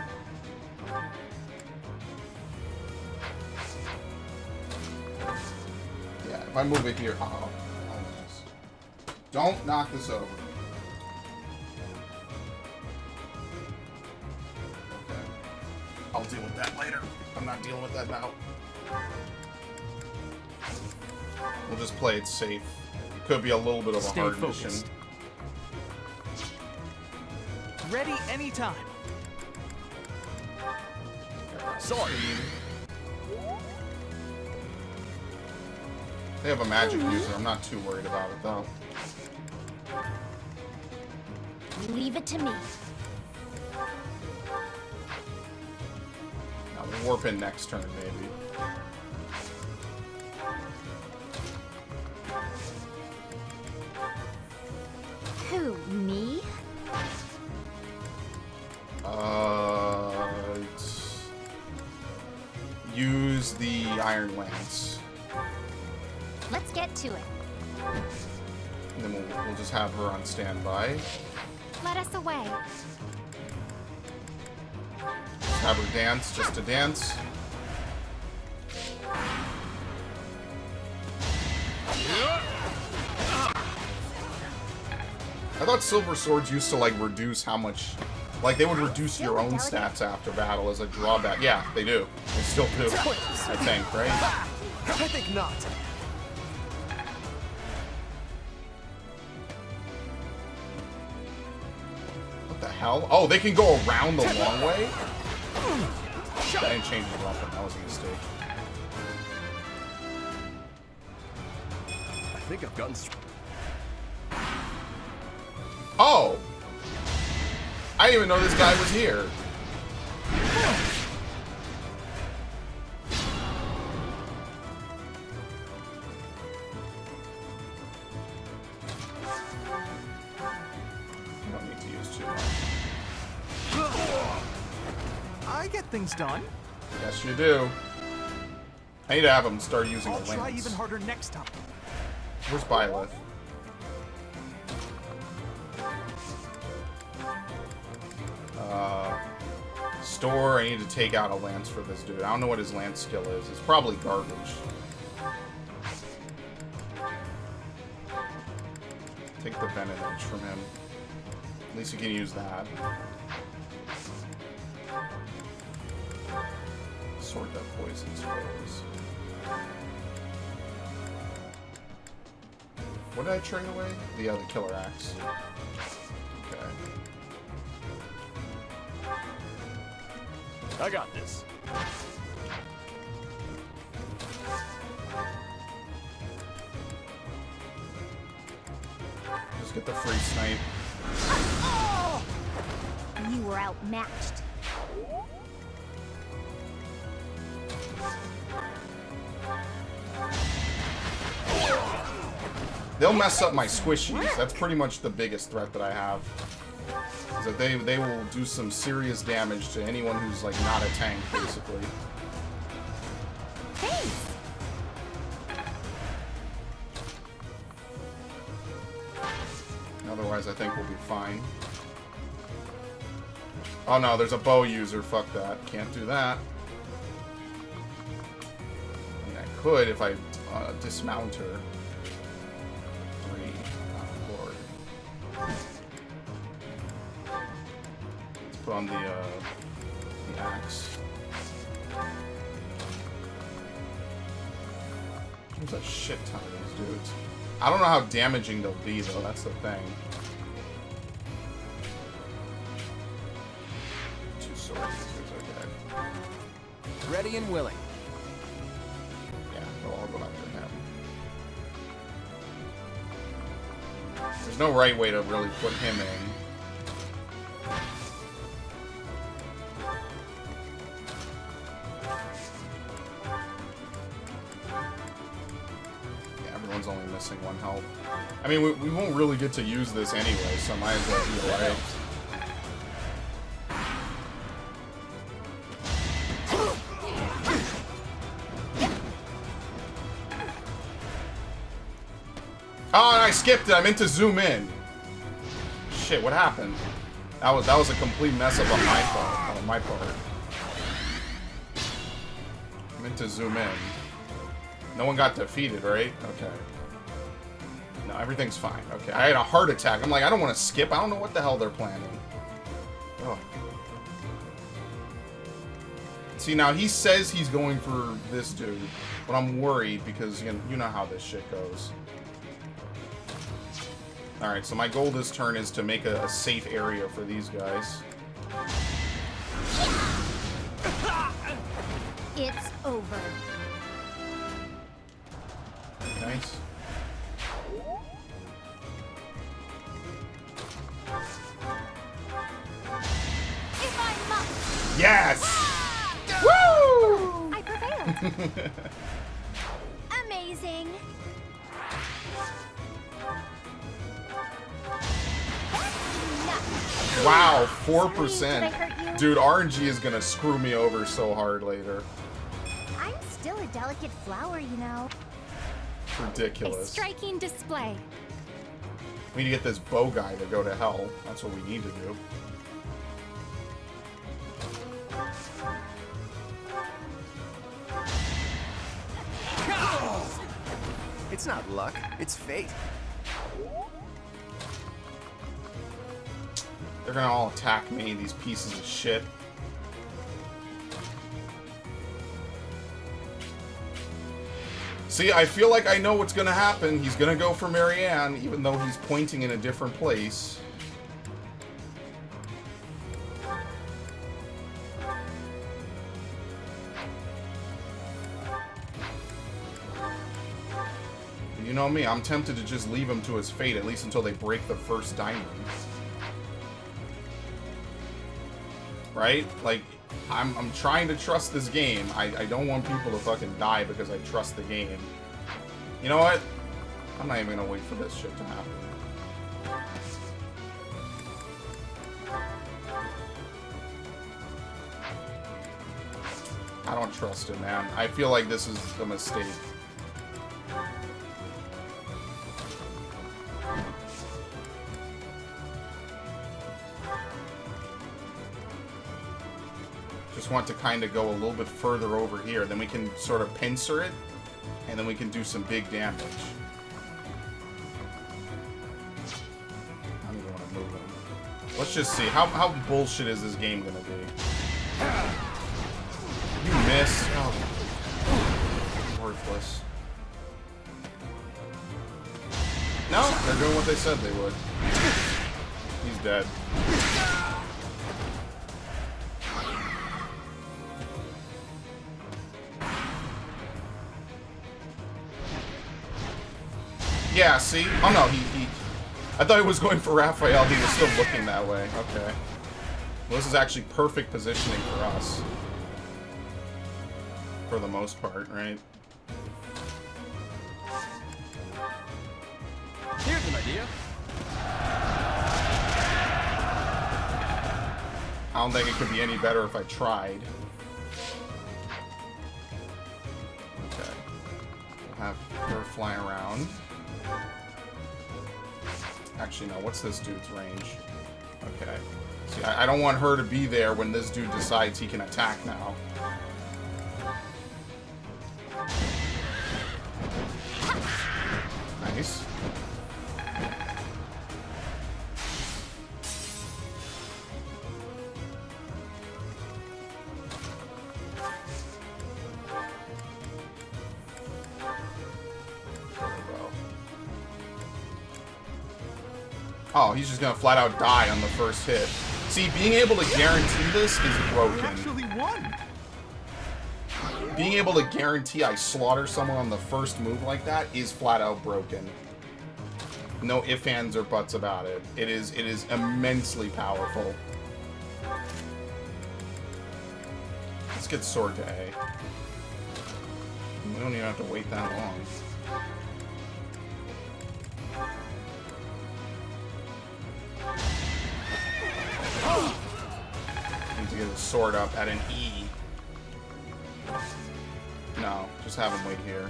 Yeah, if I move it here, don't knock this over. Okay, I'll deal with that later. I'm not dealing with that now. We'll just play it safe. It could be a little bit of a hard mission. Ready anytime. Sorry. They have a magic user. I'm not too worried about it, though. Leave it to me. Now, we'll warp in next turn, maybe. Who, me? Use the Iron Lance. Let's get to it. And then we'll just have her on standby. Let us away. Have her dance just to dance. I thought silver swords used to, like, reduce how much... Like, they would reduce your own stats after battle as a drawback. Yeah, they do. They still do. I think, right? I think not. What the hell? Oh, they can go around the long way? I didn't change the weapon. That was a mistake. I think I've gotten... Oh! I didn't even know this guy was here. I don't need to use too much. I get things done. Yes, you do. I need to have him start using I'll the try lance. even harder next time. Where's Byleth? Store. I need to take out a lance for this dude. I don't know what his lance skill is. It's probably garbage. Take the venom edge from him. At least you can use that. sword that poisons foes. What did I trade away? The killer axe. Okay. I got this. Just get the free snipe. You were outmatched. They'll mess up my squishies. That's pretty much the biggest threat that I have. Is that they will do some serious damage to anyone who's like not a tank, basically. Thanks. Otherwise, I think we'll be fine. Oh no, there's a bow user. Fuck that. Can't do that. I mean, I could if I dismount her. Lord. Let's put on the axe. There's a shit ton of these dudes. I don't know how damaging they'll be, though. That's the thing. Two sword users, okay. Ready and willing. Yeah, they'll all go after him. There's no right way to really put him in. Everyone's only missing one health. I mean, we won't really get to use this anyway, so might as well be alright. Oh, and I skipped it. I meant to zoom in. Shit, what happened? That was a complete mess up on my part. On my part. I meant to zoom in. No one got defeated, right? Okay. No, everything's fine. Okay, I had a heart attack. I'm like, I don't want to skip. I don't know what the hell they're planning. Oh. See, now he says he's going for this dude, but I'm worried because you know how this shit goes. Alright, so my goal this turn is to make a safe area for these guys. It's over. Nice. If I must. Yes! Woo! I prevailed. Amazing. Wow, Sorry, 4%. did I hurt you? Dude, RNG is gonna screw me over so hard later. I'm still a delicate flower, you know. It's ridiculous. Striking display. We need to get this bow guy to go to hell. That's what we need to do. It's not luck, it's fate. They're gonna all attack me, these pieces of shit. See, I feel like I know what's gonna happen. He's gonna go for Marianne, even though he's pointing in a different place. You know me, I'm tempted to just leave him to his fate, at least until they break the first diamond. Right? Like, I'm trying to trust this game. I don't want people to fucking die because I trust the game. You know what? I'm not even gonna wait for this shit to happen. I don't trust it, man. I feel like this is a mistake. Just want to kind of go a little bit further over here. Then we can sort of pincer it, and then we can do some big damage. I don't even want to move him. Let's just see. How bullshit is this game gonna be? You missed. Oh. Worthless. No, they're doing what they said they would. He's dead. Yeah, see? Oh no, he I thought he was going for Raphael, he was still looking that way. Okay. Well, this is actually perfect positioning for us. For the most part, right? Here's an idea. I don't think it could be any better if I tried. Okay. We'll have her fly around. Actually, no. What's this dude's range? Okay. See, I don't want her to be there when this dude decides he can attack now. Nice. Oh, he's just gonna flat out die on the first hit. See, being able to guarantee this is broken. We actually won. Being able to guarantee I slaughter someone on the first move like that is flat out broken. No ifs, ands, or buts about it. It is immensely powerful. Let's get sword to A. We don't even have to wait that long. Need to get his sword up at an E. No, just have him wait here.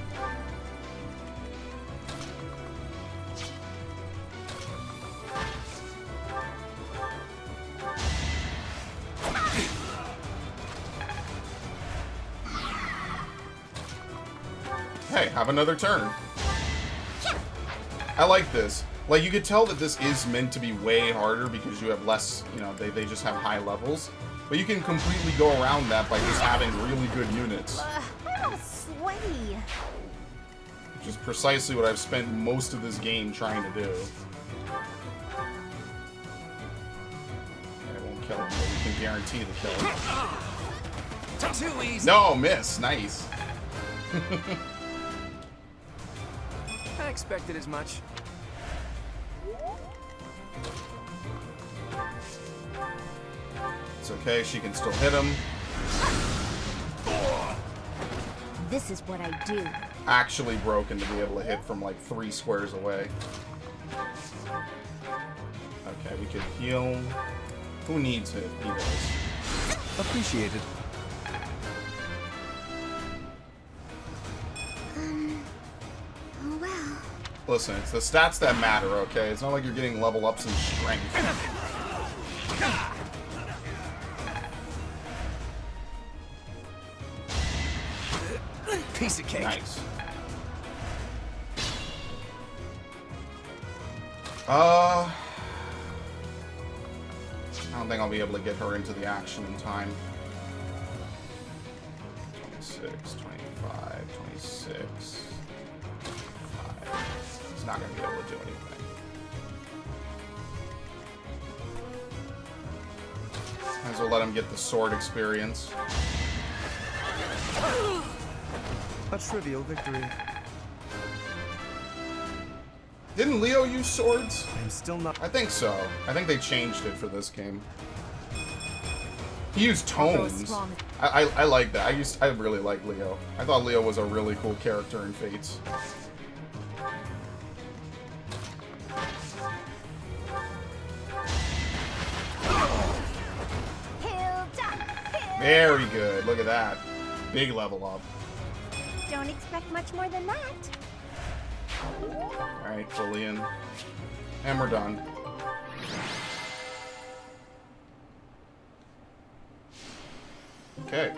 Hey, have another turn. I like this. Like, you could tell that this is meant to be way harder because you have less, you know, they just have high levels. But you can completely go around that by just having really good units. I'm all sweaty. Which is precisely what I've spent most of this game trying to do. I won't kill him, but we can guarantee the kill. Too easy. No, miss. Nice. I expected as much. It's okay, she can still hit him. This is what I do. Actually broken to be able to hit from like 3 squares away. Okay, we could heal. Who needs it? He does. Appreciated. Oh well. Listen, it's the stats that matter, okay? It's not like you're getting level ups in strength. Piece of cake. Nice. I don't think I'll be able to get her into the action in time. 26, 25, 26. 5. He's not going to be able to do anything. Might as well let him get the sword experience. A trivial victory. Didn't Leo use swords? I'm still not. I think so. I think they changed it for this game. He used tones. I like that. I really like Leo. I thought Leo was a really cool character in Fates. Very good. Look at that. Big level up. Don't expect much more than that. Alright, fully in. And we're done. Okay.